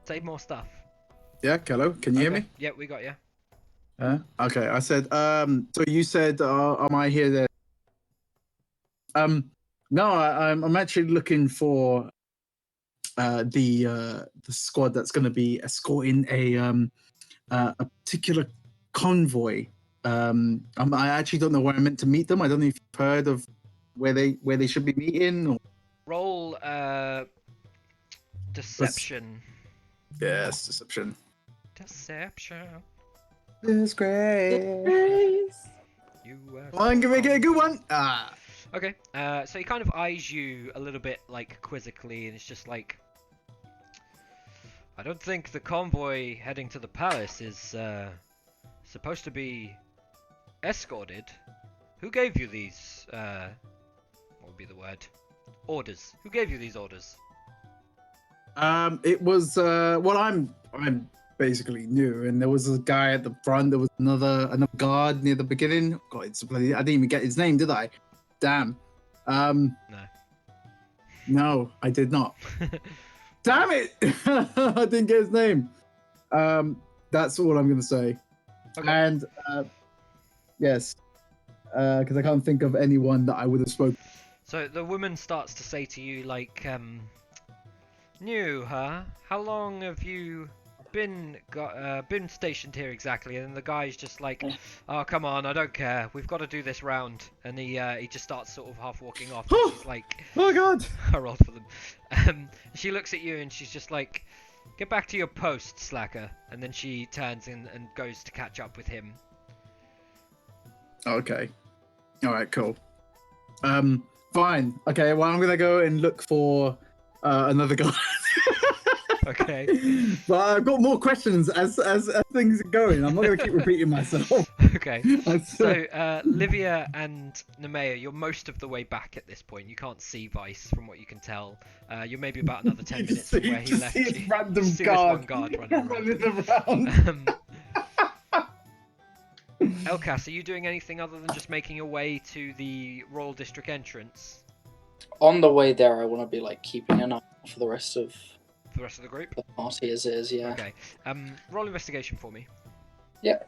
Save more stuff. Yeah, hello. Can you hear me? Yeah, we got you. Okay, I said. So you said, am I here then? No, I'm actually looking for the squad that's going to be escorting a particular convoy. I actually don't know where I'm meant to meet them. I don't know if you've heard of where they should be meeting. Or... Roll deception. Yes, deception. Deception. Disgrace. You Come on, give me a good one. Okay, so he kind of eyes you a little bit like quizzically, and it's just like, I don't think the convoy heading to the palace is supposed to be escorted. Who gave you these? What would be the word? Orders. Who gave you these orders? It was well, I'm basically new, and there was a guy at the front. There was another guard near the beginning. God, it's bloody, I didn't even get his name, did I? Damn. No, I did not. Damn it! I didn't get his name. That's all I'm gonna say. Okay. And yes, because I can't think of anyone that I would have spoken. So the woman starts to say to you, like, new, huh? How long have you been stationed here exactly? And the guy's just like, oh, come on, I don't care. We've got to do this round. And he just starts sort of half walking off. And she's like, Oh God! I rolled for them. She looks at you and she's just like, get back to your post, slacker. And then she turns and goes to catch up with him. Okay. All right. Cool. Fine. Okay. Well, I'm gonna go and look for another guy. Okay. But I've got more questions as things are going. I'm not gonna keep repeating myself. Okay. So, Livia and Nemea, you're most of the way back at this point. You can't see Vice from what you can tell. You're maybe about another 10 minutes from where he left you. Random See this guard one guard running around. around. Elkas, are you doing anything other than just making your way to the Royal District entrance On the way there, I want to be like keeping an eye out for the rest of for the rest of the group? the party as is. Yeah. Okay. Roll investigation for me. Yeah.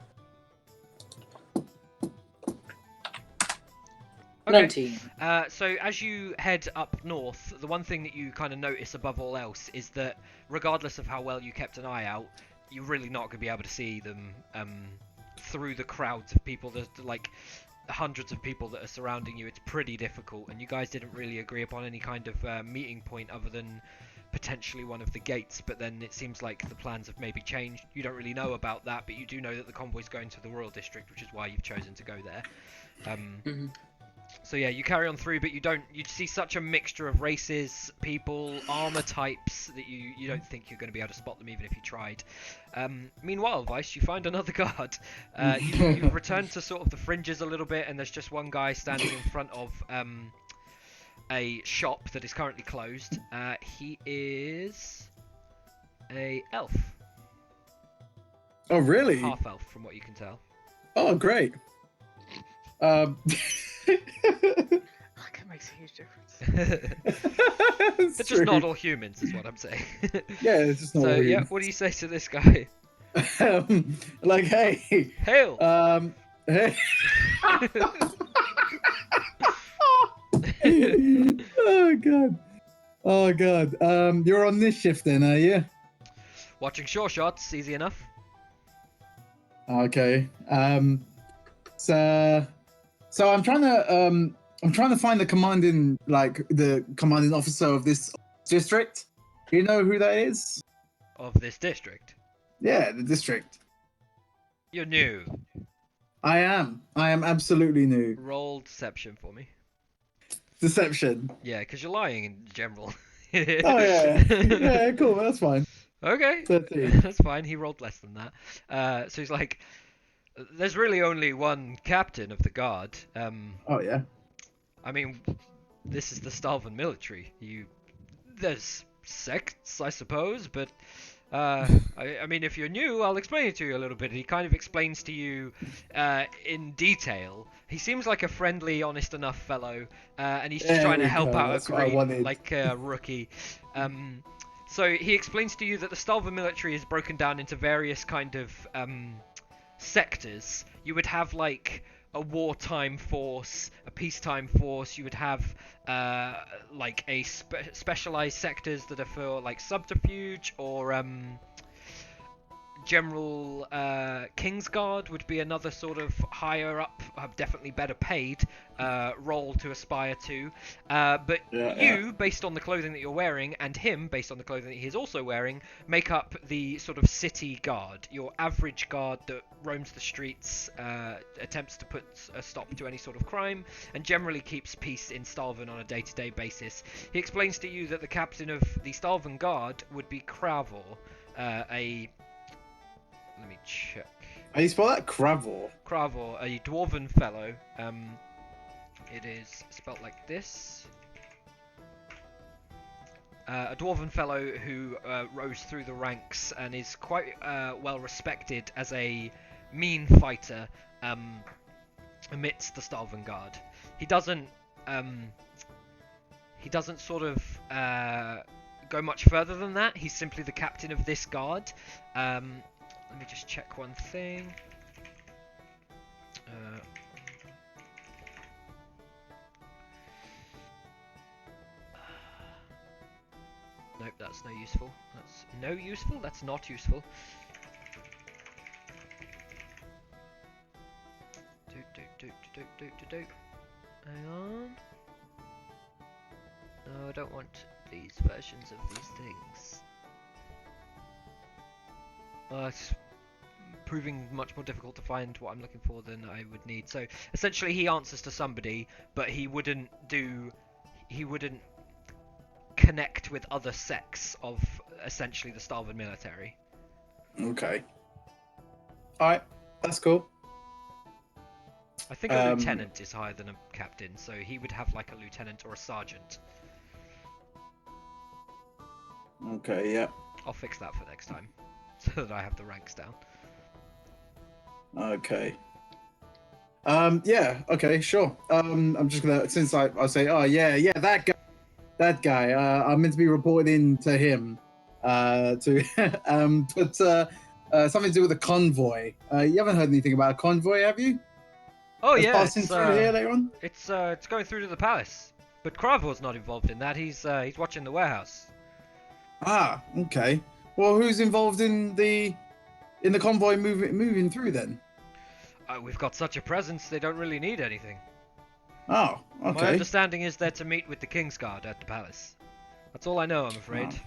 Okay. 19. So as you head up north, the one thing that you kind of notice above all else is that regardless of how well you kept an eye out, you're really not going to be able to see them through the crowds of people. There's like hundreds of people that are surrounding you. It's pretty difficult, and you guys didn't really agree upon any kind of meeting point other than potentially one of the gates, but then it seems like the plans have maybe changed. You don't really know about that, but you do know that the convoy's going to the Royal District, which is why you've chosen to go there. So yeah, you carry on through, but you see such a mixture of races, people, armor types that you don't think you're going to be able to spot them even if you tried. Meanwhile, Vice, you find another guard. You've returned to sort of the fringes a little bit, and there's just one guy standing in front of a shop that is currently closed. He is a elf. Oh, really? Half elf, from what you can tell. Oh, great. Like, it makes a huge difference. They're just not all humans, is what I'm saying. Yeah, it's just not So all yeah, humans. what do you say to this guy? Like, hey. Hail! Hey. Oh god. Oh god. You're on this shift then, are you? Watching Sure Shots, easy enough. Okay. So I'm trying to find the commanding officer of this district. Do you know who that is? Of this district. Yeah, the district. You're new. I am absolutely new. Roll deception for me. Deception. Yeah, because you're lying in general. Oh yeah. Yeah, cool, that's fine. Okay. 13. That's fine. He rolled less than that. So he's like, there's really only one captain of the guard. Oh yeah. I mean, this is the Stalvan military. There's sects, I suppose, but I mean, if you're new, I'll explain it to you a little bit. He kind of explains to you in detail. He seems like a friendly, honest enough fellow, and he's just There trying to we help go, out that's a what I green, wanted. like a rookie. So he explains to you that the Stalvan military is broken down into various kind of sectors. You would have like a wartime force, a peacetime force. You would have like a specialized sectors that are for like subterfuge or general Kingsguard would be another sort of higher up, definitely better paid role to aspire to. But you, based on the clothing that you're wearing, and him, based on the clothing that he is also wearing, make up the sort of city guard. Your average guard that roams the streets, attempts to put a stop to any sort of crime, and generally keeps peace in Stalvan on a day-to-day basis. He explains to you that the captain of the Stalvan guard would be Kravor, let me check. How do you spell that? Kravor. Kravor, a dwarven fellow. It is spelt like this. A dwarven fellow who rose through the ranks and is quite well respected as a mean fighter amidst the Stalvan Guard. He doesn't sort of go much further than that. He's simply the captain of this guard. Let me just check one thing. Nope, that's no useful. That's no useful? That's not useful. Hang on. No, I don't want these versions of these things. It's proving much more difficult to find what I'm looking for than I would need. So essentially he answers to somebody, but he wouldn't connect with other sects of essentially the Stalvan military. Okay. Alright, that's cool. I think a lieutenant is higher than a captain, so he would have like a lieutenant or a sergeant. Okay, yeah. I'll fix that for next time, so that I have the ranks down. Okay. Yeah. Okay. Sure. I'm just gonna since I'll say, oh yeah, that guy. I'm meant to be reporting to him. To but something to do with a convoy. You haven't heard anything about a convoy, have you? Oh That's yeah, passing through here later on. it's going through to the palace. But Kravor's not involved in that. He's watching the warehouse. Ah, okay. Well, who's involved in the convoy moving through then? We've got such a presence, they don't really need anything. Oh, My okay. understanding is they're to meet with the King's Guard at the palace. That's all I know, I'm afraid.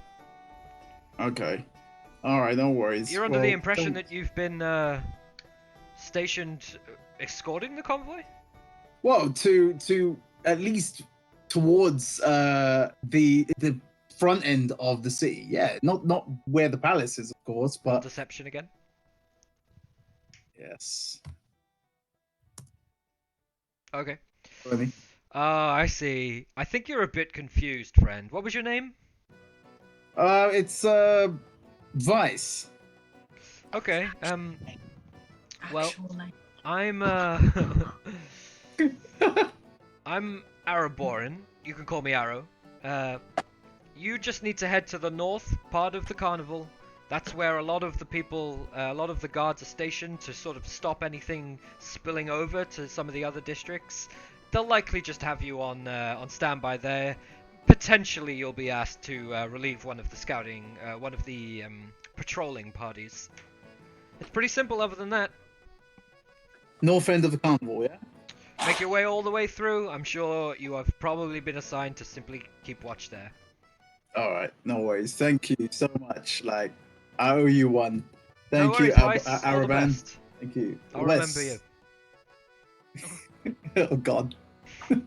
Okay. All right, no worries. You're under the Well, impression don't- that you've been stationed escorting the convoy? well, to at least towards the front end of the city. Yeah, not where the palace is, of course, Roll but deception again. yes. Okay. Really? I see. I think you're a bit confused, friend. What was your name? It's Vice. Okay. Well, Actual name. I'm I'm Araboran. You can call me Arrow. You just need to head to the north part of the carnival. That's where a lot of the people, a lot of the guards are stationed to sort of stop anything spilling over to some of the other districts. They'll likely just have you on standby there. Potentially, you'll be asked to relieve one of the patrolling parties. It's pretty simple. Other than that, North end of the carnival, yeah. make your way all the way through. I'm sure you have probably been assigned to simply keep watch there. All right, no worries. Thank you so much. Like, I owe you one. No Thank you, worries, Vice. All the Araban. best. Thank you. I'll Wes. remember you. Oh God. I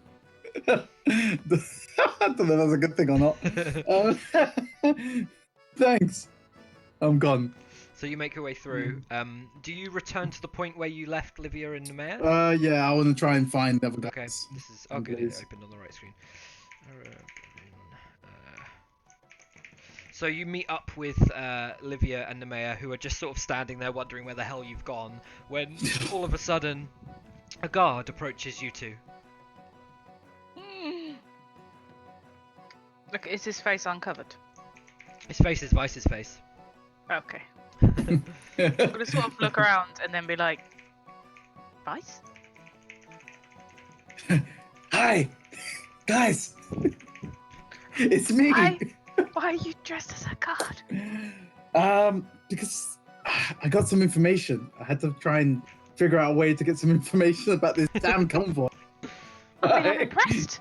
don't know if that's a good thing or not. Thanks. I'm gone. So you make your way through. Do you return to the point where you left Livia and Nemea? Yeah, I want to try and find the other Okay, guys. this is good. Please. It opened on the right screen. So you meet up with Livia and Nemea, who are just sort of standing there wondering where the hell you've gone, when all of a sudden a guard approaches you two. Look, is his face uncovered? His face is Vice's face. Okay. I'm gonna sort of look around and then be like, Vice? Hi, guys. It's me. Why are you dressed as a guard? Because I got some information. I had to try and figure out a way to get some information about this damn convoy. I mean, I'm impressed.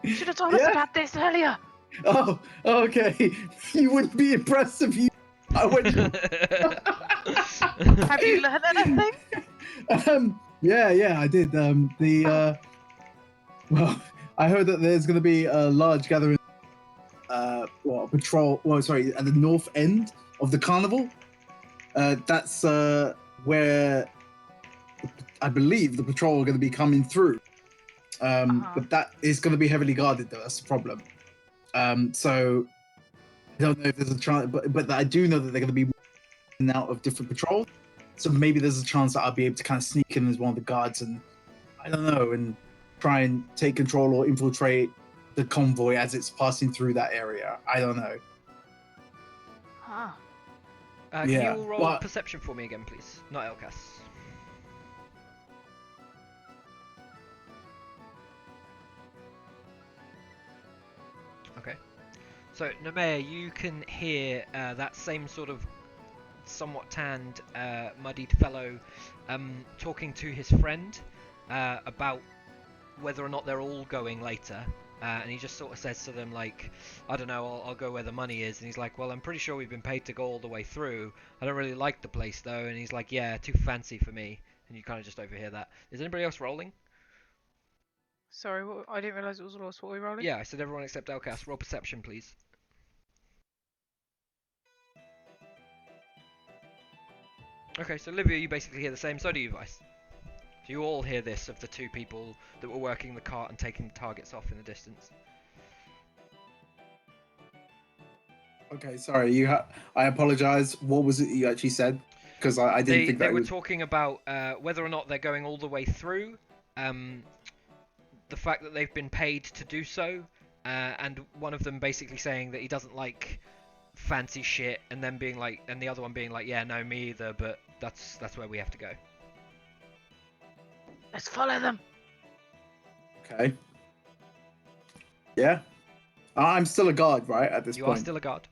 You should have told us Yeah. about this earlier. Oh, okay. You wouldn't be impressed if you. I went. Have you learned anything? Yeah, I did. Well, I heard that there's going to be a large gathering. Patrol. Well, sorry, at the north end of the carnival. That's where I believe the patrol are going to be coming through. But that is going to be heavily guarded, though. That's the problem. So I don't know if there's a chance, but I do know that they're going to be in and out of different patrols. So maybe there's a chance that I'll be able to kind of sneak in as one of the guards, and I don't know, and try and take control or infiltrate the convoy as it's passing through that area. I don't know. Huh. Can Yeah, you all roll well- perception for me again, please? Not Elkas. Okay. So, Nemea, you can hear that same sort of somewhat tanned, muddied fellow talking to his friend about whether or not they're all going later. And he just sort of says to them, like, I don't know, I'll go where the money is. And he's like, well, I'm pretty sure we've been paid to go all the way through. I don't really like the place, though. And he's like, yeah, too fancy for me. And you kind of just overhear that. Is anybody else rolling? Sorry, I didn't realise it was lost. What were we rolling? Yeah, I said everyone except Elkas. Roll perception, please. Okay, so Livia, you basically hear the same. So do you, Vice. So you all hear this of the two people that were working the cart and taking the targets off in the distance. Okay, sorry. I apologize. What was it you actually said? Because I didn't think that They were was... talking about whether or not they're going all the way through the fact that they've been paid to do so, and one of them basically saying that he doesn't like fancy shit, and then being like, and the other one being like, yeah, no, me either, but that's where we have to go. Let's follow them. Okay. Yeah. I'm still a guard, right? At this You point. are still a guard.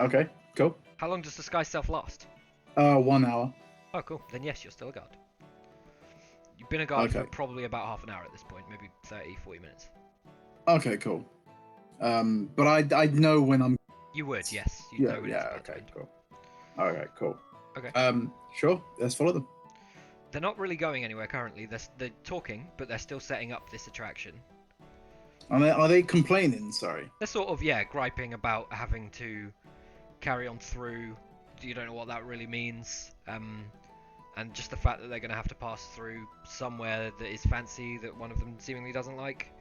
Okay. Cool. How long does disguise self last? 1 hour. Oh, cool. Then yes, you're still a guard. You've been a guard for Okay. probably about half an hour at this point, maybe 30, 40 minutes. Okay. Cool. But I know when I'm. You would, yes. You'd know when it's a good Okay. time. Cool. Alright. Cool. Okay. Sure. Let's follow them. They're not really going anywhere currently. They're talking, but they're still setting up this attraction. Are they complaining? Sorry. They're sort of, yeah, griping about having to carry on through. You don't know what that really means. And just the fact that they're going to have to pass through somewhere that is fancy that one of them seemingly doesn't like.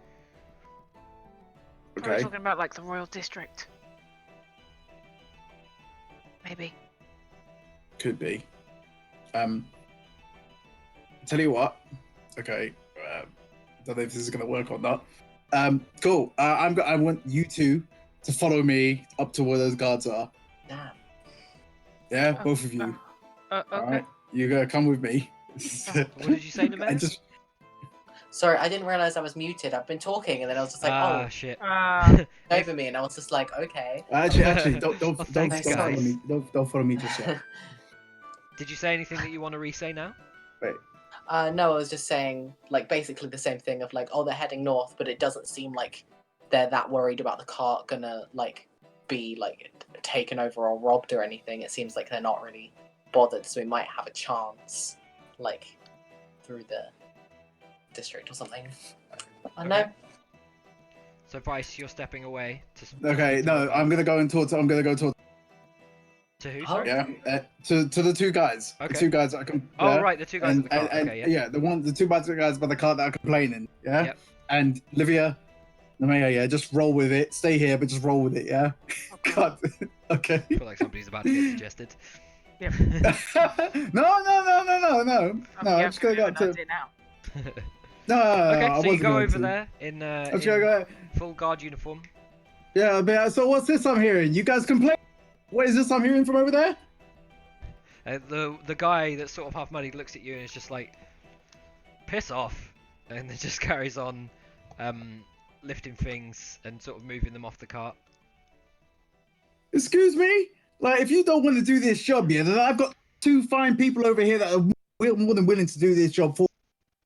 Are we Okay. talking about like the Royal District? Maybe. Could be. Tell you what. Okay. Don't know if this is gonna work or not. Cool. I want you two to follow me up to where those guards are. Damn. Yeah, Oh, both of you. Okay. All right. You gotta come with me. What did you say, Nemea? I just. Sorry, I didn't realize I was muted. I've been talking, and then I was just like, Ah, oh, shit. over me, and I was just like, okay. Actually, don't Oh, thanks, follow guys. me. Don't follow me just yet. Did you say anything that you want to re-say now? Wait. No, I was just saying, like, basically the same thing of like, oh, they're heading north, but it doesn't seem like they're that worried about the cart gonna like be like taken over or robbed or anything. It seems like they're not really bothered, so we might have a chance, like, through the district or something. I know. Okay. So Vice, you're stepping away to. Okay. No, I'm gonna go towards. To who? Oh. Sorry? Yeah. To the two guys. Okay. The two guys that I can. Oh right, the two guys And, at the car. and, Okay, and yeah. the two guys by the car that are complaining. Yeah. Yep. And Livia, yeah, just roll with it. Stay here, but just roll with it. Yeah. God. Okay. I feel like somebody's about to get suggested. No. I'm just gonna go up to. Now. No. Okay, I so you wasn't go going over to. there in, I'm just gonna go. full guard uniform. Yeah, but so what's this I'm hearing? You guys complain? What is this I'm hearing from over there? The guy that's sort of half muddied looks at you and is just like, piss off, and then just carries on lifting things and sort of moving them off the cart. Excuse me? Like, if you don't want to do this job, yeah, then I've got two fine people over here that are more than willing to do this job for.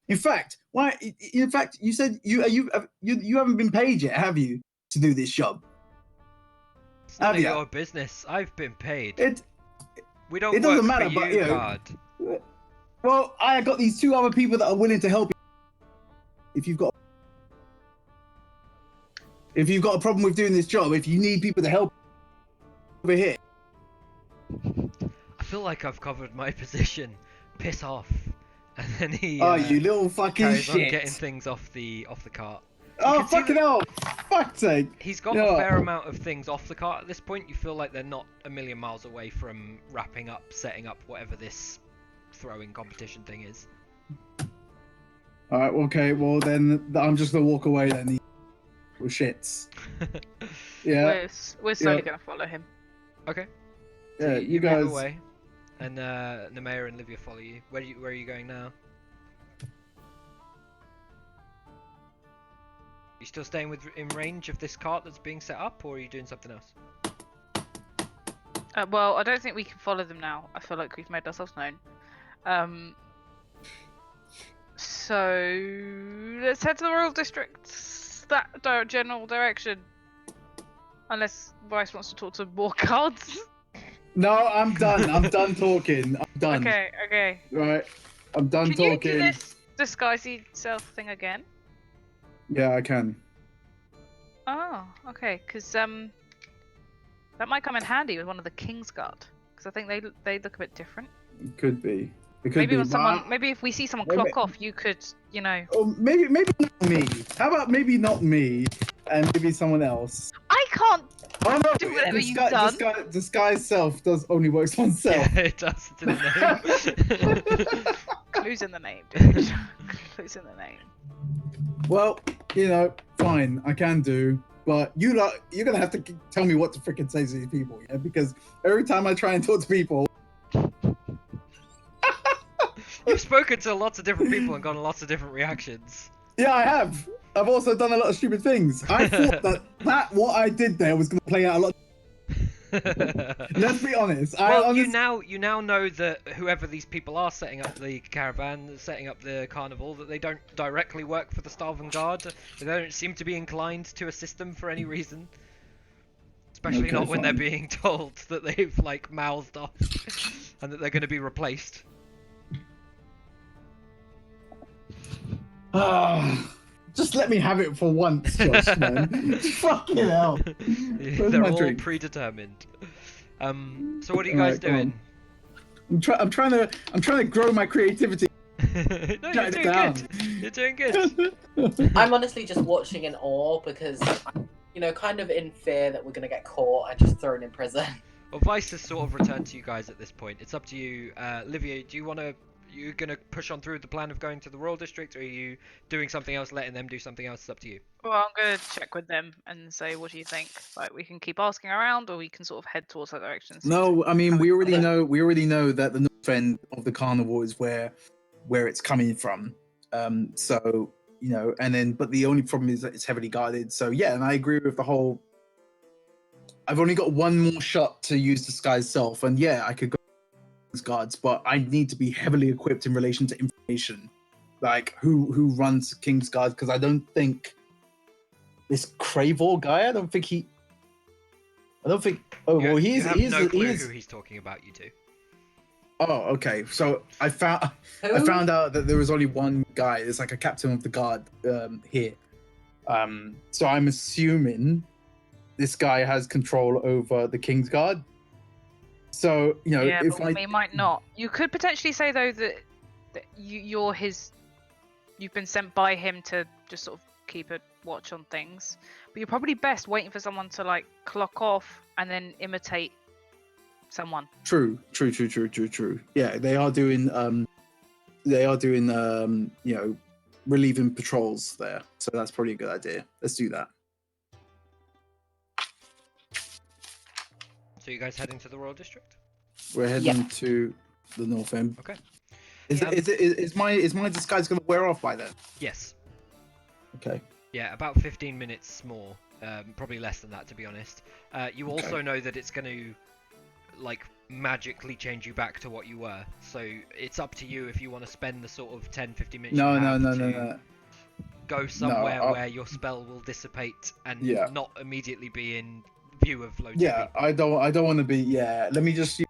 In fact, you said you haven't been paid yet, have you, to do this job? It's none Have of ya? your business. I've been paid. It We don't it doesn't work matter, for but, you, you know, guard. well, I got these two other people that are willing to help you. If you've got a problem with doing this job, if you need people to help over here. I feel like I've covered my position. Piss off. And then he Oh, you little fucking carries on shit. getting things off the cart. Oh, can see fucking that- hell. Fuck's sake. He's got Yeah. a fair amount of things off the cart at this point. You feel like they're not a million miles away from wrapping up, setting up whatever this throwing competition thing is. All right, okay, well then I'm just gonna walk away then. Well, shits. Yeah, We're slowly Yeah. gonna follow him. Okay. yeah, you move guys. away, and Nemea and Livia follow you. Where are you going now? You still staying in range of this cart that's being set up, or are you doing something else? Well, I don't think we can follow them now. I feel like we've made ourselves known. So let's head to the Royal District. That general direction. Unless Bryce wants to talk to more cards. No, I'm done. I'm done talking. I'm done. Okay. Right, I'm done Can you talking. do this disguise yourself thing again? Yeah, I can. Oh, okay. Because that might come in handy with one of the King's Guard. Because I think they look a bit different. It could be. It could Maybe be. when but maybe if we see someone Maybe- clock off, you could, you know. oh, maybe not me. How about maybe not me, and maybe someone else? I can't. Oh no! Do whatever this you've guy, done. Disguise self does only works on self. Yeah, it does. Didn't know. Clues in the name, dude. Clues in the name. Well, you know, fine, I can do, but you're gonna have to tell me what to freaking say to these people, yeah? Because every time I try and talk to people, You've spoken to lots of different people and gotten lots of different reactions. yeah, I have. I've also done a lot of stupid things. I thought that what I did there was gonna play out a lot. Let's be honest. Well, you now know that whoever these people are setting up the caravan, setting up the carnival, that they don't directly work for the Starving Guard. They don't seem to be inclined to assist them for any reason. Especially Okay, not when they're fine. being told that they've like mouthed off and that they're going to be replaced. Just let me have it for once, Josh, man. Fucking hell. Where's They're my all drink? predetermined. So what are you Alright, guys go on. doing? I'm trying to grow my creativity. No, you're Shut it doing down. good. You're doing good. I'm honestly just watching in awe because, you know, kind of in fear that we're gonna get caught and just thrown in prison. Well, Vice has sort of returned to you guys at this point. It's up to you. Livia, do you want to... You gonna push on through with the plan of going to the Royal District, or are you doing something else, letting them do something else? It's up to you. Well, I'm gonna check with them and say, what do you think? Like, we can keep asking around, or we can sort of head towards that direction. and see No, what's I mean coming we from already there. know that the north end of the carnival is where it's coming from. So you know, and then but the only problem is that it's heavily guarded. So yeah, and I agree with the whole. I've only got one more shot to use disguise self, and yeah, I could go with guards, but I need to be heavily equipped in relation to information, like who runs King's Guard, because I don't think this Cravor guy. I don't think. Oh well, You have no he clue is. who he's talking about, you do. Oh, okay. So I found Who? out that there was only one guy. It's like a captain of the guard here. So I'm assuming this guy has control over the King's Guard. So you know, Yeah, if but we might not. You could potentially say though that you're his. You've been sent by him to just sort of keep a watch on things, but you're probably best waiting for someone to like clock off and then imitate someone. True. Yeah, they are doing you know, relieving patrols there. So that's probably a good idea. Let's do that. So you guys heading to the Royal District? We're heading to the north end. Okay. Is my disguise gonna wear off by then? Yes. Okay. Yeah, about 15 minutes more. Probably less than that, to be honest. You also Okay. know that it's going to, like, magically change you back to what you were. So it's up to you if you want to spend the sort of 10-15 minutes No, you have no. to go somewhere I'll- where your spell will dissipate and Yeah. not immediately be in view of loads of Yeah, people. I don't want to be. Yeah, let me just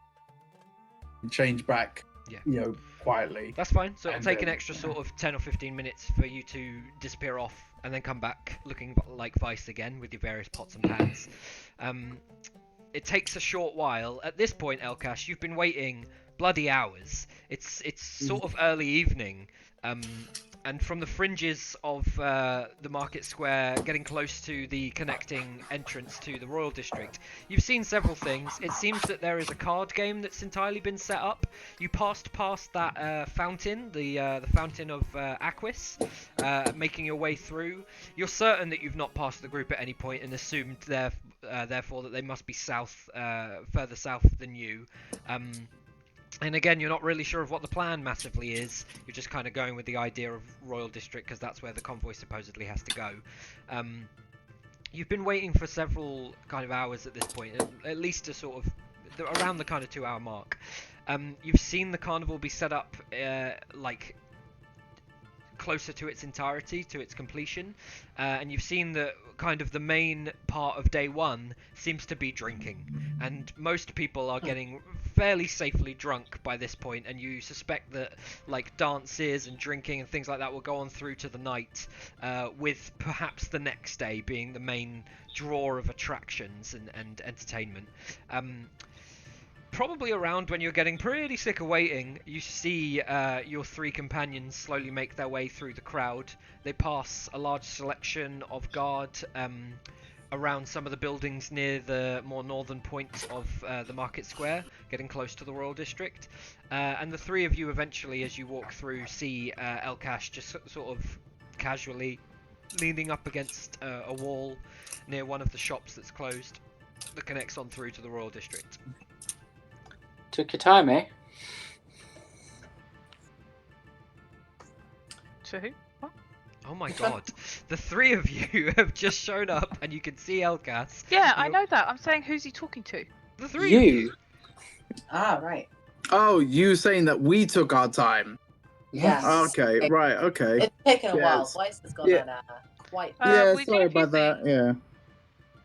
change back. Yeah. You know, quietly. That's fine. So it'll And take an then- extra sort of 10 or 15 minutes for you to disappear off and then come back looking like Vice again with your various pots and pans. It takes a short while. At this point, Elkash, you've been waiting bloody hours. It's sort of early evening. And from the fringes of the market square, getting close to the connecting entrance to the Royal District, you've seen several things. It seems that there is a card game that's entirely been set up. You passed past that fountain, the fountain of Aquis, making your way through. You're certain that you've not passed the group at any point and assumed therefore that they must be further south than you. And again, you're not really sure of what the plan massively is. You're just kind of going with the idea of Royal District because that's where the convoy supposedly has to go. You've been waiting for several kind of hours at this point, at least to sort of around the kind of 2-hour mark. You've seen the carnival be set up like closer to its entirety, to its completion, and you've seen that kind of the main part of day one seems to be drinking, and most people are getting fairly safely drunk by this point, and you suspect that like dances and drinking and things like that will go on through to the night, with perhaps the next day being the main draw of attractions and entertainment. Probably around when you're getting pretty sick of waiting, you see your three companions slowly make their way through the crowd. They pass a large selection of guard around some of the buildings near the more northern point of the market square, getting close to the royal district. And the three of you eventually, as you walk through, see Elkash just sort of casually leaning up against a wall near one of the shops that's closed that connects on through to the royal district. Took your time, eh? To who? What? Oh my god, the three of you have just shown up and you can see Elkas. Yeah, I know that. I'm saying, who's he talking to? The three of you. Ah, right. Oh, you saying that we took our time? Yes. Okay, right, okay. It's taken a while. Yes. Voice has gone Yeah. on quite. Yeah, we did sorry a few about that. things.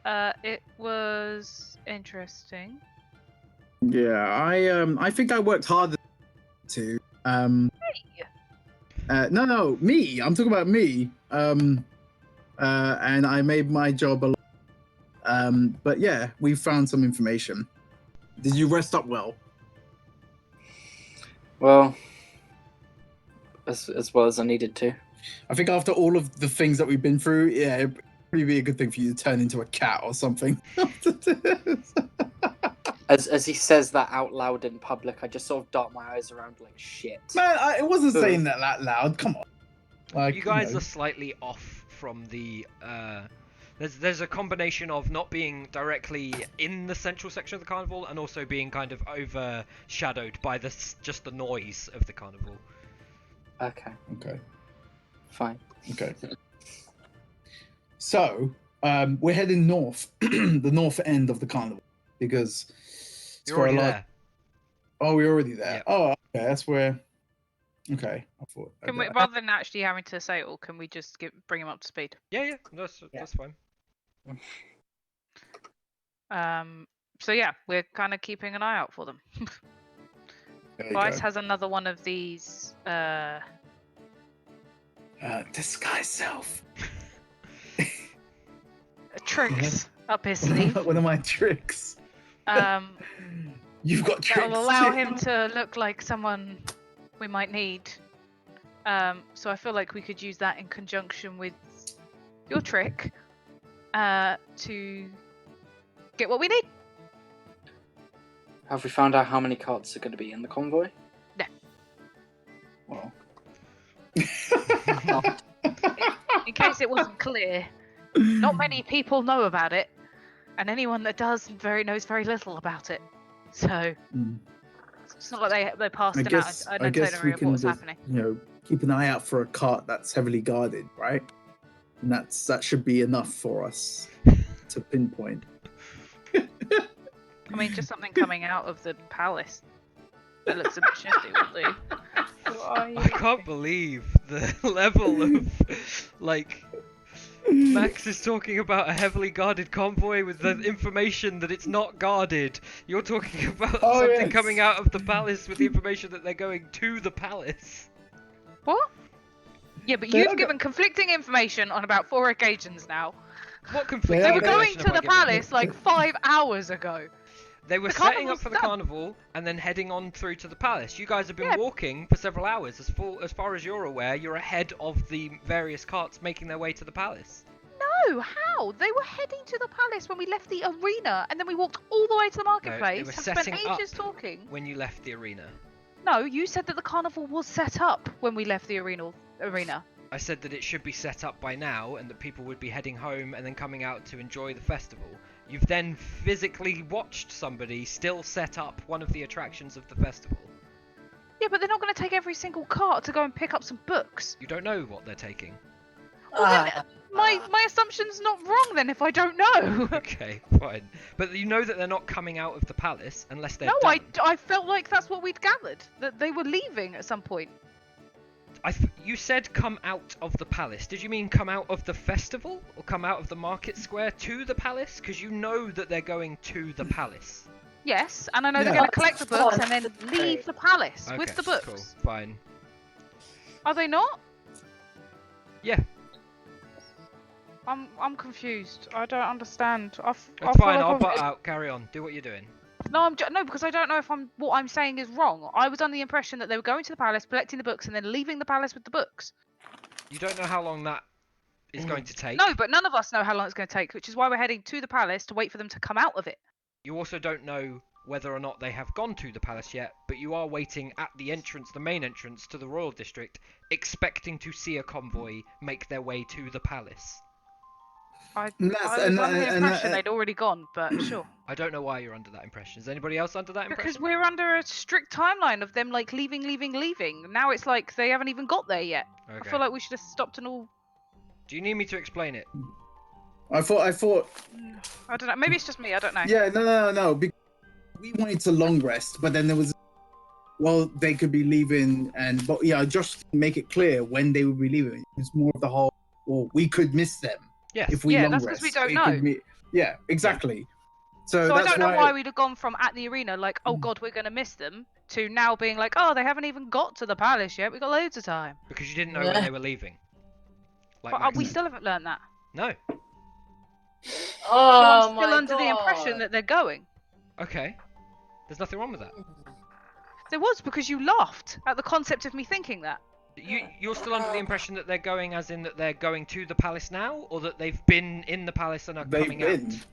Yeah. It was interesting. Yeah, I think I worked harder to. No, me. I'm talking about me. And I made my job a lot. But yeah, we found some information. Did you rest up well? Well, as well as I needed to. I think after all of the things that we've been through, yeah, it'd probably be a good thing for you to turn into a cat or something. As he says that out loud in public, I just sort of dart my eyes around like shit. Man, I wasn't saying that loud. Come on. Like, You guys are slightly off from the. There's a combination of not being directly in the central section of the carnival and also being kind of overshadowed by just the noise of the carnival. Okay, Okay. fine. Okay. So, we're heading north, the north end of the carnival, because it's You're for a already large... there. Oh, we're already there. Yep. Oh, okay. That's where. Okay, I thought. Can we, rather than actually having to say it all, can we just bring him up to speed? Yeah, that's fine. So yeah, we're kind of keeping an eye out for them. There you Vice go. has another one of these. Disguise self. Tricks up his sleeve. One of my tricks. You've got tricks. That'll allow too. him to look like someone we might need. So I feel like we could use that in conjunction with your trick to get what we need. Have we found out how many carts are going to be in the convoy? No. Well, In case it wasn't clear, not many people know about it, and anyone that does knows very little about it. So it's not like they passed I an guess we itinerary of can what's just, happening. keep an eye out for a cart that's heavily guarded, right? And that should be enough for us to pinpoint. I mean, just something coming out of the palace that looks a bit shifty will do. I can't believe the level of like Max is talking about a heavily guarded convoy with the information that it's not guarded. You're talking about something yes. coming out of the palace with the information that they're going to the palace. What? Yeah, but They you've are given conflicting information on about 4 occasions now. What conflicting They Yeah, were but- going information to have I the given? palace like 5 hours ago. They were The setting up carnival's for the done. carnival and then heading on through to the palace. You guys have been Yeah. walking for several hours. As far as you're aware, you're ahead of the various carts making their way to the palace. No, how? They were heading to the palace when we left the arena, and then we walked all the way to the marketplace. were and spent setting up. ages talking. When you left the arena, No, you said that the carnival was set up when we left the arena. I said that it should be set up by now and that people would be heading home and then coming out to enjoy the festival. You've then physically watched somebody still set up one of the attractions of the festival. Yeah, but they're not going to take every single cart to go and pick up some books. You don't know what they're taking. My assumption's not wrong then if I don't know. Okay, fine. But you know that they're not coming out of the palace unless they're No, done. I felt like that's what we'd gathered, that they were leaving at some point. You said come out of the palace. Did you mean come out of the festival? Or come out of the market square to the palace? Because you know that they're going to the palace. Yes, and I know they're Yeah. going to collect the books and then leave the palace Okay, with the books. cool, fine. Are they not? Yeah, I'm confused. I don't understand. I that's feel fine. like I'll I'm- butt out. Carry on. Do what you're doing. No, no, because I don't know if what I'm saying is wrong. I was under the impression that they were going to the palace, collecting the books, and then leaving the palace with the books. You don't know how long that is going to take. No, but none of us know how long it's going to take, which is why we're heading to the palace to wait for them to come out of it. You also don't know whether or not they have gone to the palace yet, but you are waiting at the entrance, the main entrance to the royal district, expecting to see a convoy make their way to the palace. I And was under the impression they'd already gone, but sure. I don't know why you're under that impression. Is anybody else under that impression? Because we're under a strict timeline of them like leaving. Now it's like they haven't even got there yet. Okay. I feel like we should have stopped and all. Do you need me to explain it? I thought. I don't know. Maybe it's just me. I don't know. Yeah, no. We wanted to long rest, but then there was. Well, they could be leaving, but yeah, just make it clear when they would be leaving. It's more of the whole. Well, we could miss them. Yes. If we Yeah, long that's rest. 'cause we don't It know. could be- yeah, exactly. So So I that's don't know why we'd have gone from at the arena like, oh god, we're gonna miss them, to now being like, oh, they haven't even got to the palace yet. We got loads of time. Because you didn't know when they were leaving. Like But Max we said. still haven't learned that. No. So Oh I'm my still under the God. impression that they're going. Okay. There's nothing wrong with that. There was, because you laughed at the concept of me thinking that. You're still under the impression that they're going, as in that they're going to the palace now, or that they've been in the palace and are They've coming been. out.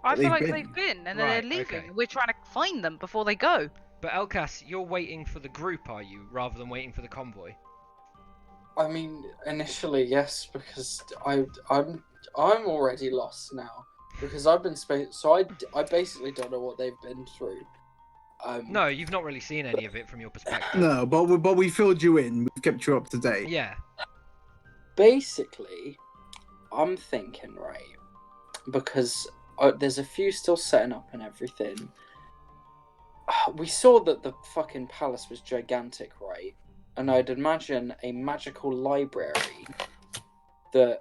I feel They've like been. they've been, and then Right, they're leaving. okay. We're trying to find them before they go. But Elkas, you're waiting for the group, are you, rather than waiting for the convoy? I mean, initially yes, because I'm already lost now because I've been so I basically don't know what they've been through. No, you've not really seen any of it from your perspective. No, but we filled you in. We've kept you up to date. Yeah. Basically, I'm thinking, right, because there's a few still setting up and everything. We saw that the fucking palace was gigantic, right? And I'd imagine a magical library that...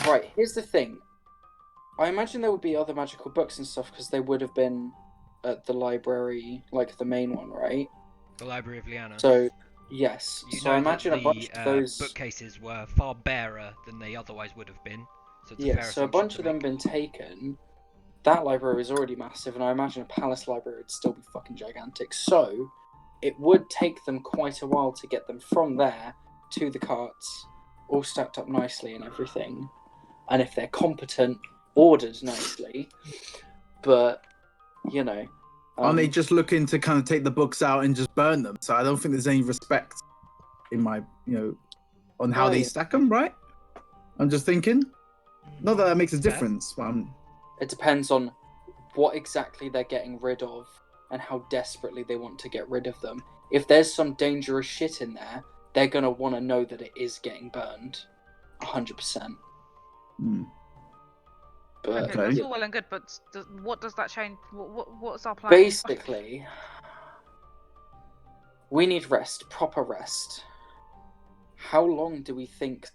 Right, here's the thing. I imagine there would be other magical books and stuff because they would have been at the library, like the main one, right? The Library of Liana. So, yes. You So know I imagine that a bunch the of those... bookcases were far barer than they otherwise would have been. So it's a Yeah, fair so a assumption bunch to of them make. been taken. That library is already massive, and I imagine a palace library would still be fucking gigantic. So, it would take them quite a while to get them from there to the carts, all stacked up nicely and everything. And if they're competent, ordered nicely. But, you know... Aren't they just looking to kind of take the books out and just burn them? So I don't think there's any respect in my, on how they Right. stack them, right? I'm just thinking. Not that makes a Fair. difference, but It depends on what exactly they're getting rid of and how desperately they want to get rid of them. If there's some dangerous shit in there, they're going to want to know that it is getting burned. 100%. But Okay, that's yeah. all well and good, but what does that change? What's our plan? Basically, we need rest, proper rest. How long do we think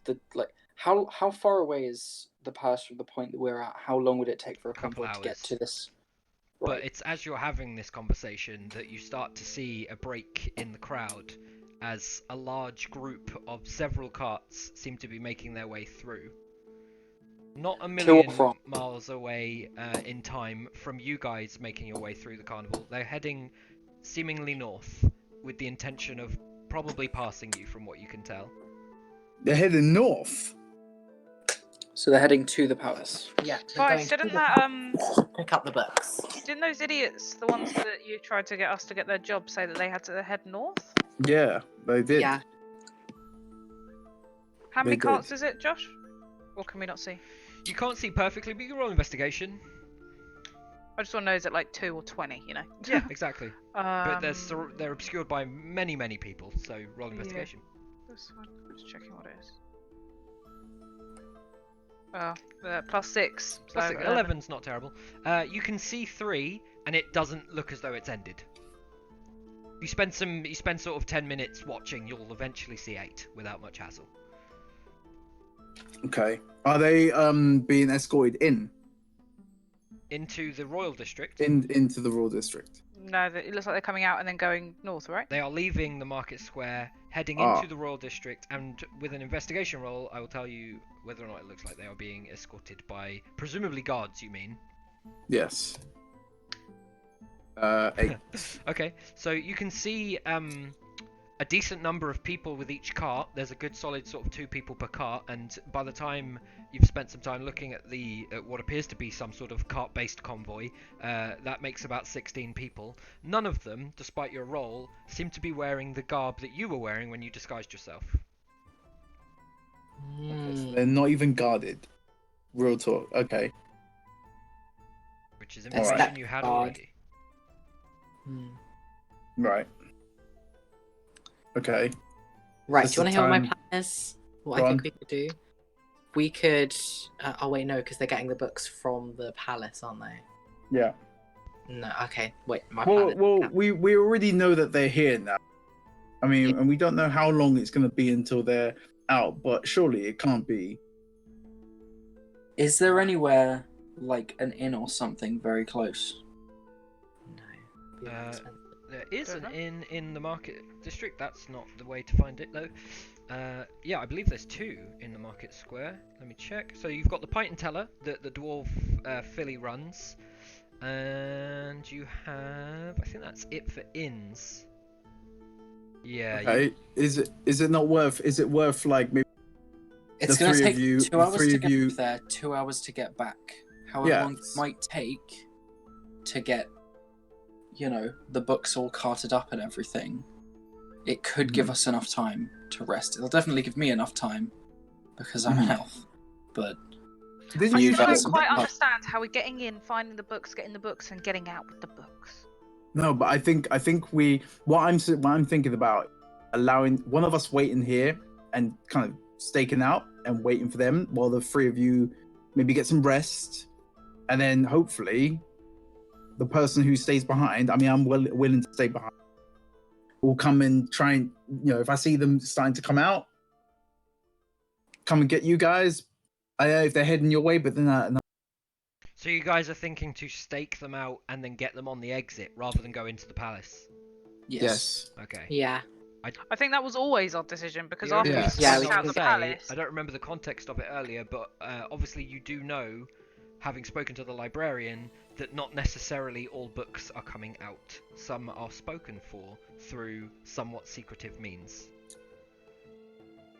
how far away is the palace from the point that we're at? How long would it take for a Couple convoy to get hours. to this? But Right. it's as you're having this conversation that you start to see a break in the crowd as a large group of several carts seem to be making their way through. Not a or million from? miles away in time from you guys making your way through the carnival. They're heading seemingly north with the intention of probably passing you from what you can tell. they're heading north. So they're heading to the palace. Yeah. they're Guys, going to didn't the that palace, pick up the books? didn't those idiots, the ones that you tried to get us to get their job, say that they had to head north? Yeah, they did. Yeah. How many They carts did. is it, Josh? Or can we not see? You can't see perfectly, but you can roll investigation. I just want to know, is it like 2 or 20, you know? Yeah, exactly. But they're Um, obscured by many, many people, so roll investigation. This one, I'm just checking what it is. Oh, +6. So Plus 11's not terrible. You can see 3, and it doesn't look as though it's ended. You spend sort of 10 minutes watching, you'll eventually see 8 without much hassle. Okay. Are they being escorted Into the Royal District. into the Royal District? No, it looks like they're coming out and then going north, right? They are leaving the market square, heading Ah. into the Royal District, and with an investigation roll, I will tell you whether or not it looks like they are being escorted by presumably guards. You mean? Yes. 8. Okay, so you can see a decent number of people with each cart. There's a good solid sort of 2 people per cart, and by the time you've spent some time looking at what appears to be some sort of cart-based convoy, that makes about 16 people. None of them, despite your roll, seem to be wearing the garb that you were wearing when you disguised yourself. Okay, so they're not even guarded. Real talk. Okay. Which is Alright. information you had Guard. already. Right. Okay. Right, This do you want to is hear what my time- plan is? What Go I think on. we could do? We could. Oh, wait, no, because they're getting the books from the palace, aren't they? Yeah. No, okay, wait, my Well, plan is. we already know that they're here now. I mean, Yeah. and we don't know how long it's going to be until they're out, but surely it can't be. Is there anywhere like an inn or something very close? No. Be very expensive. There is Don't an know. inn in the market district. That's not the way to find it, though. Yeah, I believe there's 2 in the market square. Let me check. So you've got the Pint and Teller that the dwarf Philly runs, and you have. I think that's it for inns. Yeah. Okay. Is it not worth? Is it worth like maybe? It's The going to three of take you- 2 the hours three to of get you- there, 2 hours to get back. However Yeah. long it might take to get, the books all carted up and everything, it could give us enough time to rest. It'll definitely give me enough time because I'm in health. But Didn't For I you still guys- don't quite Oh. understand how we're getting in, finding the books, getting the books, and getting out with the books. No, but I think what I'm thinking about allowing one of us waiting here and kind of staking out and waiting for them while the 3 of you maybe get some rest, and then hopefully the person who stays behind. I mean, I'm willing to stay behind. Will come and try and if I see them starting to come out, come and get you guys. I know if they're heading your way, but then So you guys are thinking to stake them out and then get them on the exit rather than go into the palace? yes. Okay. Yeah. I think that was always our decision because The after only we reason Yeah, staked we out to the say, palace, I don't remember the context of it earlier, but obviously you do know, having spoken to the librarian, that not necessarily all books are coming out. Some are spoken for through somewhat secretive means.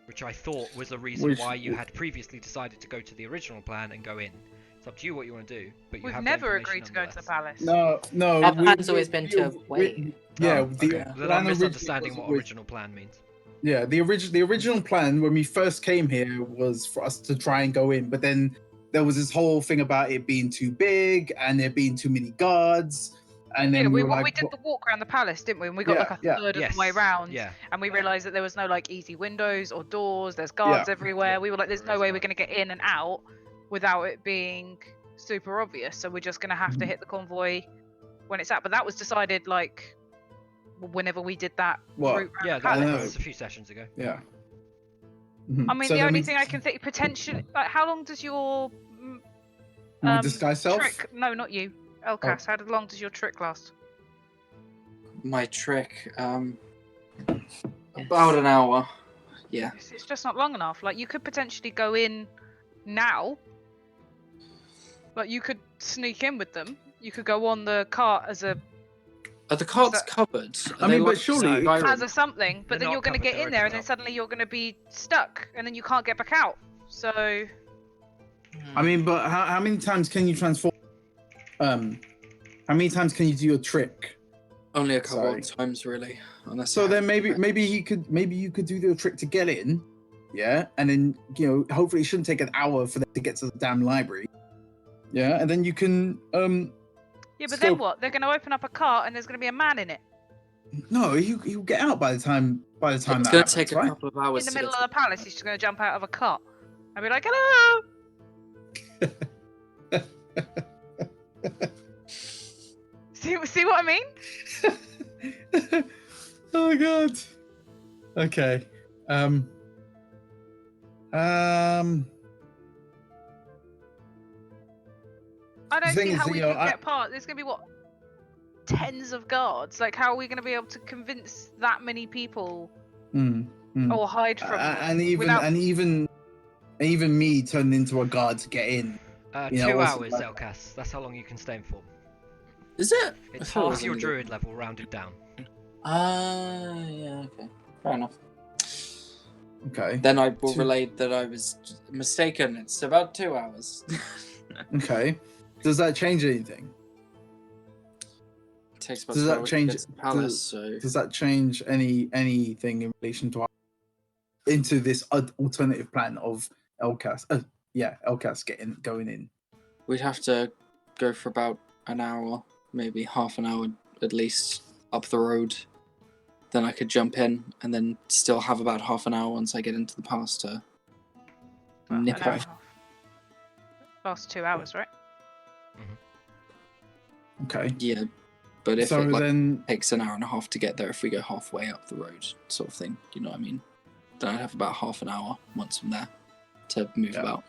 Which I thought was a reason why you had previously decided to go to the original plan and go in. It's up to you what you want to do, but you we've have never the information agreed to go to the nonetheless. palace. no. Our plan's always been to wait. Yeah, Oh, the okay. Then plan I'm originally misunderstanding was what always- original plan means. Yeah, the original plan when we first came here was for us to try and go in, but then there was this whole thing about it being too big and there being too many guards, and then Yeah, we we were like, did the walk around the palace, didn't we? And we got Yeah, like a yeah. third of Yes. the way round, Yeah. and we realised that there was no like easy windows or doors. There's guards Yeah. everywhere. We were like, there's There no is way we're guards. going to get in and out without it being super obvious. So we're just going to have to Mhm. hit the convoy when it's out. But that was decided like whenever we did that What? route round Yeah, the that palace. was a few sessions ago. yeah. Mhm. I mean, So the then only we- thing I can think potentially, like, how long does your my disguise self. trick? No, not you, Elkas. How long does your trick last? My trick, about an hour. Yeah. It's just not long enough. Like, you could potentially go in now. Like, you could sneak in with them. You could go on the cart as a Are the carts So- covered? I Are they mean, but like surely- Skyrim? as a something, but They're then not you're going to covered, get they're in there, and open then up. suddenly you're going to be stuck, and then you can't get back out. So I mean, but how many times can you transform? How many times can you do your trick? Only a couple Sorry. of times, really. Unless So I then have- maybe you could do the trick to get in, yeah, and then hopefully it shouldn't take an hour for them to get to the damn library, yeah, and then you can yeah, but So- then what? They're going to open up a cart, and there's going to be a man in it no, he'll get out by the time It's that going to happens, take a right? couple of hours. in the to middle get of the palace. He's just going to jump out of a cart and be like, "Hello." See what I mean? Oh god. Okay. I don't The thing see is, how we you know, can get past. There's going to be what, tens of guards. Like, how are we going to be able to convince that many people or hide from them and without? even me turned into a guard to get in. You know, 2 also hours, like- Elkas. That's how long you can stay in for. Is it? I It's thought it half was your only- druid level rounded down. Yeah, okay. Fair enough. Okay. Then I will Two- relay that I was mistaken. It's about 2 hours. Okay. Does that change anything? It takes about Does 2 that hours change- to get to the palace, so... Does that change anything in relation to into this alternative plan of LCAS? LCAS going in. We'd have to go for about an hour, maybe half an hour at least, up the road. Then I could jump in and then still have about half an hour once I get into the palace to Well, nip an hour off. and a half. Last 2 hours, right? Okay. Yeah, but if So it then, takes an hour and a half to get there, if we go halfway up the road, sort of thing, you know what I mean? Then I'd have about half an hour once I'm there to move Yeah. about.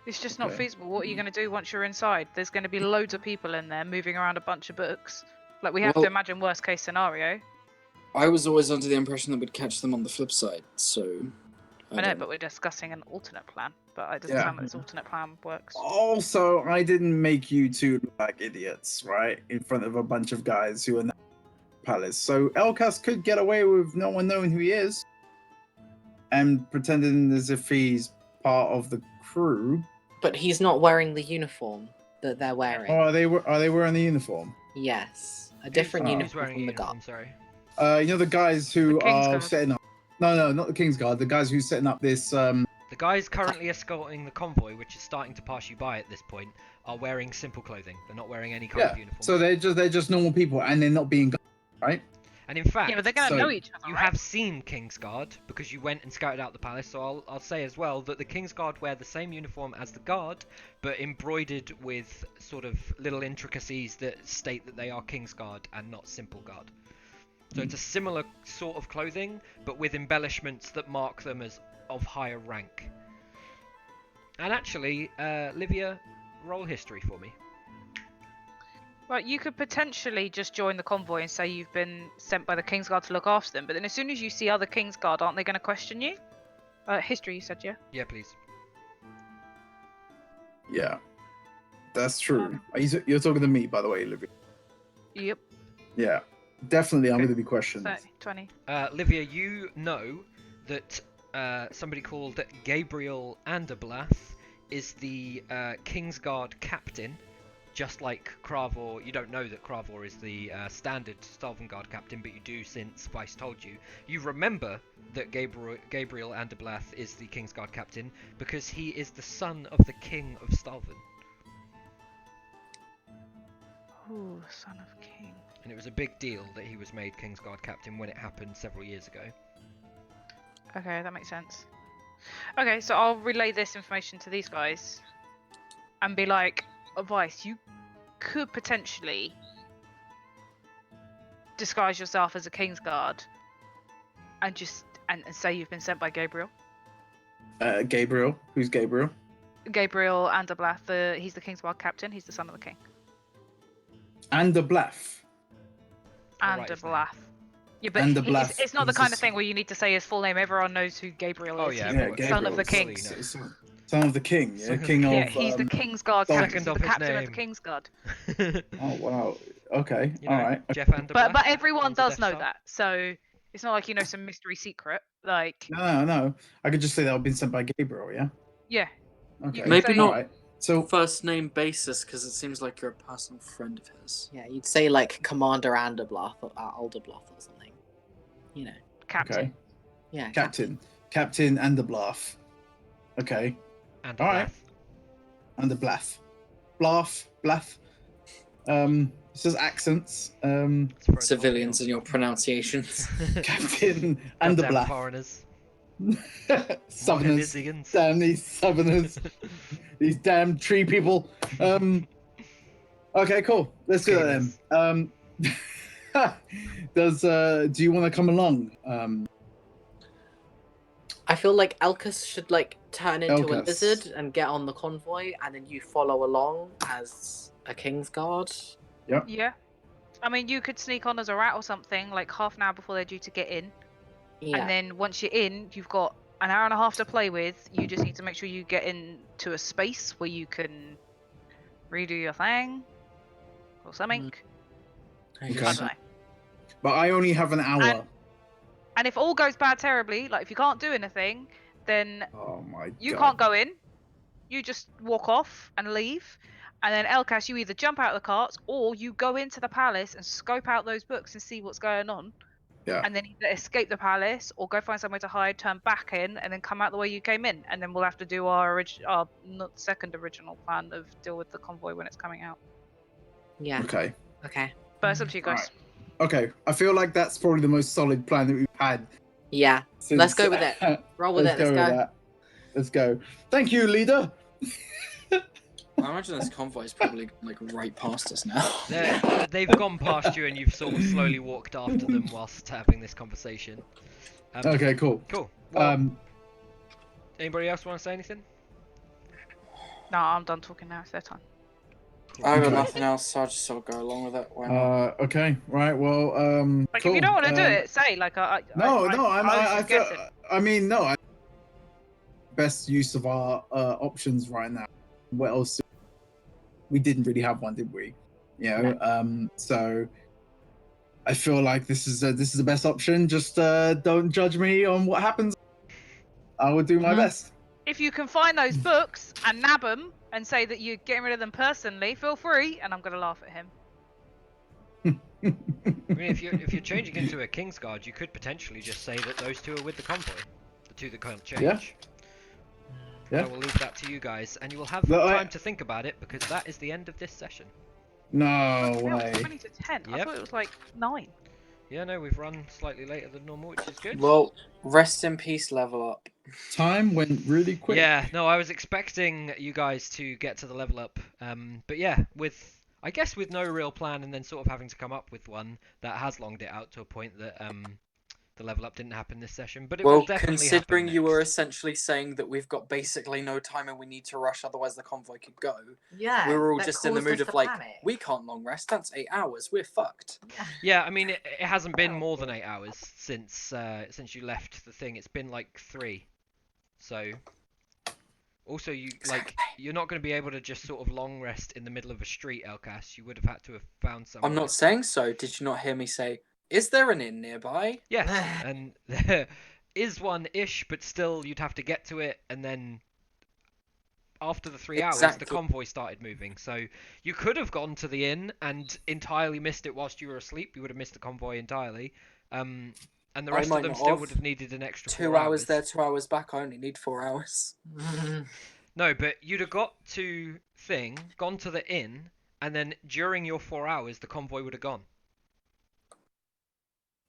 It's just not Okay. feasible. What are you going to do once you're inside? There's going to be loads of people in there moving around a bunch of books. Like, we have to Well- imagine worst case scenario. I was always under the impression that we'd catch them on the flip side, so... I know, don't- but we're discussing an alternate plan. But it doesn't Yeah. sound like this alternate plan works. also, I didn't make you two look like idiots, right? In front of a bunch of guys who are now in the palace. So LCAS could get away with no one knowing who he is and pretending as if he's part of the crew. But he's not wearing the uniform that they're wearing. Or are they wearing the uniform? Yes, a different Who's Who's uniform wearing a from the uniform? guard. Sorry. You know the guys who The King's are Guard. setting up. No, not the King's Guard. The guys who are setting up this. The guys currently escorting the convoy, which is starting to pass you by at this point, are wearing simple clothing. They're not wearing any kind Yeah. of uniform. So they're just normal people, and they're not being, right? And in fact, Yeah, but they're going to so know each other, you right? have seen Kingsguard because you went and scouted out the palace. So I'll say as well that the Kingsguard wear the same uniform as the guard, but embroidered with sort of little intricacies that state that they are Kingsguard and not simple guard. So it's a similar sort of clothing, but with embellishments that mark them as of higher rank. And actually, Livia, roll history for me. Well, you could potentially just join the convoy and say you've been sent by the Kingsguard to look after them, but then as soon as you see other Kingsguard, aren't they going to question you? History, you said, yeah? Yeah, please. Yeah, that's true. You're talking to me, by the way, Olivia. Yep. Yeah, definitely. I'm Okay. going to be questioned. 30, 20. Livia, you know that somebody called Gabriel Anderblath is the Kingsguard captain, just like Kravor. You don't know that Kravor is the standard Stalvengard captain, but you do since Vice told you. You remember that Gabriel Anderblath is the Kingsguard captain because he is the son of the King of Stalven. Ooh, son of king. And it was a big deal that he was made Kingsguard captain when it happened several years ago. Okay, that makes sense. Okay, so I'll relay this information to these guys and be like, Vice, you could potentially disguise yourself as a Kingsguard and just and say you've been sent by Gabriel. Gabriel. Who's Gabriel? Gabriel Anderblath, he's the Kingsguard captain, he's the son of the king. Anderblath. I'll write his name. Anderblath. Yeah, but Anderblath it's not the is kind the of thing where you need to say his full name. Everyone knows who Gabriel Oh is. yeah, He's Yeah, the Gabriel. son of the king. Fully knows. Son of the king. Yeah, Son of the king king. Yeah, of. he's the Kingsguard Stalvin. captain. Second He's of the his captain of the name. Kingsguard. Oh wow. Okay. You know, All right. Jeff Anderblath. But everyone on the does Death know Star. that, so it's not like you know some mystery secret. Like, No. I could just say that I've been sent by Gabriel. Yeah. yeah, Okay. could Maybe say- not All right. So first name basis, because it seems like you're a personal friend of his. Yeah, you'd say like Commander Anderblath or Alderblath or something. You know. captain. okay, Yeah. Captain Anderblath. Okay. Anderblath. All right. Anderblath. Blath. This is accents. It's for Civilians and your pronunciations. Captain Goddamn Anderblath. foreigners. Southerners. Mohanisians. Damn these Southerners. These damn tree people. Okay, cool. Let's do that then. Do you want to come along? I feel like Elkus should like turn into a Elkus. lizard and get on the convoy, and then you follow along as a Kingsguard. Yeah. I mean, you could sneak on as a rat or something, like half an hour before they're due to get in. Yeah. And then once you're in, you've got an hour and a half to play with. You just need to make sure you get into a space where you can redo your thing or something. I Okay. I guess. don't know. But I only have an hour. And if all goes bad terribly, like if you can't do anything, then Oh my you god. can't go in. You just walk off and leave. And then Elkas, you either jump out of the carts or you go into the palace and scope out those books and see what's going on. Yeah. And then either escape the palace or go find somewhere to hide, turn back in, and then come out the way you came in. And then we'll have to do our not second original plan of deal with the convoy when it's coming out. Yeah. Okay. Okay. But it's up to you guys. Alright. Okay. I feel like that's probably the most solid plan that we've had. Yeah. Since, Let's go with it. Roll with it. Let's go. That. Let's go. Thank you, leader. I imagine this convoy is probably like right past us now. They've gone past you, and you've sort of slowly walked after them whilst having this conversation. Okay, cool. Cool. Well, anybody else want to say anything? No, I'm done talking now. It's their time. I got Okay. nothing else, so I'll just sort of go along with it. Why not? Okay. Right. Well. Like cool. if you don't want to do it, say like I I feel. I mean, no. Best use of our options right now. What else? We didn't really have one, did we? You know. No. So I feel like this is the best option. Just don't judge me on what happens. I will do my best. If you can find those books and nab them and say that you're getting rid of them personally, feel free, and I'm gonna laugh at him. I mean, if you're changing into a Kingsguard, you could potentially just say that those two are with the convoy, the two that can't change. Yeah. Yeah. I will leave that to you guys, and you will have No, time to think about it because that is the end of this session. No Fucking hell, way. 20 to 10. I Yep. thought it was like 9. Yeah, no, we've run slightly later than normal, which is good. Well, rest in peace, level up. Time went really quick. Yeah, no, I was expecting you guys to get to the level up, but yeah, I guess with no real plan and then sort of having to come up with one, that has longed it out to a point that the level up didn't happen this session, but it will Well, definitely considering happen you were next. essentially saying that we've got basically no time and we need to rush, otherwise the convoy could go. Yeah. We were all that just in the caused mood us of to like, panic. we can't long rest. That's 8 hours. We're fucked. Yeah, I mean, it hasn't been more than 8 hours since you left the thing. It's been like 3. So, also you're not going to be able to just sort of long rest in the middle of a street, Elkas. You would have had to have found somewhere. I'm not saying so. Did you not hear me say, is there an inn nearby? Yes, and there is one-ish, but still you'd have to get to it, and then after the 3 hours, the convoy started moving. So you could have gone to the inn and entirely missed it whilst you were asleep. You would have missed the convoy entirely. And the rest of them still would have needed an extra 4 2 hours there, 2 hours back. I only need 4 hours. No, but you'd have got to gone to the inn, and then during your 4 hours, the convoy would have gone.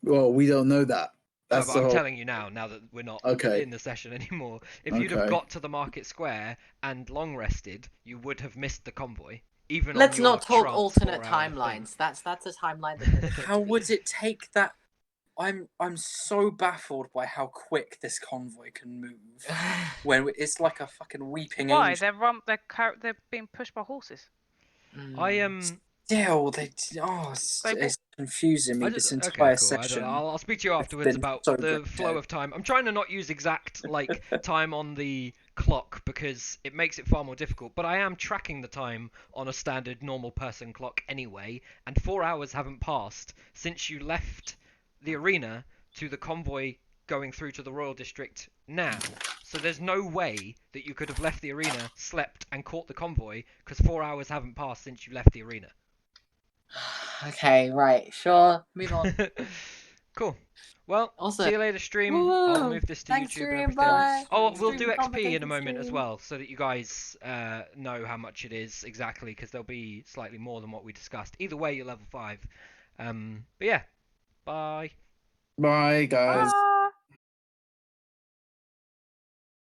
Well, we don't know that. No, but I'm telling you now that we're not in the session anymore. If you'd have got to the market square and long rested, you would have missed the convoy. Even Let's on your not talk trance alternate 4-hour timelines. thing. That's a timeline that How would it take that? I'm so baffled by how quick this convoy can move. When it's like a fucking weeping Why? angel. They're being pushed by horses. Still, it's confusing me this entire session. I'll speak to you afterwards about the flow of time. I'm trying to not use exact time on the clock because it makes it far more difficult. But I am tracking the time on a standard normal person clock anyway, and 4 hours haven't passed since you left the arena to the convoy going through to the Royal District now. So there's no way that you could have left the arena, slept, and caught the convoy because 4 hours haven't passed since you left the arena. Okay, right, sure. Move on. Cool. Well, Also, see you later, stream. woo! I'll move this to Thanks, YouTube and stream, everything. bye. Oh, we'll Stream do XP in a complicated moment as stream. well, so that you guys know how much it is exactly, because there'll be slightly more than what we discussed. Either way, you're level 5. But yeah, bye. Bye, guys. Bye.